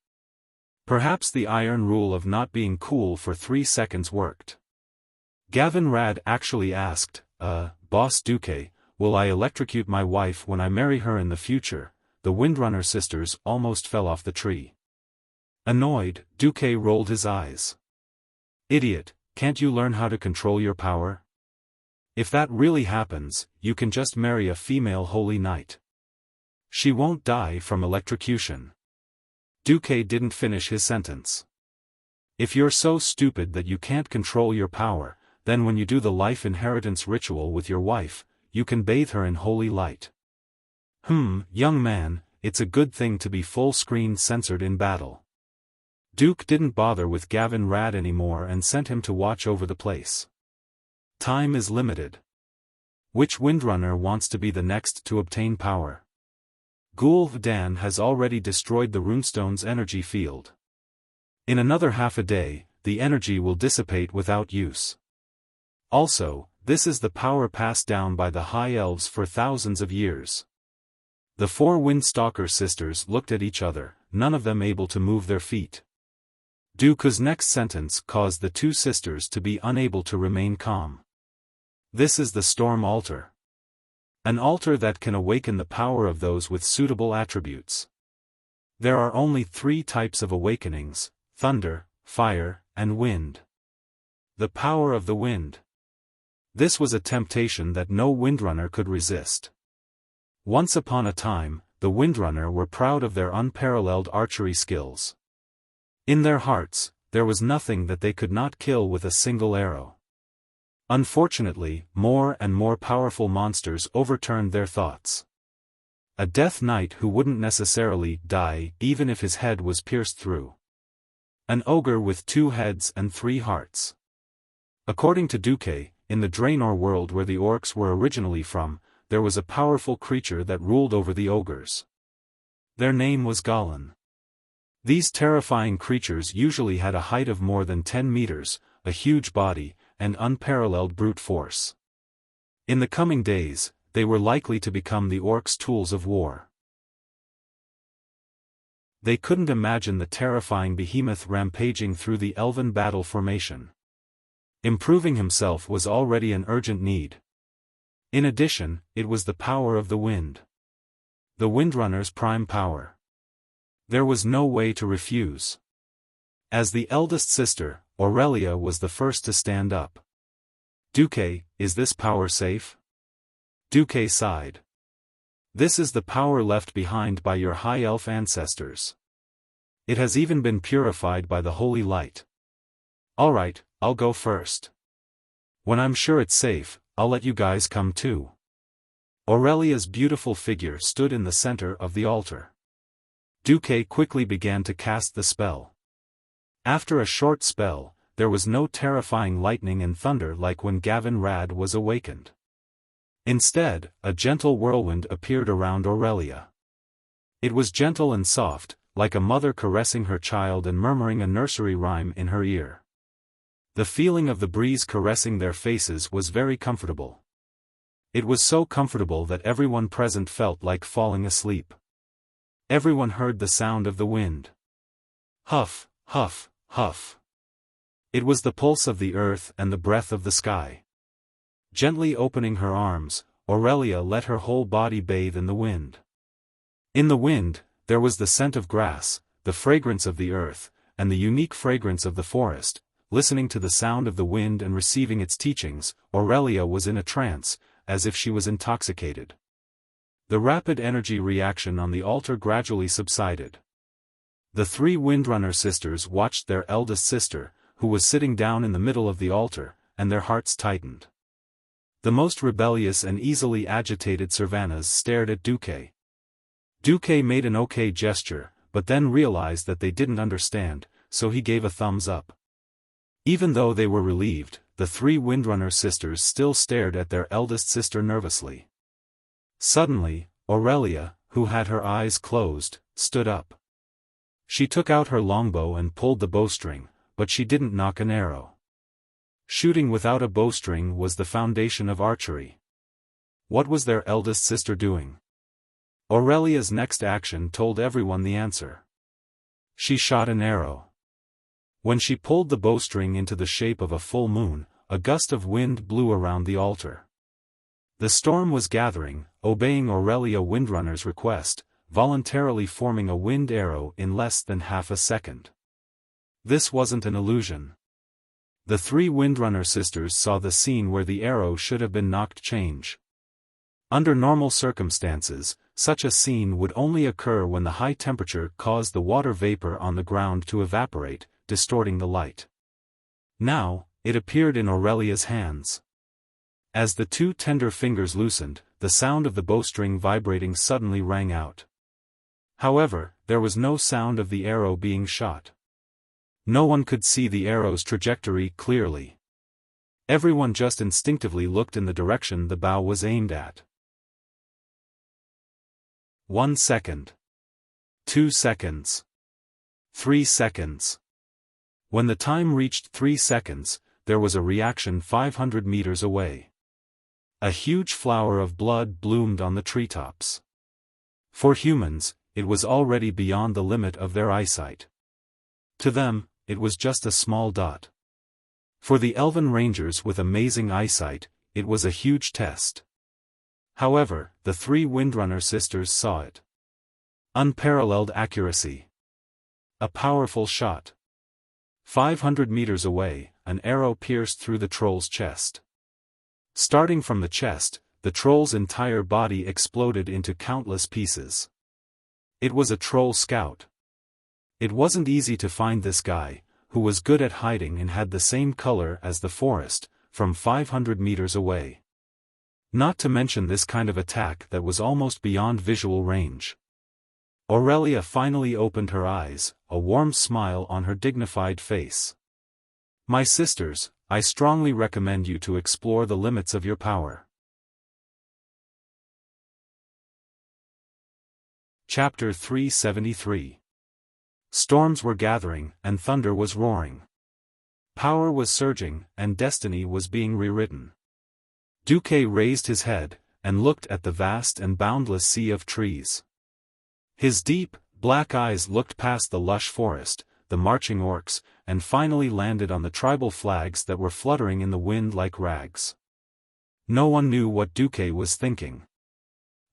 Perhaps the iron rule of not being cool for 3 seconds worked. Gavin Rad actually asked, Boss Duque, will I electrocute my wife when I marry her in the future? The Windrunner sisters almost fell off the tree. Annoyed, Duque rolled his eyes. Idiot, can't you learn how to control your power? If that really happens, you can just marry a female holy knight. She won't die from electrocution. Duque didn't finish his sentence. If you're so stupid that you can't control your power, then when you do the life inheritance ritual with your wife, you can bathe her in holy light. Young man, it's a good thing to be full-screen censored in battle. Duke didn't bother with Gavin Rad anymore and sent him to watch over the place. Time is limited. Which Windrunner wants to be the next to obtain power? Gul'dan has already destroyed the runestone's energy field. In another half a day, the energy will dissipate without use. Also, this is the power passed down by the High Elves for thousands of years. The 4 Windstalker sisters looked at each other, none of them able to move their feet. Duke's next sentence caused the 2 sisters to be unable to remain calm. This is the Storm Altar. An altar that can awaken the power of those with suitable attributes. There are only 3 types of awakenings: thunder, fire, and wind. The power of the wind. This was a temptation that no Windrunner could resist. Once upon a time, the Windrunner were proud of their unparalleled archery skills. In their hearts, there was nothing that they could not kill with a single arrow. Unfortunately, more and more powerful monsters overturned their thoughts. A Death Knight who wouldn't necessarily die even if his head was pierced through. An ogre with 2 heads and 3 hearts. According to Duque, in the Draenor world where the orcs were originally from, there was a powerful creature that ruled over the ogres. Their name was Gollin. These terrifying creatures usually had a height of more than 10 meters, a huge body, and unparalleled brute force. In the coming days, they were likely to become the orcs' tools of war. They couldn't imagine the terrifying behemoth rampaging through the elven battle formation. Improving himself was already an urgent need. In addition, it was the power of the wind. The Windrunner's prime power. There was no way to refuse. As the eldest sister, Aurelia was the first to stand up. Duque, is this power safe? Duque sighed. This is the power left behind by your high elf ancestors. It has even been purified by the holy light. Alright, I'll go first. When I'm sure it's safe, I'll let you guys come too. Aurelia's beautiful figure stood in the center of the altar. Duque quickly began to cast the spell. After a short spell, there was no terrifying lightning and thunder like when Gavin Rad was awakened. Instead, a gentle whirlwind appeared around Aurelia. It was gentle and soft, like a mother caressing her child and murmuring a nursery rhyme in her ear. The feeling of the breeze caressing their faces was very comfortable. It was so comfortable that everyone present felt like falling asleep. Everyone heard the sound of the wind. Huff, huff, huff. It was the pulse of the earth and the breath of the sky. Gently opening her arms, Aurelia let her whole body bathe in the wind. In the wind, there was the scent of grass, the fragrance of the earth, and the unique fragrance of the forest. Listening to the sound of the wind and receiving its teachings, Aurelia was in a trance, as if she was intoxicated. The rapid energy reaction on the altar gradually subsided. The 3 Windrunner sisters watched their eldest sister, who was sitting down in the middle of the altar, and their hearts tightened. The most rebellious and easily agitated Servanas stared at Duque. Duque made an okay gesture, but then realized that they didn't understand, so he gave a thumbs up. Even though they were relieved, the three Windrunner sisters still stared at their eldest sister nervously. Suddenly, Aurelia, who had her eyes closed, stood up. She took out her longbow and pulled the bowstring, but she didn't nock an arrow. Shooting without a bowstring was the foundation of archery. What was their eldest sister doing? Aurelia's next action told everyone the answer. She shot an arrow. When she pulled the bowstring into the shape of a full moon, a gust of wind blew around the altar. The storm was gathering, obeying Aurelia Windrunner's request, voluntarily forming a wind arrow in less than half a second. This wasn't an illusion. The three Windrunner sisters saw the scene where the arrow should have been knocked change. Under normal circumstances, such a scene would only occur when the high temperature caused the water vapor on the ground to evaporate, distorting the light. Now, it appeared in Aurelia's hands. As the two tender fingers loosened, the sound of the bowstring vibrating suddenly rang out. However, there was no sound of the arrow being shot. No one could see the arrow's trajectory clearly. Everyone just instinctively looked in the direction the bow was aimed at. 1 second. 2 seconds. 3 seconds. When the time reached 3 seconds, there was a reaction 500 meters away. A huge flower of blood bloomed on the treetops. For humans, it was already beyond the limit of their eyesight. To them, it was just a small dot. For the Elven Rangers with amazing eyesight, it was a huge test. However, the three Windrunner sisters saw it. Unparalleled accuracy. A powerful shot. 500 meters away, an arrow pierced through the troll's chest. Starting from the chest, the troll's entire body exploded into countless pieces. It was a troll scout. It wasn't easy to find this guy, who was good at hiding and had the same color as the forest, from 500 meters away. Not to mention this kind of attack that was almost beyond visual range. Aurelia finally opened her eyes, a warm smile on her dignified face. My sisters, I strongly recommend you to explore the limits of your power. Chapter 373. Storms were gathering, and thunder was roaring. Power was surging, and destiny was being rewritten. Duque raised his head, and looked at the vast and boundless sea of trees. His deep, black eyes looked past the lush forest, the marching orcs, and finally landed on the tribal flags that were fluttering in the wind like rags. No one knew what Duque was thinking.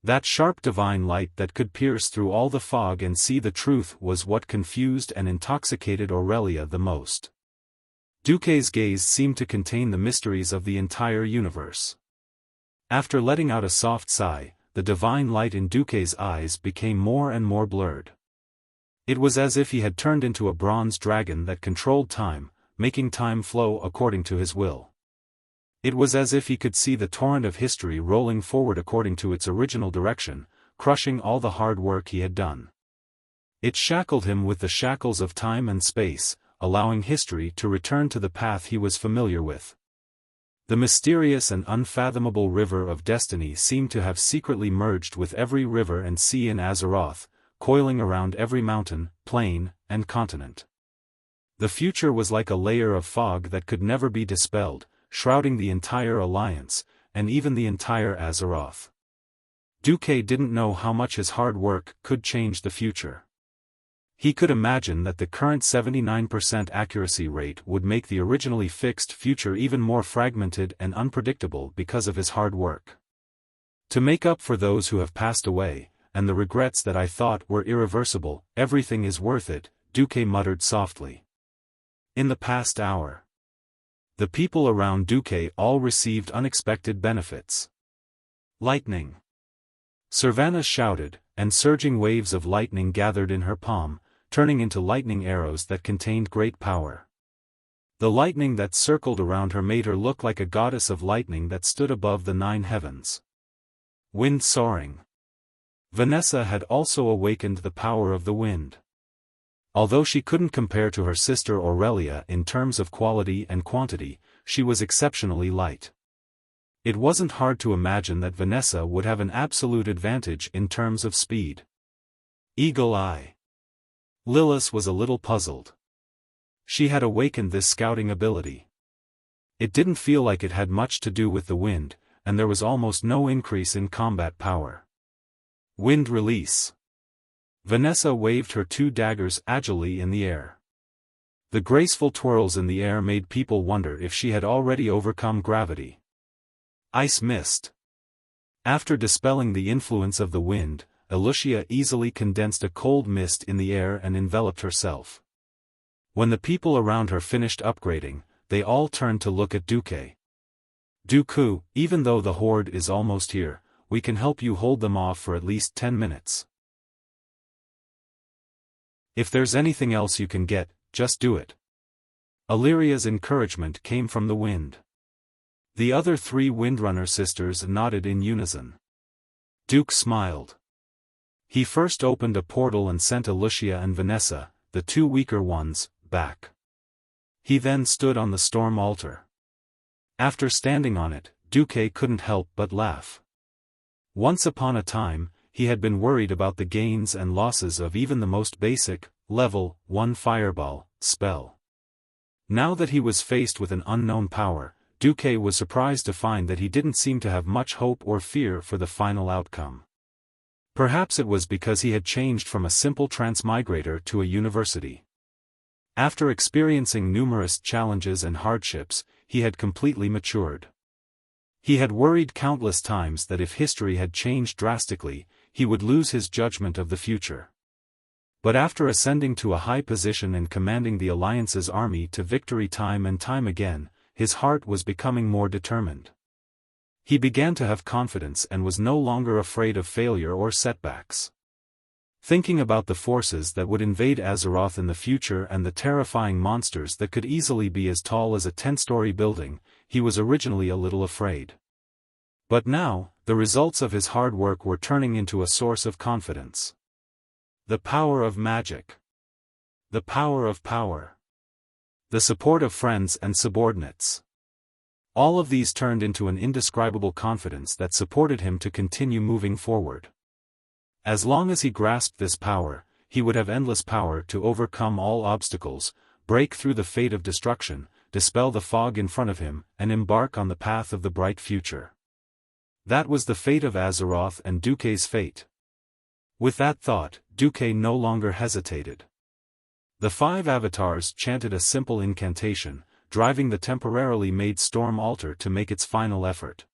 That sharp divine light that could pierce through all the fog and see the truth was what confused and intoxicated Aurelia the most. Duque's gaze seemed to contain the mysteries of the entire universe. After letting out a soft sigh, the divine light in Duque's eyes became more and more blurred. It was as if he had turned into a bronze dragon that controlled time, making time flow according to his will. It was as if he could see the torrent of history rolling forward according to its original direction, crushing all the hard work he had done. It shackled him with the shackles of time and space, allowing history to return to the path he was familiar with. The mysterious and unfathomable river of destiny seemed to have secretly merged with every river and sea in Azeroth, coiling around every mountain, plain, and continent. The future was like a layer of fog that could never be dispelled, shrouding the entire Alliance, and even the entire Azeroth. Duque didn't know how much his hard work could change the future. He could imagine that the current 79% accuracy rate would make the originally fixed future even more fragmented and unpredictable because of his hard work. To make up for those who have passed away, and the regrets that I thought were irreversible, everything is worth it, Duque muttered softly. In the past hour, the people around Duque all received unexpected benefits. Lightning. Servana shouted, and surging waves of lightning gathered in her palm, turning into lightning arrows that contained great power. The lightning that circled around her made her look like a goddess of lightning that stood above the 9 heavens. Wind soaring. Vanessa had also awakened the power of the wind. Although she couldn't compare to her sister Aurelia in terms of quality and quantity, she was exceptionally light. It wasn't hard to imagine that Vanessa would have an absolute advantage in terms of speed. Eagle Eye. Lilith was a little puzzled. She had awakened this scouting ability. It didn't feel like it had much to do with the wind, and there was almost no increase in combat power. Wind release. Vanessa waved her 2 daggers agilely in the air. The graceful twirls in the air made people wonder if she had already overcome gravity. Ice mist. After dispelling the influence of the wind, Wuxia easily condensed a cold mist in the air and enveloped herself. When the people around her finished upgrading, they all turned to look at Duque. Dooku, even though the horde is almost here, we can help you hold them off for at least 10 minutes. If there's anything else you can get, just do it. Illyria's encouragement came from the wind. The other 3 Windrunner sisters nodded in unison. Duke smiled. He first opened a portal and sent Wuxia and Vanessa, the 2 weaker ones, back. He then stood on the storm altar. After standing on it, Duque couldn't help but laugh. Once upon a time, he had been worried about the gains and losses of even the most basic, level 1 fireball spell. Now that he was faced with an unknown power, Duque was surprised to find that he didn't seem to have much hope or fear for the final outcome. Perhaps it was because he had changed from a simple transmigrator to a university. After experiencing numerous challenges and hardships, he had completely matured. He had worried countless times that if history had changed drastically, he would lose his judgment of the future. But after ascending to a high position and commanding the Alliance's army to victory time and time again, his heart was becoming more determined. He began to have confidence and was no longer afraid of failure or setbacks. Thinking about the forces that would invade Azeroth in the future and the terrifying monsters that could easily be as tall as a 10-story building, he was originally a little afraid. But now, the results of his hard work were turning into a source of confidence. The power of magic. The power of power. The support of friends and subordinates. All of these turned into an indescribable confidence that supported him to continue moving forward. As long as he grasped this power, he would have endless power to overcome all obstacles, break through the fate of destruction, dispel the fog in front of him, and embark on the path of the bright future. That was the fate of Azeroth and Duque's fate. With that thought, Duque no longer hesitated. The 5 avatars chanted a simple incantation, driving the temporarily made storm altar to make its final effort.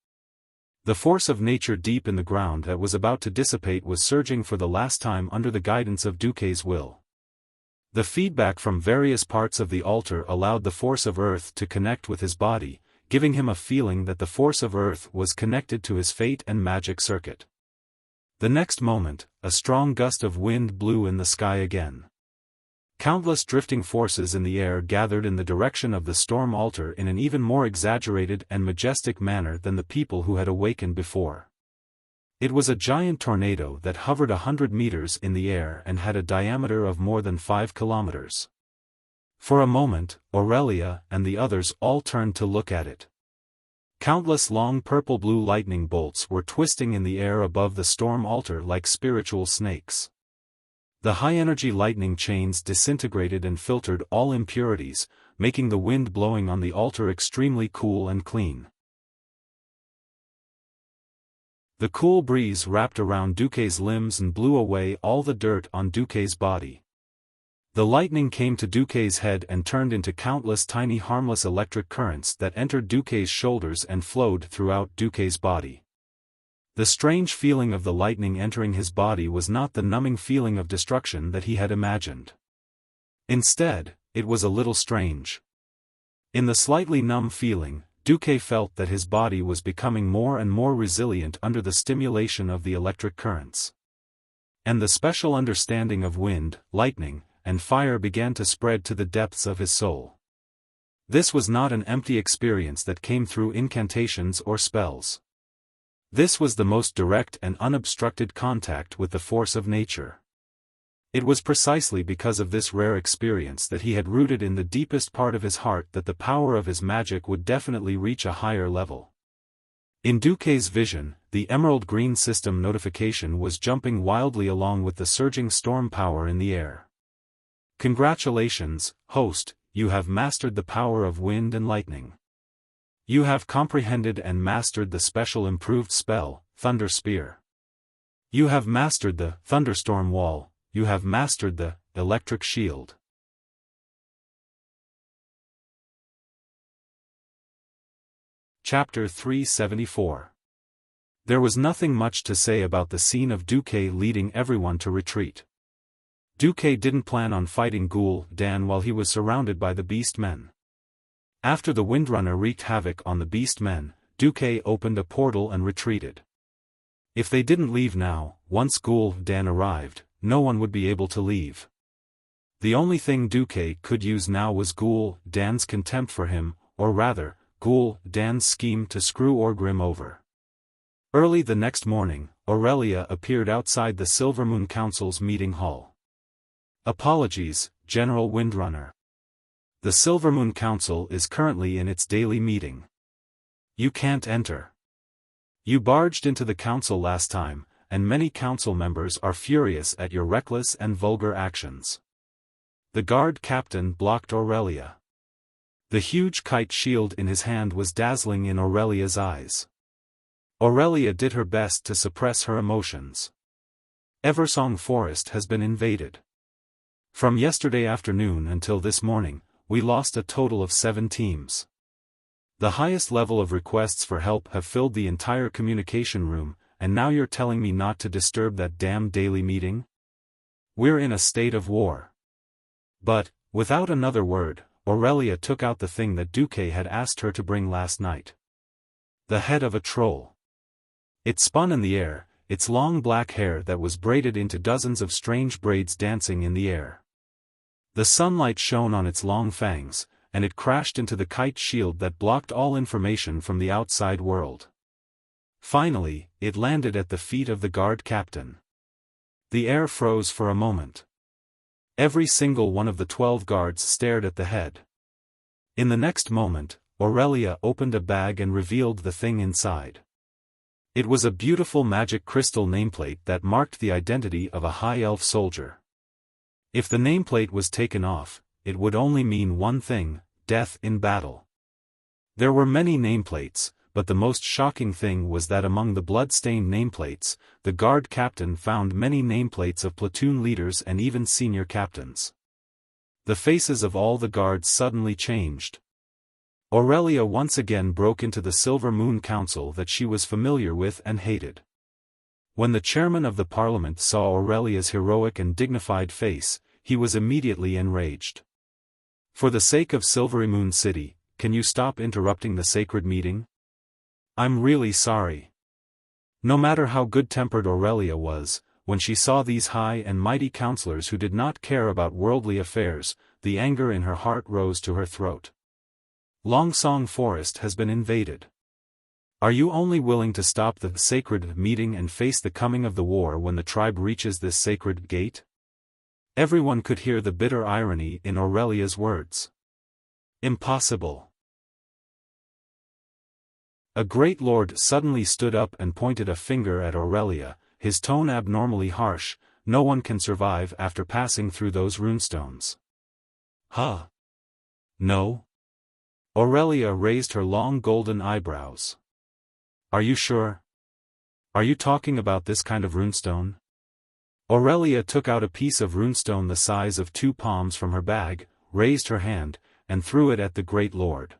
The force of nature deep in the ground that was about to dissipate was surging for the last time under the guidance of Duque's will. The feedback from various parts of the altar allowed the force of earth to connect with his body, giving him a feeling that the force of earth was connected to his fate and magic circuit. The next moment, a strong gust of wind blew in the sky again. Countless drifting forces in the air gathered in the direction of the storm altar in an even more exaggerated and majestic manner than the people who had awakened before. It was a giant tornado that hovered 100 meters in the air and had a diameter of more than 5 kilometers. For a moment, Aurelia and the others all turned to look at it. Countless long purple-blue lightning bolts were twisting in the air above the storm altar like spiritual snakes. The high-energy lightning chains disintegrated and filtered all impurities, making the wind blowing on the altar extremely cool and clean. The cool breeze wrapped around Duque's limbs and blew away all the dirt on Duque's body. The lightning came to Duque's head and turned into countless tiny harmless electric currents that entered Duque's shoulders and flowed throughout Duque's body. The strange feeling of the lightning entering his body was not the numbing feeling of destruction that he had imagined. Instead, it was a little strange. In the slightly numb feeling, Duque felt that his body was becoming more and more resilient under the stimulation of the electric currents. And the special understanding of wind, lightning, and fire began to spread to the depths of his soul. This was not an empty experience that came through incantations or spells. This was the most direct and unobstructed contact with the force of nature. It was precisely because of this rare experience that he had rooted in the deepest part of his heart that the power of his magic would definitely reach a higher level. In Duque's vision, the emerald green system notification was jumping wildly along with the surging storm power in the air. Congratulations, host, you have mastered the power of wind and lightning. You have comprehended and mastered the special improved spell, Thunder Spear. You have mastered the thunderstorm wall, you have mastered the electric shield. Chapter 374. There was nothing much to say about the scene of Duque leading everyone to retreat. Duque didn't plan on fighting Ghoul Dan while he was surrounded by the beast men. After the Windrunner wreaked havoc on the beast men, Duque opened a portal and retreated. If they didn't leave now, once Ghoul Dan arrived, no one would be able to leave. The only thing Duque could use now was Ghoul Dan's contempt for him, or rather, Ghoul Dan's scheme to screw Orgrim over. Early the next morning, Aurelia appeared outside the Silvermoon Council's meeting hall. Apologies, General Windrunner. The Silvermoon Council is currently in its daily meeting. You can't enter. You barged into the council last time, and many council members are furious at your reckless and vulgar actions. The guard captain blocked Aurelia. The huge kite shield in his hand was dazzling in Aurelia's eyes. Aurelia did her best to suppress her emotions. Eversong Forest has been invaded. From yesterday afternoon until this morning, we lost a total of 7 teams. The highest level of requests for help have filled the entire communication room, and now you're telling me not to disturb that damn daily meeting? We're in a state of war. But, without another word, Aurelia took out the thing that Duque had asked her to bring last night. The head of a troll. It spun in the air, its long black hair that was braided into dozens of strange braids dancing in the air. The sunlight shone on its long fangs, and it crashed into the kite shield that blocked all information from the outside world. Finally, it landed at the feet of the guard captain. The air froze for a moment. Every single one of the 12 guards stared at the head. In the next moment, Aurelia opened a bag and revealed the thing inside. It was a beautiful magic crystal nameplate that marked the identity of a high elf soldier. If the nameplate was taken off, it would only mean one thing: death in battle. There were many nameplates, but the most shocking thing was that among the blood-stained nameplates, the guard captain found many nameplates of platoon leaders and even senior captains. The faces of all the guards suddenly changed. Aurelia once again broke into the Silver Moon Council that she was familiar with and hated. When the chairman of the parliament saw Aurelia's heroic and dignified face, he was immediately enraged. For the sake of Silvery Moon City, can you stop interrupting the sacred meeting? I'm really sorry. No matter how good-tempered Aurelia was, when she saw these high and mighty counselors who did not care about worldly affairs, the anger in her heart rose to her throat. Longsong Forest has been invaded. Are you only willing to stop the sacred meeting and face the coming of the war when the tribe reaches this sacred gate? Everyone could hear the bitter irony in Aurelia's words. Impossible. A great lord suddenly stood up and pointed a finger at Aurelia, his tone abnormally harsh. No one can survive after passing through those runestones. Huh? No? Aurelia raised her long golden eyebrows. Are you sure? Are you talking about this kind of runestone? Aurelia took out a piece of runestone the size of 2 palms from her bag, raised her hand, and threw it at the great lord.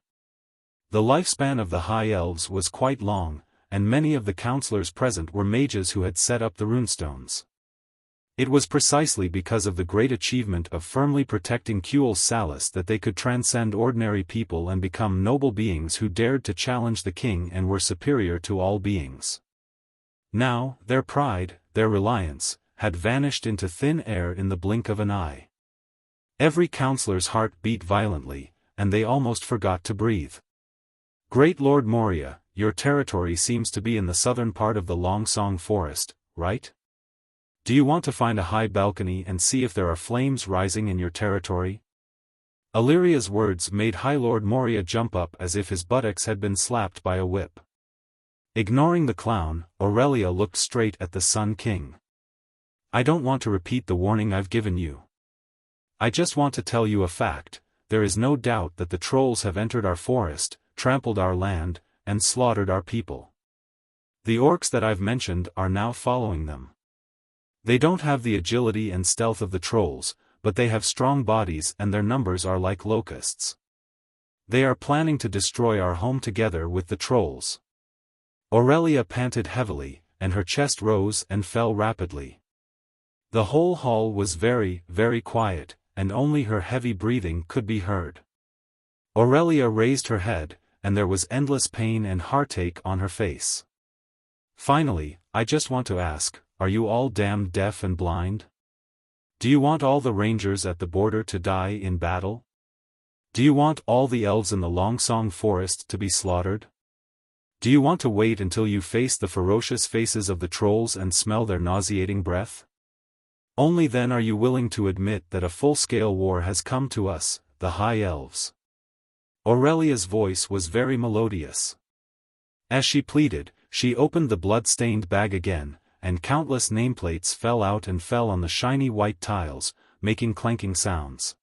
The lifespan of the high elves was quite long, and many of the counselors present were mages who had set up the runestones. It was precisely because of the great achievement of firmly protecting Kuel's Salus that they could transcend ordinary people and become noble beings who dared to challenge the king and were superior to all beings. Now, their pride, their reliance, had vanished into thin air in the blink of an eye. Every counselor's heart beat violently, and they almost forgot to breathe. Great Lord Moria, your territory seems to be in the southern part of the Longsong Forest, right? Do you want to find a high balcony and see if there are flames rising in your territory? Illyria's words made High Lord Moria jump up as if his buttocks had been slapped by a whip. Ignoring the clown, Aurelia looked straight at the Sun King. I don't want to repeat the warning I've given you. I just want to tell you a fact. There is no doubt that the trolls have entered our forest, trampled our land, and slaughtered our people. The orcs that I've mentioned are now following them. They don't have the agility and stealth of the trolls, but they have strong bodies and their numbers are like locusts. They are planning to destroy our home together with the trolls. Aurelia panted heavily, and her chest rose and fell rapidly. The whole hall was very, very quiet, and only her heavy breathing could be heard. Aurelia raised her head, and there was endless pain and heartache on her face. Finally, I just want to ask, are you all damn deaf and blind? Do you want all the rangers at the border to die in battle? Do you want all the elves in the Longsong Forest to be slaughtered? Do you want to wait until you face the ferocious faces of the trolls and smell their nauseating breath? Only then are you willing to admit that a full-scale war has come to us, the High Elves. Aurelia's voice was very melodious. As she pleaded, she opened the blood-stained bag again, and countless nameplates fell out and fell on the shiny white tiles, making clanking sounds.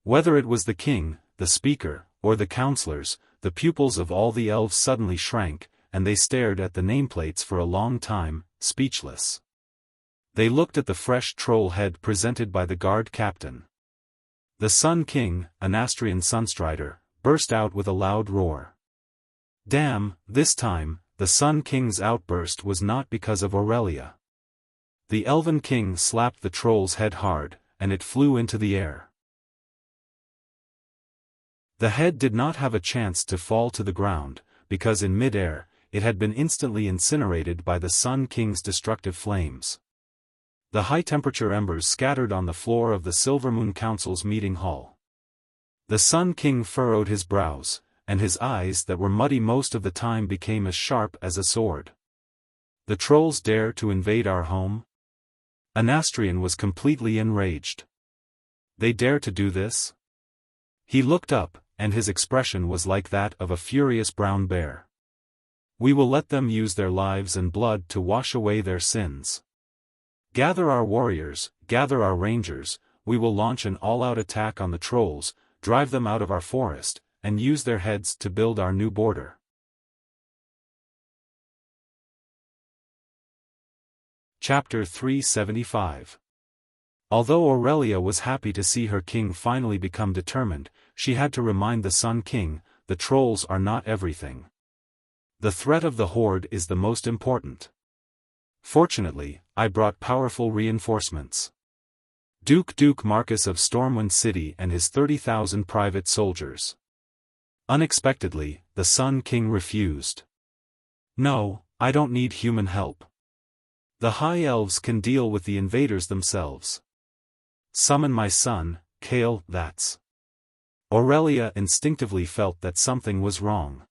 Whether it was the king, the speaker, or the counselors, the pupils of all the elves suddenly shrank, and they stared at the nameplates for a long time, speechless. They looked at the fresh troll head presented by the guard captain. The Sun King, Anastrian Sunstrider, burst out with a loud roar. Damn, this time, the Sun King's outburst was not because of Aurelia. The Elven King slapped the troll's head hard, and it flew into the air. The head did not have a chance to fall to the ground, because in mid-air, it had been instantly incinerated by the Sun King's destructive flames. The high-temperature embers scattered on the floor of the Silvermoon Council's meeting hall. The Sun King furrowed his brows, and his eyes that were muddy most of the time became as sharp as a sword. The trolls dare to invade our home? Anastrian was completely enraged. They dare to do this? He looked up, and his expression was like that of a furious brown bear. We will let them use their lives and blood to wash away their sins. Gather our warriors, gather our rangers, we will launch an all-out attack on the trolls, drive them out of our forest, and use their heads to build our new border. Chapter 375. Although Aurelia was happy to see her king finally become determined, she had to remind the Sun King, the trolls are not everything. The threat of the horde is the most important. Fortunately, I brought powerful reinforcements. Duke Marcus of Stormwind City and his 30,000 private soldiers. Unexpectedly, the Sun King refused. No, I don't need human help. The High Elves can deal with the invaders themselves. Summon my son, Kale, that's. Aurelia instinctively felt that something was wrong.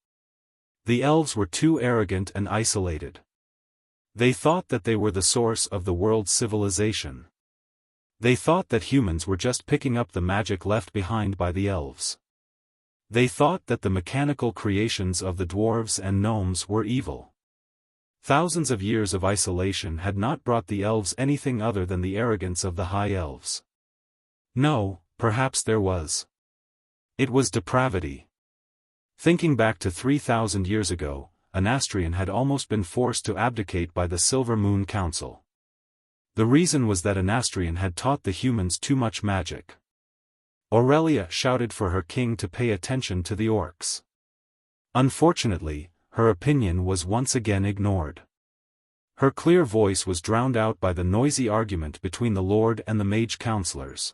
The elves were too arrogant and isolated. They thought that they were the source of the world's civilization. They thought that humans were just picking up the magic left behind by the elves. They thought that the mechanical creations of the dwarves and gnomes were evil. Thousands of years of isolation had not brought the elves anything other than the arrogance of the High Elves. No, perhaps there was. It was depravity. Thinking back to 3,000 years ago, Anastrian had almost been forced to abdicate by the Silver Moon Council. The reason was that Anastrian had taught the humans too much magic. Aurelia shouted for her king to pay attention to the orcs. Unfortunately, her opinion was once again ignored. Her clear voice was drowned out by the noisy argument between the Lord and the mage counselors.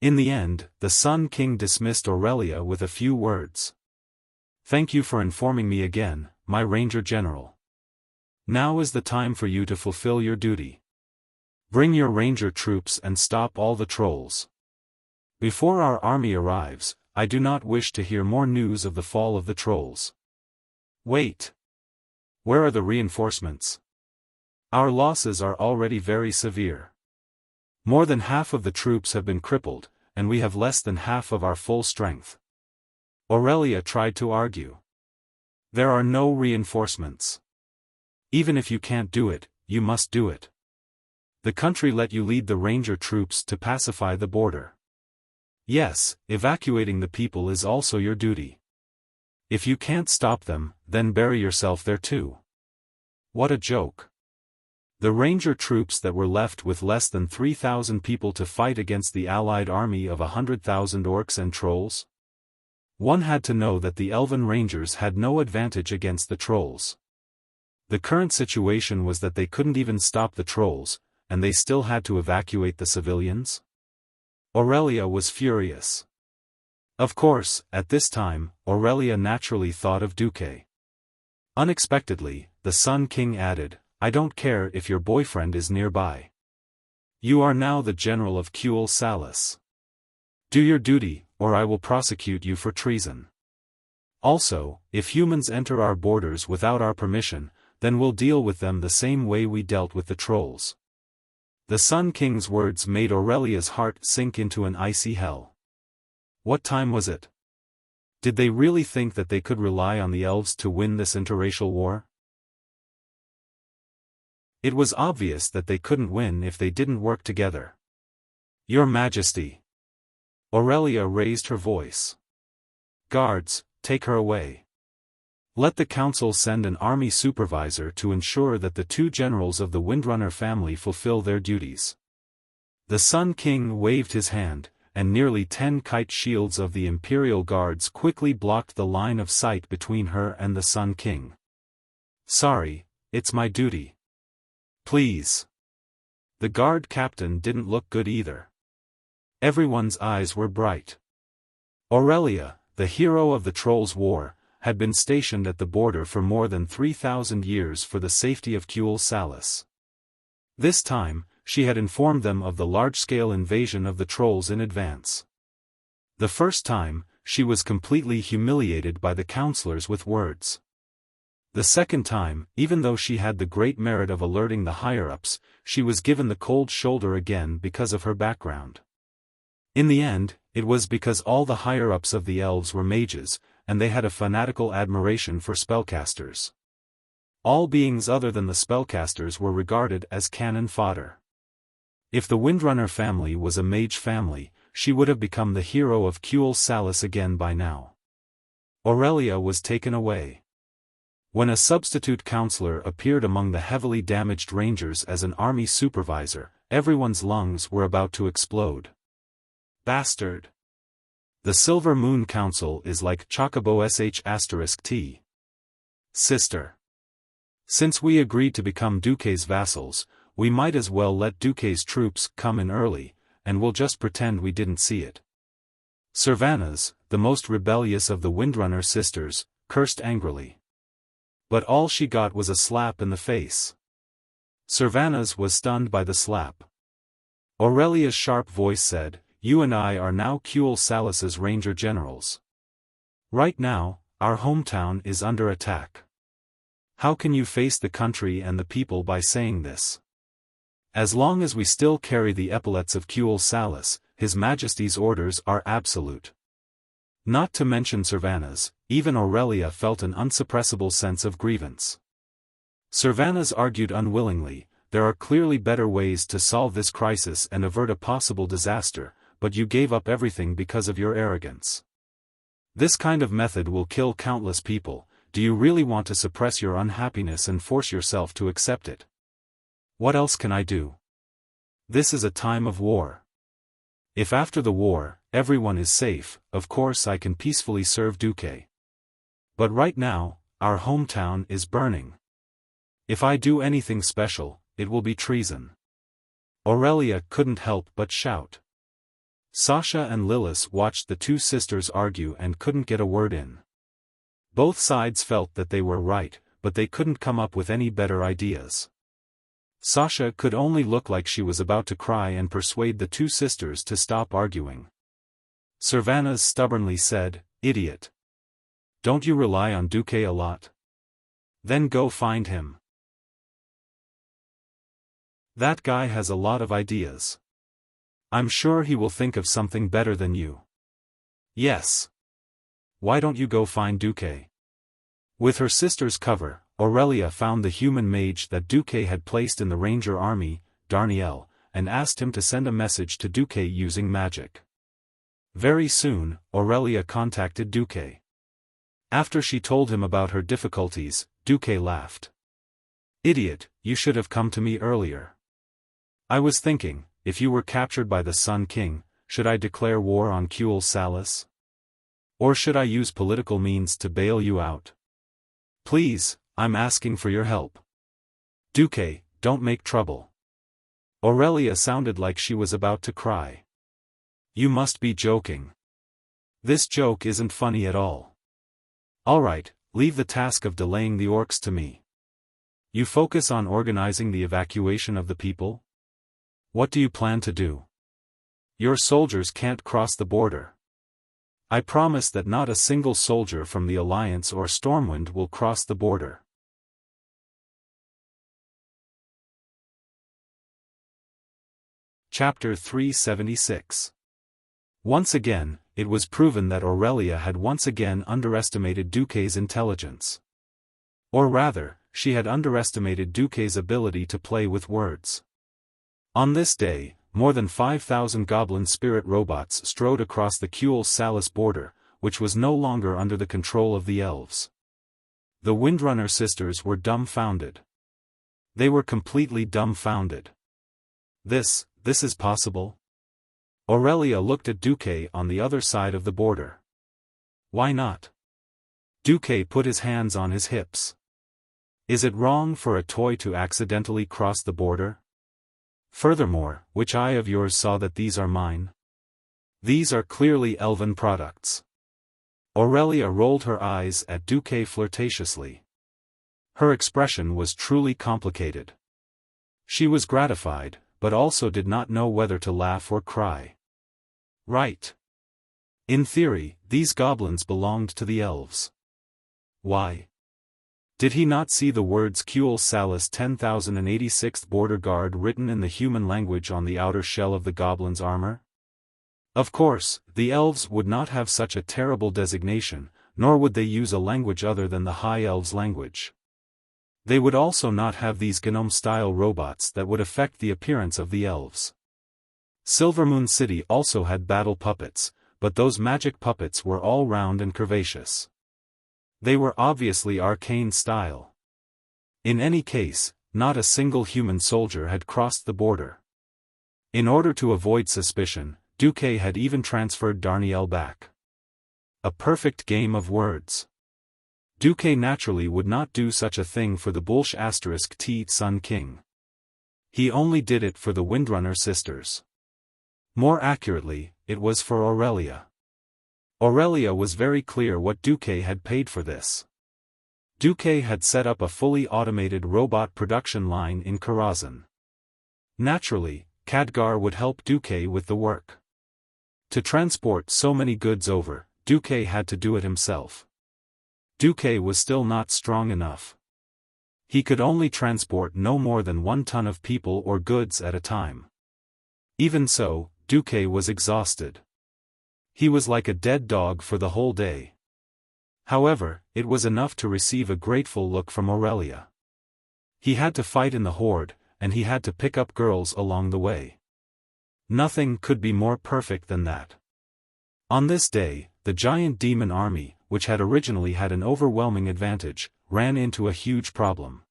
In the end, the Sun King dismissed Aurelia with a few words. Thank you for informing me again, my Ranger General. Now is the time for you to fulfill your duty. Bring your Ranger troops and stop all the trolls. Before our army arrives, I do not wish to hear more news of the fall of the trolls. Wait. Where are the reinforcements? Our losses are already very severe. More than half of the troops have been crippled, and we have less than half of our full strength. Aurelia tried to argue. There are no reinforcements. Even if you can't do it, you must do it. The country let you lead the ranger troops to pacify the border. Yes, evacuating the people is also your duty. If you can't stop them, then bury yourself there too. What a joke. The ranger troops that were left with less than 3,000 people to fight against the allied army of 100,000 orcs and trolls? One had to know that the elven rangers had no advantage against the trolls. The current situation was that they couldn't even stop the trolls, and they still had to evacuate the civilians? Aurelia was furious. Of course, at this time, Aurelia naturally thought of Duque. Unexpectedly, the Sun King added, I don't care if your boyfriend is nearby. You are now the general of Kuel Salis. Do your duty, or I will prosecute you for treason. Also, if humans enter our borders without our permission, then we'll deal with them the same way we dealt with the trolls. The Sun King's words made Aurelia's heart sink into an icy hell. What time was it? Did they really think that they could rely on the elves to win this interracial war? It was obvious that they couldn't win if they didn't work together. Your Majesty. Aurelia raised her voice. Guards, take her away. Let the council send an army supervisor to ensure that the two generals of the Windrunner family fulfill their duties. The Sun King waved his hand, and nearly 10 kite shields of the Imperial Guards quickly blocked the line of sight between her and the Sun King. Sorry, it's my duty. Please. The guard captain didn't look good either. Everyone's eyes were bright. Aurelia, the hero of the Trolls' War, had been stationed at the border for more than 3,000 years for the safety of Kuel Salis. This time, she had informed them of the large-scale invasion of the trolls in advance. The first time, she was completely humiliated by the counselors with words. The second time, even though she had the great merit of alerting the higher-ups, she was given the cold shoulder again because of her background. In the end, it was because all the higher-ups of the elves were mages, and they had a fanatical admiration for spellcasters. All beings other than the spellcasters were regarded as cannon fodder. If the Windrunner family was a mage family, she would have become the hero of Kuel Salis again by now. Aurelia was taken away. When a substitute counselor appeared among the heavily damaged rangers as an army supervisor, everyone's lungs were about to explode. Bastard! The Silver Moon Council is like Chocobo **T. Sister. Since we agreed to become Duque's vassals, we might as well let Duque's troops come in early, and we'll just pretend we didn't see it. Servanas, the most rebellious of the Windrunner sisters, cursed angrily. But all she got was a slap in the face. Servanas was stunned by the slap. Aurelia's sharp voice said, You and I are now Kuel Salis's ranger generals. Right now, our hometown is under attack. How can you face the country and the people by saying this? As long as we still carry the epaulets of Kuel Salis, His Majesty's orders are absolute. Not to mention Servanas, even Aurelia felt an unsuppressible sense of grievance. Servanas argued unwillingly, there are clearly better ways to solve this crisis and avert a possible disaster, but you gave up everything because of your arrogance. This kind of method will kill countless people. Do you really want to suppress your unhappiness and force yourself to accept it? What else can I do? This is a time of war. If after the war, everyone is safe, of course I can peacefully serve Duque. But right now, our hometown is burning. If I do anything special, it will be treason. Aurelia couldn't help but shout. Sasha and Lilith watched the two sisters argue and couldn't get a word in. Both sides felt that they were right, but they couldn't come up with any better ideas. Sasha could only look like she was about to cry and persuade the two sisters to stop arguing. Servanas stubbornly said, Idiot. Don't you rely on Duque a lot? Then go find him. That guy has a lot of ideas. I'm sure he will think of something better than you. Yes. Why don't you go find Duque? With her sister's cover, Aurelia found the human mage that Duque had placed in the ranger army, Darnielle, and asked him to send a message to Duque using magic. Very soon, Aurelia contacted Duque. After she told him about her difficulties, Duque laughed. Idiot, you should have come to me earlier. I was thinking, if you were captured by the Sun King, should I declare war on Kuel Salis? Or should I use political means to bail you out? Please, I'm asking for your help. Duque, don't make trouble. Aurelia sounded like she was about to cry. You must be joking. This joke isn't funny at all. Alright, leave the task of delaying the orcs to me. You focus on organizing the evacuation of the people? What do you plan to do? Your soldiers can't cross the border. I promise that not a single soldier from the Alliance or Stormwind will cross the border. Chapter 376. Once again, it was proven that Aurelia had once again underestimated Duque's intelligence. Or rather, she had underestimated Duque's ability to play with words. On this day, more than 5,000 goblin spirit robots strode across the Kuel Salis border, which was no longer under the control of the elves. The Windrunner sisters were dumbfounded. They were completely dumbfounded. This is possible? Aurelia looked at Duque on the other side of the border. Why not? Duque put his hands on his hips. Is it wrong for a toy to accidentally cross the border? Furthermore, which eye of yours saw that these are mine? These are clearly elven products. Aurelia rolled her eyes at Duque flirtatiously. Her expression was truly complicated. She was gratified, but also did not know whether to laugh or cry. Right. In theory, these goblins belonged to the elves. Why? Did he not see the words Kuel Salis 10,086th Border Guard written in the human language on the outer shell of the goblin's armor? Of course, the elves would not have such a terrible designation, nor would they use a language other than the High Elves' language. They would also not have these gnome-style robots that would affect the appearance of the elves. Silvermoon City also had battle puppets, but those magic puppets were all round and curvaceous. They were obviously arcane style. In any case, not a single human soldier had crossed the border. In order to avoid suspicion, Duque had even transferred Darnielle back. A perfect game of words. Duque naturally would not do such a thing for the Bulsh *T Sun King. He only did it for the Windrunner sisters. More accurately, it was for Aurelia. Aurelia was very clear what Duque had paid for this. Duque had set up a fully automated robot production line in Karazhan. Naturally, Khadgar would help Duque with the work. To transport so many goods over, Duque had to do it himself. Duque was still not strong enough. He could only transport no more than 1 ton of people or goods at a time. Even so, Duque was exhausted. He was like a dead dog for the whole day. However, it was enough to receive a grateful look from Aurelia. He had to fight in the horde, and he had to pick up girls along the way. Nothing could be more perfect than that. On this day, the giant demon army, which had originally had an overwhelming advantage, ran into a huge problem.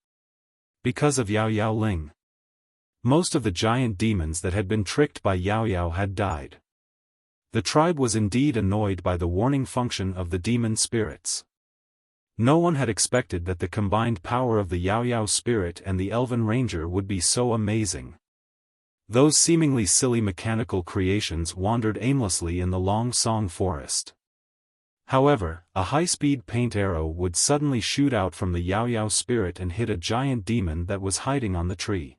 Because of Yao Yao Ling. Most of the giant demons that had been tricked by Yao Yao had died. The tribe was indeed annoyed by the warning function of the demon spirits. No one had expected that the combined power of the Yao Yao spirit and the Elven Ranger would be so amazing. Those seemingly silly mechanical creations wandered aimlessly in the Long Song forest. However, a high-speed paint arrow would suddenly shoot out from the Yao Yao spirit and hit a giant demon that was hiding on the tree.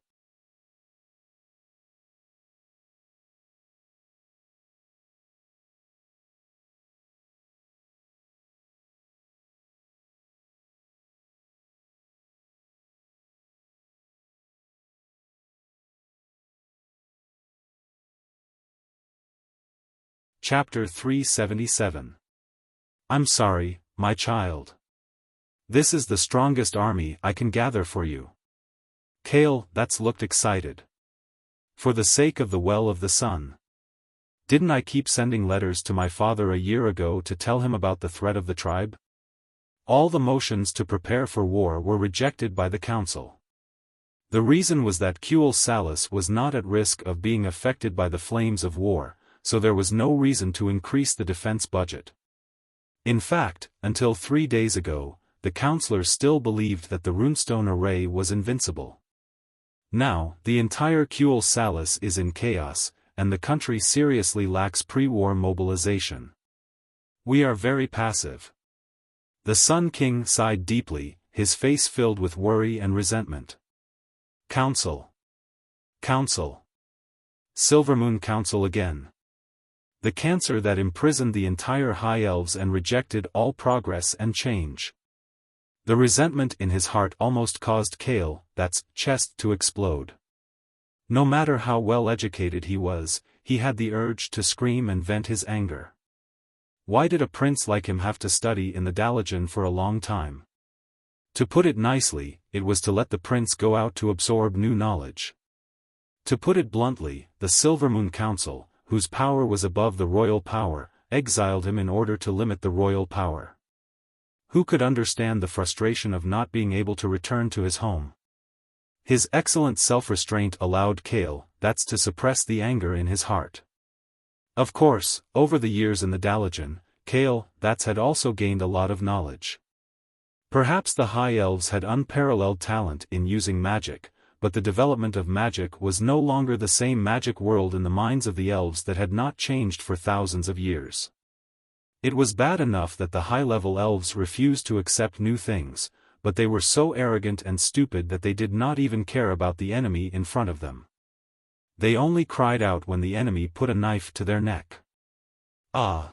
Chapter 377. I'm sorry, my child. This is the strongest army I can gather for you. Kale, that's looked excited. For the sake of the well of the sun. Didn't I keep sending letters to my father a year ago to tell him about the threat of the tribe? All the motions to prepare for war were rejected by the council. The reason was that Kuel Salus was not at risk of being affected by the flames of war, so there was no reason to increase the defense budget. In fact, until 3 days ago, the councillors still believed that the runestone array was invincible. Now, the entire Kuel Salus is in chaos, and the country seriously lacks pre-war mobilization. We are very passive. The Sun King sighed deeply, his face filled with worry and resentment. Council. Council. Silvermoon Council again. The cancer that imprisoned the entire High Elves and rejected all progress and change. The resentment in his heart almost caused Kale, that's chest to explode. No matter how well educated he was, he had the urge to scream and vent his anger. Why did a prince like him have to study in the Dalajan for a long time? To put it nicely, it was to let the prince go out to absorb new knowledge. To put it bluntly, the Silvermoon Council, whose power was above the royal power, exiled him in order to limit the royal power. Who could understand the frustration of not being able to return to his home? His excellent self-restraint allowed Kale, that's to suppress the anger in his heart. Of course, over the years in the Dalajan, Kale, that's had also gained a lot of knowledge. Perhaps the High Elves had unparalleled talent in using magic, but the development of magic was no longer the same magic world in the minds of the elves that had not changed for thousands of years. It was bad enough that the high-level elves refused to accept new things, but they were so arrogant and stupid that they did not even care about the enemy in front of them. They only cried out when the enemy put a knife to their neck. Ah!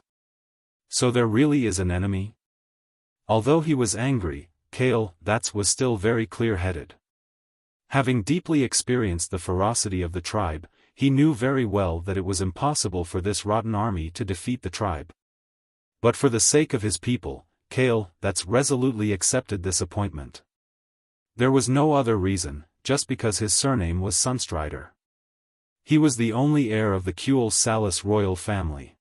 So there really is an enemy? Although he was angry, Kale, was still very clear-headed. Having deeply experienced the ferocity of the tribe, he knew very well that it was impossible for this rotten army to defeat the tribe. But for the sake of his people, Kale, resolutely accepted this appointment. There was no other reason, just because his surname was Sunstrider. He was the only heir of the Kuel Salus royal family.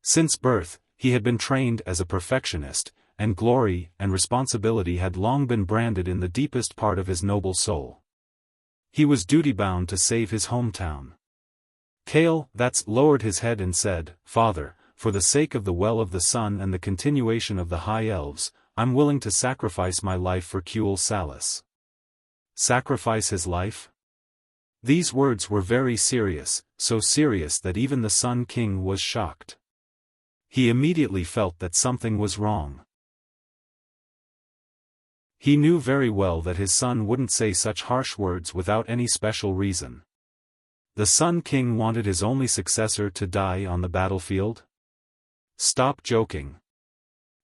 Since birth, he had been trained as a perfectionist, and glory and responsibility had long been branded in the deepest part of his noble soul. He was duty-bound to save his hometown. Kale, lowered his head and said, "Father, for the sake of the Well of the Sun and the continuation of the High Elves, I'm willing to sacrifice my life for Kuel Salus." Sacrifice his life? These words were very serious, so serious that even the Sun King was shocked. He immediately felt that something was wrong. He knew very well that his son wouldn't say such harsh words without any special reason. The Sun King wanted his only successor to die on the battlefield? Stop joking.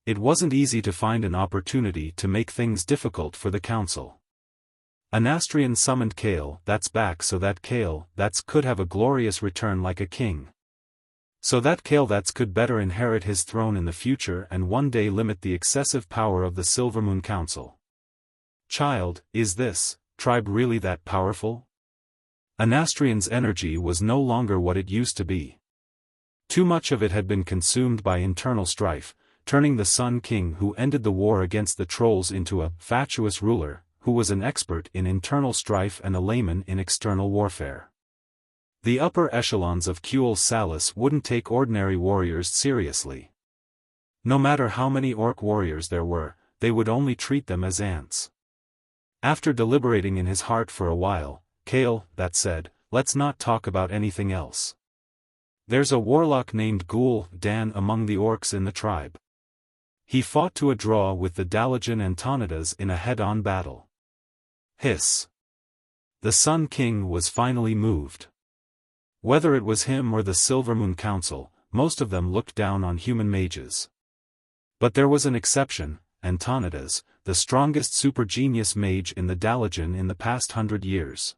It wasn't easy to find an opportunity to make things difficult for the council. Anastrian summoned Kale, back so that Kale, could have a glorious return like a king. So that Kale, could better inherit his throne in the future and one day limit the excessive power of the Silvermoon Council. Child, is this tribe really that powerful? Anastrian's energy was no longer what it used to be. Too much of it had been consumed by internal strife, turning the Sun King who ended the war against the trolls into a fatuous ruler, who was an expert in internal strife and a layman in external warfare. The upper echelons of Kuel Salus wouldn't take ordinary warriors seriously. No matter how many orc warriors there were, they would only treat them as ants. After deliberating in his heart for a while, Kale, said, "Let's not talk about anything else. There's a warlock named Ghoul Dan among the orcs in the tribe. He fought to a draw with the Dalajan and Tonidas in a head-on battle." Hiss. The Sun King was finally moved. Whether it was him or the Silvermoon Council, most of them looked down on human mages. But there was an exception, Antonidas, the strongest super-genius mage in the Dalajan in the past 100 years.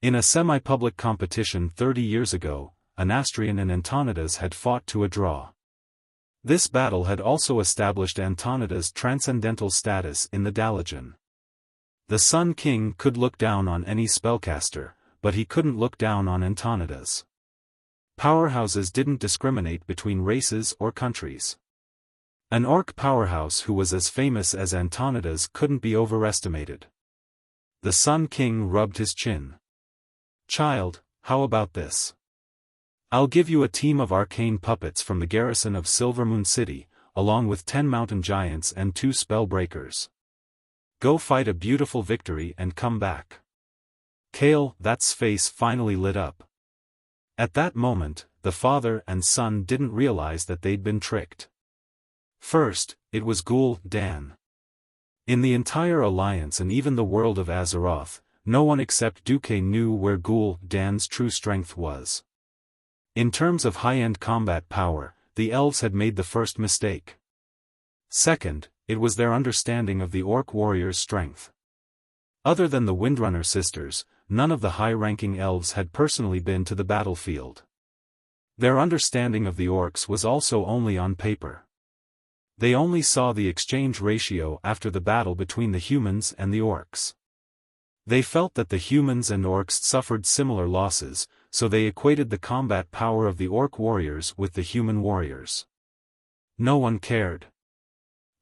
In a semi-public competition 30 years ago, Anastrian and Antonidas had fought to a draw. This battle had also established Antonidas' transcendental status in the Dalagen. The Sun King could look down on any spellcaster, but he couldn't look down on Antonidas. Powerhouses didn't discriminate between races or countries. An orc powerhouse who was as famous as Antonidas couldn't be overestimated. The Sun King rubbed his chin. "Child, how about this? I'll give you a team of arcane puppets from the garrison of Silvermoon City, along with 10 mountain giants and 2 spellbreakers. Go fight a beautiful victory and come back." Kale, that's face finally lit up. At that moment, the father and son didn't realize that they'd been tricked. First, it was Ghoul Dan. In the entire Alliance and even the world of Azeroth, no one except Duque knew where Ghoul Dan's true strength was. In terms of high-end combat power, the elves had made the first mistake. Second, it was their understanding of the orc warrior's strength. Other than the Windrunner sisters, none of the high-ranking elves had personally been to the battlefield. Their understanding of the orcs was also only on paper. They only saw the exchange ratio after the battle between the humans and the orcs. They felt that the humans and orcs suffered similar losses, so they equated the combat power of the orc warriors with the human warriors. No one cared.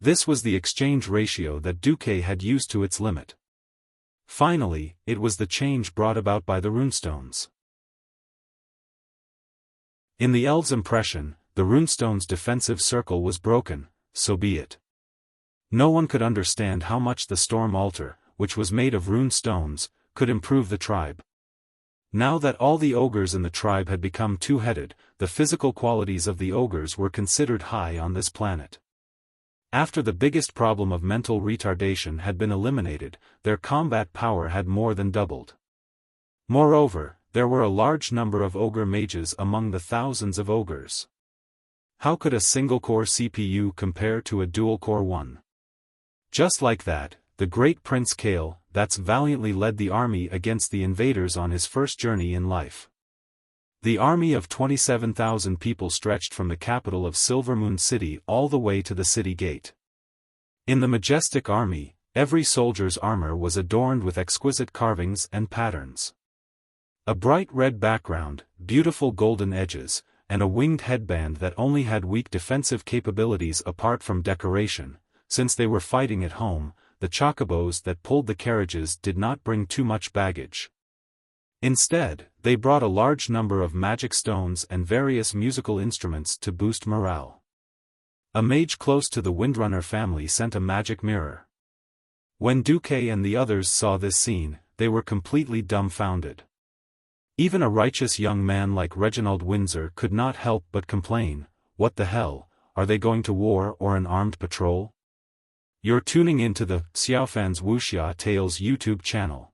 This was the exchange ratio that Duque had used to its limit. Finally, it was the change brought about by the runestones. In the elves' impression, the runestone's defensive circle was broken. So be it. No one could understand how much the storm altar, which was made of rune stones, could improve the tribe. Now that all the ogres in the tribe had become two-headed, the physical qualities of the ogres were considered high on this planet. After the biggest problem of mental retardation had been eliminated, their combat power had more than doubled. Moreover, there were a large number of ogre mages among the thousands of ogres. How could a single-core CPU compare to a dual-core one? Just like that, the great Prince Kale, that's valiantly led the army against the invaders on his first journey in life. The army of 27,000 people stretched from the capital of Silvermoon City all the way to the city gate. In the majestic army, every soldier's armor was adorned with exquisite carvings and patterns. A bright red background, beautiful golden edges, and a winged headband that only had weak defensive capabilities apart from decoration. Since they were fighting at home, the chocobos that pulled the carriages did not bring too much baggage. Instead, they brought a large number of magic stones and various musical instruments to boost morale. A mage close to the Windrunner family sent a magic mirror. When Duque and the others saw this scene, they were completely dumbfounded. Even a righteous young man like Reginald Windsor could not help but complain, "What the hell, are they going to war or an armed patrol?" You're tuning into the Xiaofan's Wuxia Tales YouTube channel.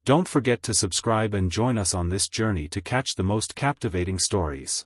Don't forget to subscribe and join us on this journey to catch the most captivating stories.